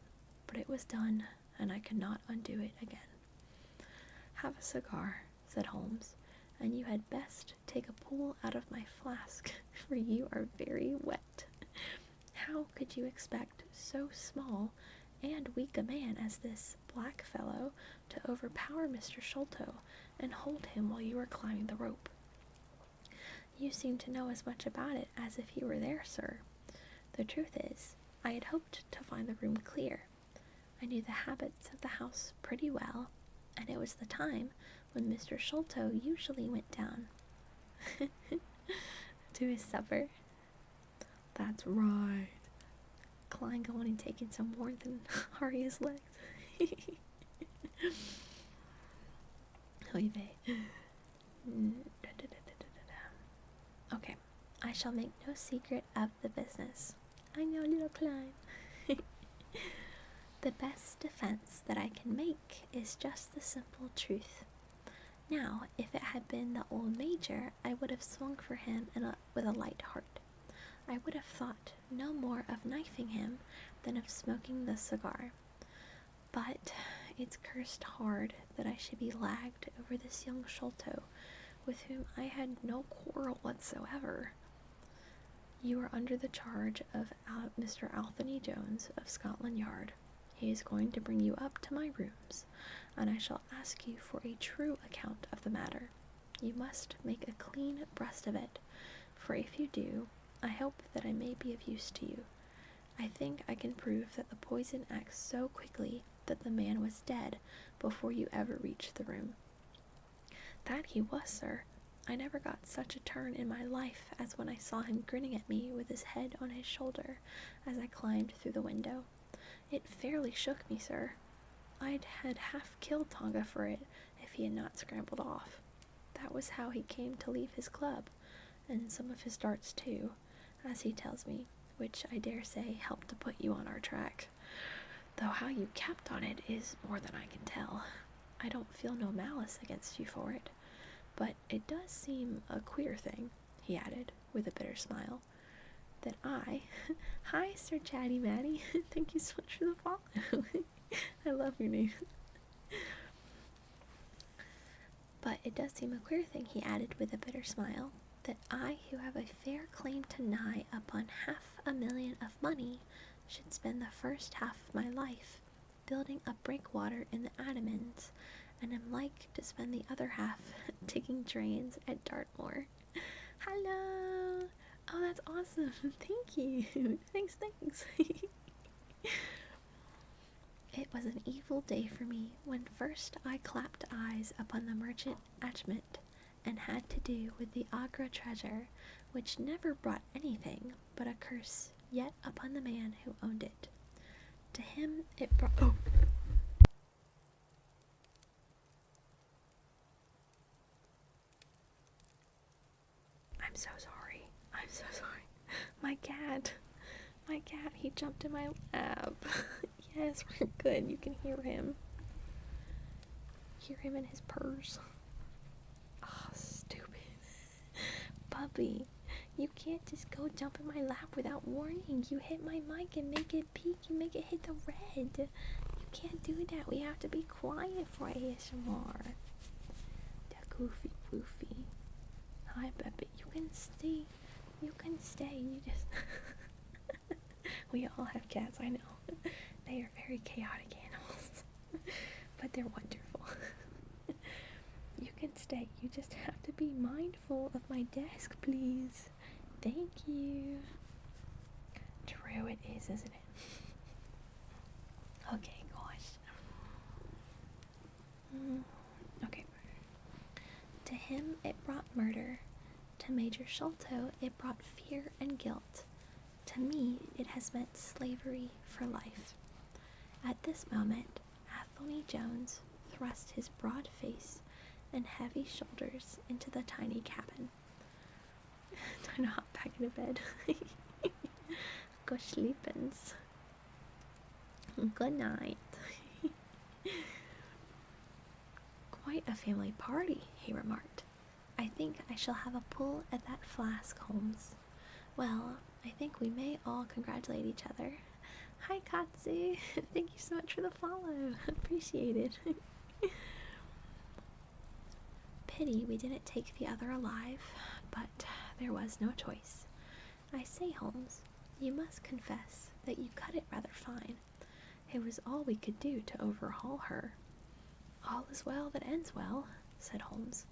but it was done, and I could not undo it again. Have a cigar, said Holmes, and you had best take a pull out of my flask, for you are very wet. How could you expect so small and weak a man as this black fellow to overpower Mr. Sholto and hold him while you were climbing the rope? You seem to know as much about it as if you were there, sir. The truth is, I had hoped to find the room clear. I knew the habits of the house pretty well, and it was the time when Mr. Sholto usually went down to his supper. That's right. Klein going and taking some more than Arya's legs. Oy vey. Okay, I shall make no secret of the business. I know, little Klein. The best defense that I can make is just the simple truth. Now, if it had been the old Major, I would have swung for him with a light heart. I would have thought no more of knifing him than of smoking the cigar. But it's cursed hard that I should be lagged over this young Sholto, with whom I had no quarrel whatsoever. You are under the charge of Mr. Anthony Jones of Scotland Yard. He is going to bring you up to my rooms, and I shall ask you for a true account of the matter. You must make a clean breast of it, for if you do, I hope that I may be of use to you. I think I can prove that the poison acts so quickly that the man was dead before you ever reached the room. That he was, sir. I never got such a turn in my life as when I saw him grinning at me with his head on his shoulder as I climbed through the window. It fairly shook me, sir. I'd had half killed Tonga for it if he had not scrambled off. That was how he came to leave his club, and some of his darts too, as he tells me, which I dare say helped to put you on our track. Though how you kept on it is more than I can tell. I don't feel no malice against you for it, but it does seem a queer thing, he added, with a bitter smile, that hi, Sir Chatty Matty, thank you so much for the follow. I love your name. But it does seem a queer thing, he added with a bitter smile, that I, who have a fair claim to nigh upon $500,000 of money, should spend the first half of my life building a breakwater in the Adamans, and am like to spend the other half digging drains at Dartmoor. Hello! Oh, that's awesome. Thank you. Thanks. It was an evil day for me when first I clapped eyes upon the merchant Achmet, and had to do with the Agra treasure, which never brought anything but a curse yet upon the man who owned it. To him it brought... Oh! I'm so sorry. My cat. My cat, he jumped in my lap. Yes, we're good. You can hear him. Hear him in his purrs. Oh, stupid. Puppy, you can't just go jump in my lap without warning. You hit my mic and make it peak. You make it hit the red. You can't do that. We have to be quiet for ASMR. That goofy woofy. Hi, Peppy. You can stay. You can stay. You just... We all have cats, I know. They are very chaotic animals. But they're wonderful. You can stay. You just have to be mindful of my desk, please. Thank you. True it is, isn't it? Okay, gosh. Okay. To him, it brought murder. To Major Sholto, it brought fear and guilt. To me, it has meant slavery for life. At this moment, Athelney Jones thrust his broad face and heavy shoulders into the tiny cabin. Time to hop back into bed. Go sleepins. Good night. Quite a family party, he remarked. I think I shall have a pull at that flask, Holmes. Well, I think we may all congratulate each other. Hi, Katsu. Thank you so much for the follow. Appreciate it. Pity we didn't take the other alive, but there was no choice. I say, Holmes, you must confess that you cut it rather fine. It was all we could do to overhaul her. All is well that ends well, said Holmes.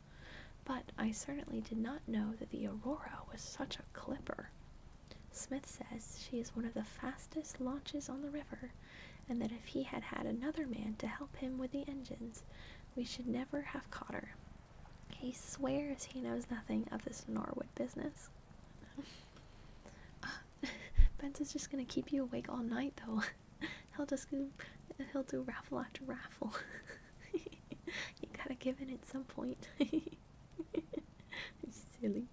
But I certainly did not know that the Aurora was such a clipper. Smith says she is one of the fastest launches on the river, and that if he had had another man to help him with the engines, we should never have caught her. He swears he knows nothing of this Norwood business. Benson's just gonna keep you awake all night, though. He'll do raffle after raffle. You gotta give in at some point. Silly.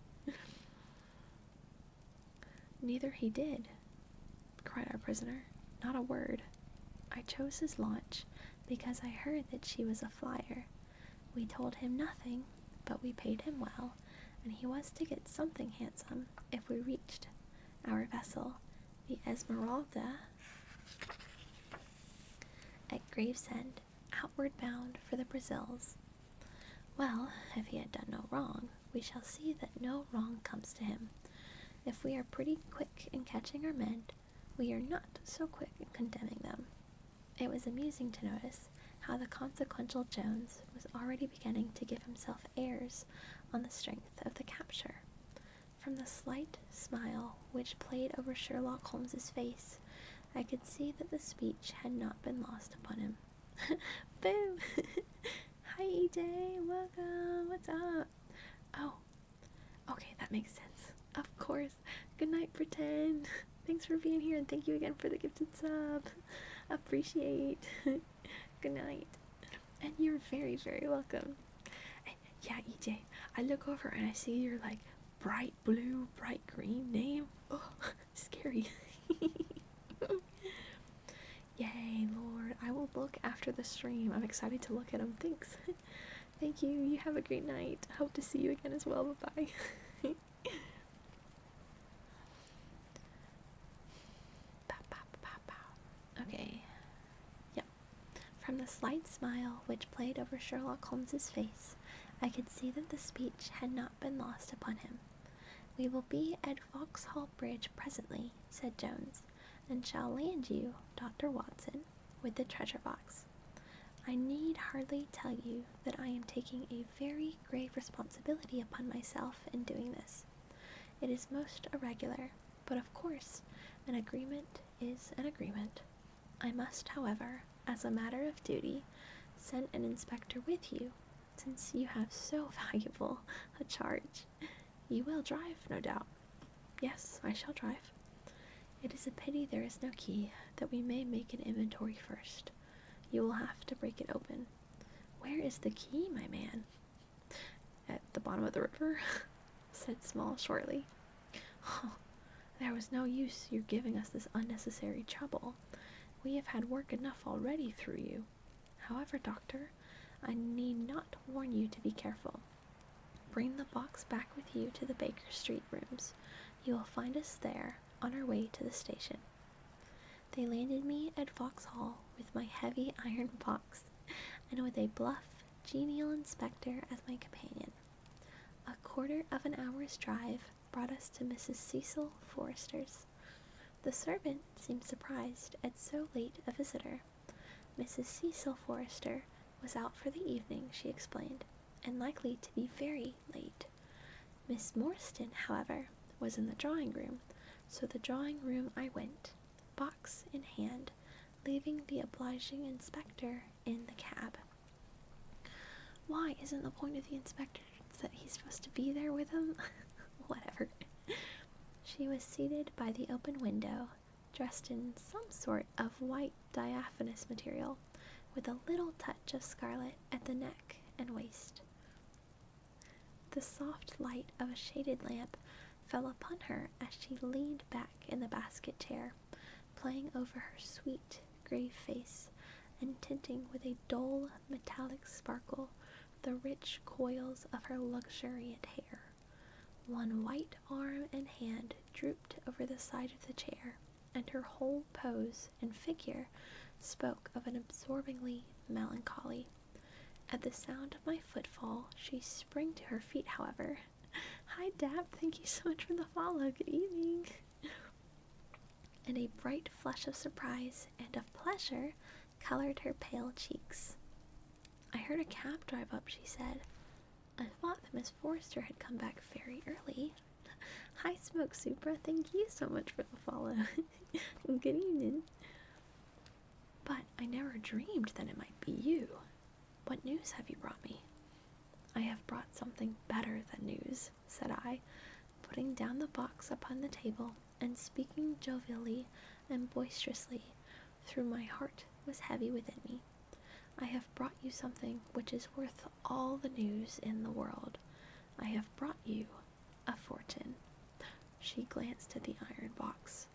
Neither he did, cried our prisoner. Not a word. I chose his launch because I heard that she was a flyer. We told him nothing, but we paid him well, and he was to get something handsome if we reached our vessel, the Esmeralda, at Gravesend, outward bound for the Brazils. Well, if he had done no wrong, we shall see that no wrong comes to him. If we are pretty quick in catching our men, we are not so quick in condemning them. It was amusing to notice how the consequential Jones was already beginning to give himself airs on the strength of the capture. From the slight smile which played over Sherlock Holmes's face, I could see that the speech had not been lost upon him. Boom! Hi, EJ! Welcome! What's up? Oh, okay, that makes sense. Of course. Good night, Pretend. Thanks for being here, and thank you again for the gifted sub. Appreciate. Good night. And you're very, very welcome. Yeah, EJ, I look over and I see your, like, bright blue, bright green name. Oh, scary. Yay, Lord. I will look after the stream. I'm excited to look at them. Thanks. Thank you. You have a great night. Hope to see you again as well. Bye-bye. Okay. Yep. From the slight smile which played over Sherlock Holmes's face, I could see that the speech had not been lost upon him. We will be at Vauxhall Bridge presently, said Jones, and shall land you, Dr. Watson, with the treasure box. I need hardly tell you that I am taking a very grave responsibility upon myself in doing this. It is most irregular, but of course, an agreement is an agreement. I must, however, as a matter of duty, send an inspector with you, since you have so valuable a charge. You will drive, no doubt. Yes, I shall drive. It is a pity there is no key, that we may make an inventory first. You will have to break it open. Where is the key, my man? At the bottom of the river, said Small shortly. Oh, There was no use your giving us this unnecessary trouble. We have had work enough already through you. However, Doctor, I need not warn you to be careful. Bring the box back with you to the Baker Street rooms. You will find us there on our way to the station. They landed me at Vauxhall with my heavy iron box, and with a bluff, genial inspector as my companion. A quarter of an hour's drive brought us to Mrs. Cecil Forrester's. The servant seemed surprised at so late a visitor. Mrs. Cecil Forrester was out for the evening, she explained, and likely to be very late. Miss Morstan, however, was in the drawing room, so the drawing room I went, box in hand, leaving the obliging inspector in the cab. Why isn't the point of the inspector that he's supposed to be there with him? Whatever. She was seated by the open window, dressed in some sort of white diaphanous material, with a little touch of scarlet at the neck and waist. The soft light of a shaded lamp fell upon her as she leaned back in the basket chair, playing over her sweet, grave face, and tinting with a dull, metallic sparkle the rich coils of her luxuriant hair. One white arm and hand drooped over the side of the chair, and her whole pose and figure spoke of an absorbingly melancholy. At the sound of my footfall, she sprang to her feet, however. Hi, Dab, thank you so much for the follow. Good evening. And a bright flush of surprise and of pleasure colored her pale cheeks. I heard a cab drive up, she said. I thought that Miss Forrester had come back very early. Hi, Smoke Supra, thank you so much for the follow. Good evening. But I never dreamed that it might be you. What news have you brought me? I have brought something better than news, said I, putting down the box upon the table and speaking jovially and boisterously, though my heart was heavy within me. I have brought you something which is worth all the news in the world. I have brought you a fortune. She glanced at the iron box.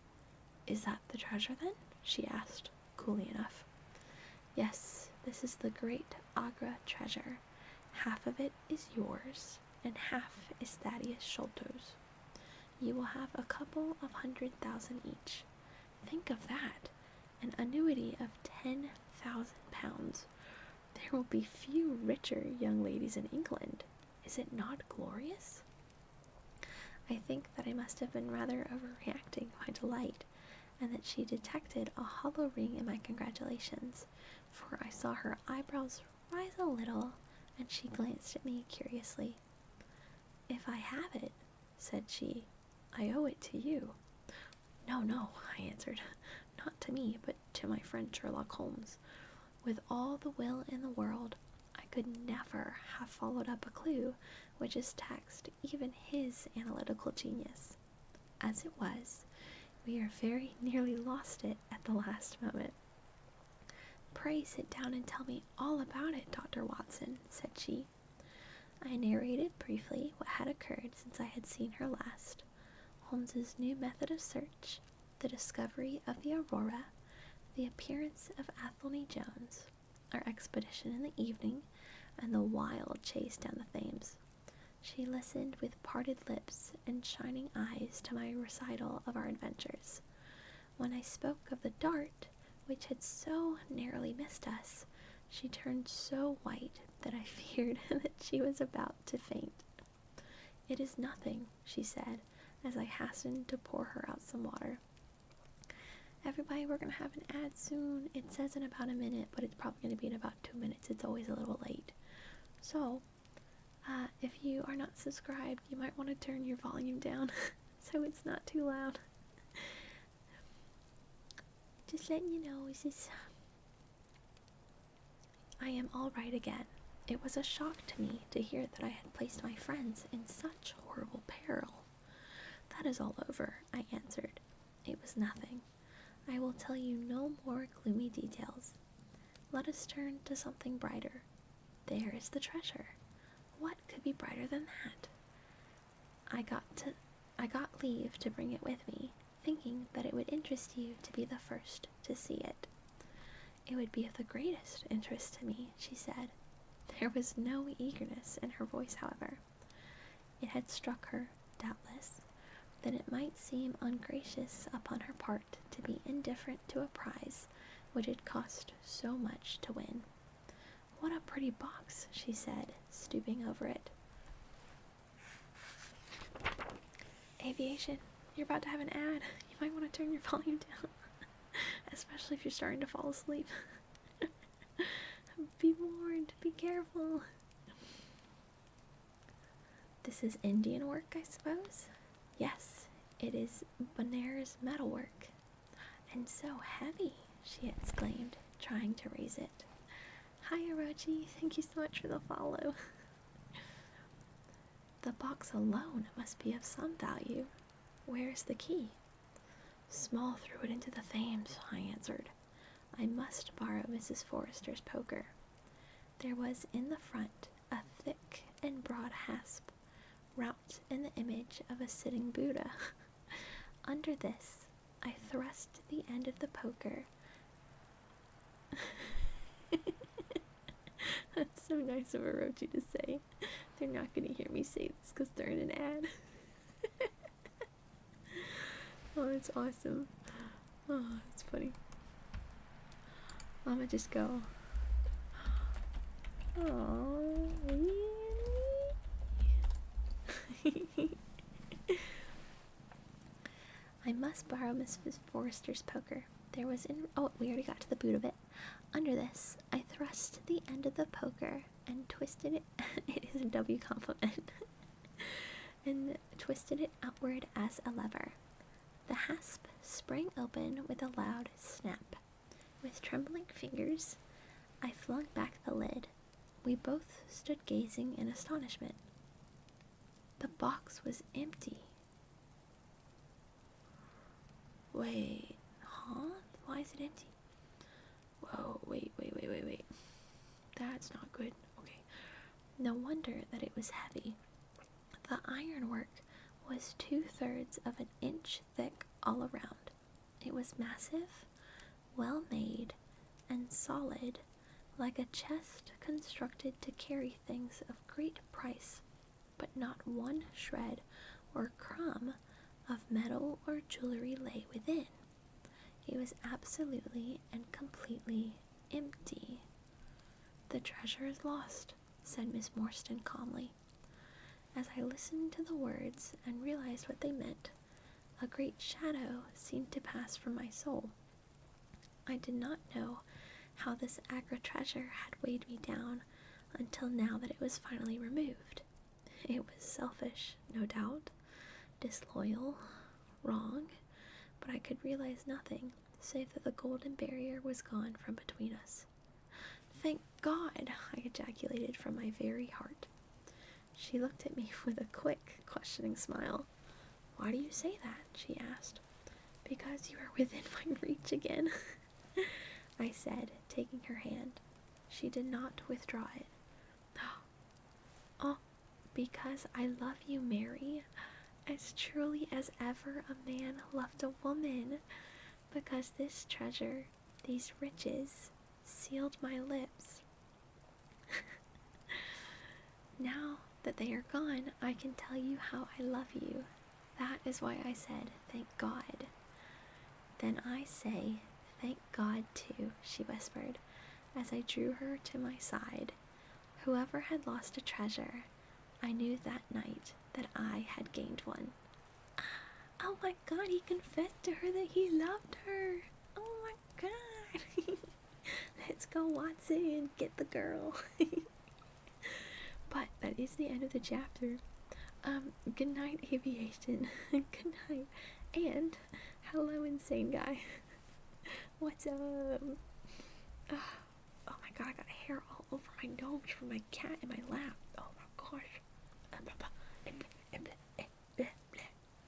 Is that the treasure, then? She asked, coolly enough. Yes, this is the great Agra treasure. Half of it is yours, and half is Thaddeus Sholto's. You will have a couple of 100,000 each. Think of that! An annuity of 10,000 pounds. There will be few richer young ladies in England. Is it not glorious? I think that I must have been rather overreacting my delight, and that she detected a hollow ring in my congratulations, for I saw her eyebrows rise a little, and she glanced at me curiously. If I have it, said she, I owe it to you. No, no, I answered, not to me, but to my friend Sherlock Holmes. With all the will in the world, I could never have followed up a clue which has taxed even his analytical genius. As it was, we are very nearly lost it at the last moment. Pray sit down and tell me all about it, Dr. Watson, said she. I narrated briefly what had occurred since I had seen her last, Holmes's new method of search, the discovery of the Aurora, the appearance of Athelney Jones, our expedition in the evening, and the wild chase down the Thames. She listened with parted lips and shining eyes to my recital of our adventures. When I spoke of the dart, which had so narrowly missed us, she turned so white that I feared that she was about to faint. It is nothing, she said, as I hastened to pour her out some water. Everybody, we're going to have an ad soon. It says in about a minute, but it's probably going to be in about 2 minutes. It's always a little late. So, if you are not subscribed, you might want to turn your volume down so it's not too loud. Just letting you know, I am all right again. It was a shock to me to hear that I had placed my friends in such horrible peril. That is all over, I answered. It was nothing. I will tell you no more gloomy details. Let us turn to something brighter. There is the treasure. What could be brighter than that? I got to I got leave to bring it with me, thinking that it would interest you to be the first to see it. It would be of the greatest interest to me, she said. There was no eagerness in her voice, however. It had struck her, doubtless, that it might seem ungracious upon her part to be indifferent to a prize which had cost so much to win. What a pretty box, she said, stooping over it. Aviation, you're about to have an ad. You might want to turn your volume down, especially if you're starting to fall asleep. Be warned, be careful. This is Indian work, I suppose? Yes, it is Bonair's metalwork. And so heavy, she exclaimed, trying to raise it. Hi, Orochi, thank you so much for the follow. The box alone must be of some value. Where is the key? Small threw it into the Thames, I answered. I must borrow Mrs. Forrester's poker. There was in the front a thick and broad hasp, wrapped in the image of a sitting Buddha. Under this, I thrust the end of the poker. That's so nice of Orochi to say. They're not going to hear me say this because they're in an ad. Oh, it's awesome. Oh, it's funny. I'm gonna just go. Oh, really? I must borrow Miss Forrester's poker. There was oh, we already got to the boot of it. Under this, I thrust the end of the poker and twisted it. It is a W compliment. And twisted it outward as a lever. The hasp sprang open with a loud snap. With trembling fingers, I flung back the lid. We both stood gazing in astonishment. The box was empty. Wait, huh? Why is it empty? Whoa, wait. That's not good. Okay. No wonder that it was heavy. The ironwork was 2/3 of an inch thick all around. It was massive, well made, and solid, like a chest constructed to carry things of great price, but not one shred or crumb of metal or jewelry lay within. It was absolutely and completely empty. The treasure is lost, said Miss Morstan calmly. As I listened to the words and realized what they meant, a great shadow seemed to pass from my soul. I did not know how this Agra treasure had weighed me down until now that it was finally removed. It was selfish, no doubt, disloyal, wrong, but I could realize nothing save that the golden barrier was gone from between us. Thank God, I ejaculated from my very heart. She looked at me with a quick, questioning smile. Why do you say that? She asked. Because you are within my reach again, I said, taking her hand. She did not withdraw it. Oh, because I love you, Mary, as truly as ever a man loved a woman, because this treasure, these riches, sealed my lips. Now that they are gone, I can tell you how I love you. That is why I said, thank God. Then I say, thank God too, she whispered, as I drew her to my side. Whoever had lost a treasure, I knew that night that I had gained one. Oh my God, he confessed to her that he loved her. Oh my God. Let's go, Watson, get the girl. But that is the end of the chapter. Good night, Aviation. Good night. And hello, Insane Guy. What's up? Oh my God, I got hair all over my nose from my cat in my lap. Oh my gosh.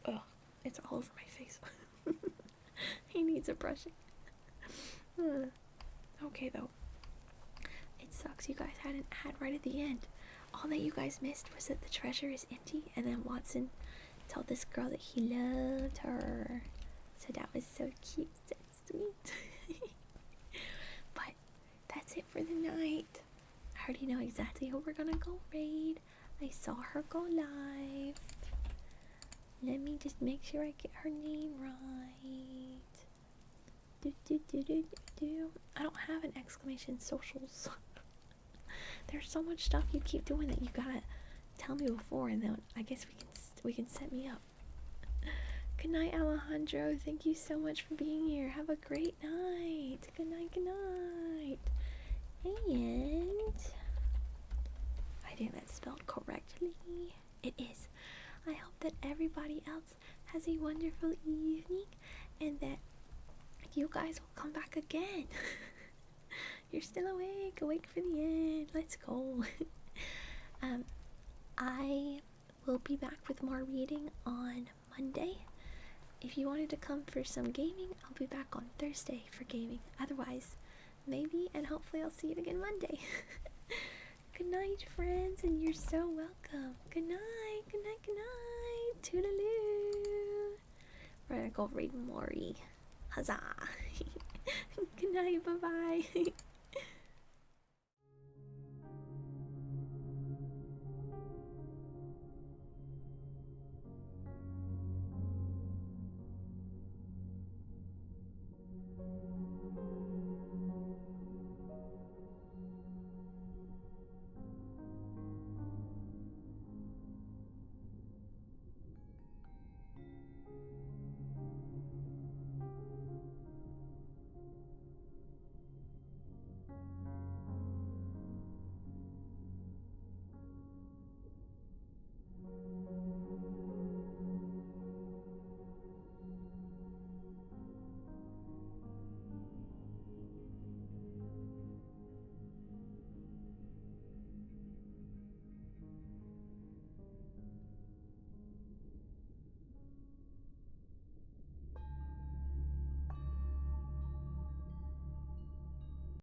Oh, it's all over my face. He needs a brushing. Okay, though. It sucks you guys had an ad right at the end. All that you guys missed was that the treasure is empty, and then Watson told this girl that he loved her. So that was so cute, so sweet. But that's it for the night. I already know exactly who we're gonna go raid. I saw her go live. Let me just make sure I get her name right. I don't have an exclamation socials. There's so much stuff you keep doing that you gotta tell me before, and then I guess we can set me up. Good night, Alejandro. Thank you so much for being here. Have a great night. Good night, good night. And I think that's spelled correctly. It is. I hope that everybody else has a wonderful evening and that you guys will come back again. You're still awake. Awake for the end. Let's go. I will be back with more reading on Monday. If you wanted to come for some gaming, I'll be back on Thursday for gaming. Otherwise, maybe and hopefully I'll see you again Monday. Good night, friends, and you're so welcome. Good night, good night, good night. Toodaloo. We're gonna go raid Maury. Huzzah. Good night, bye-bye.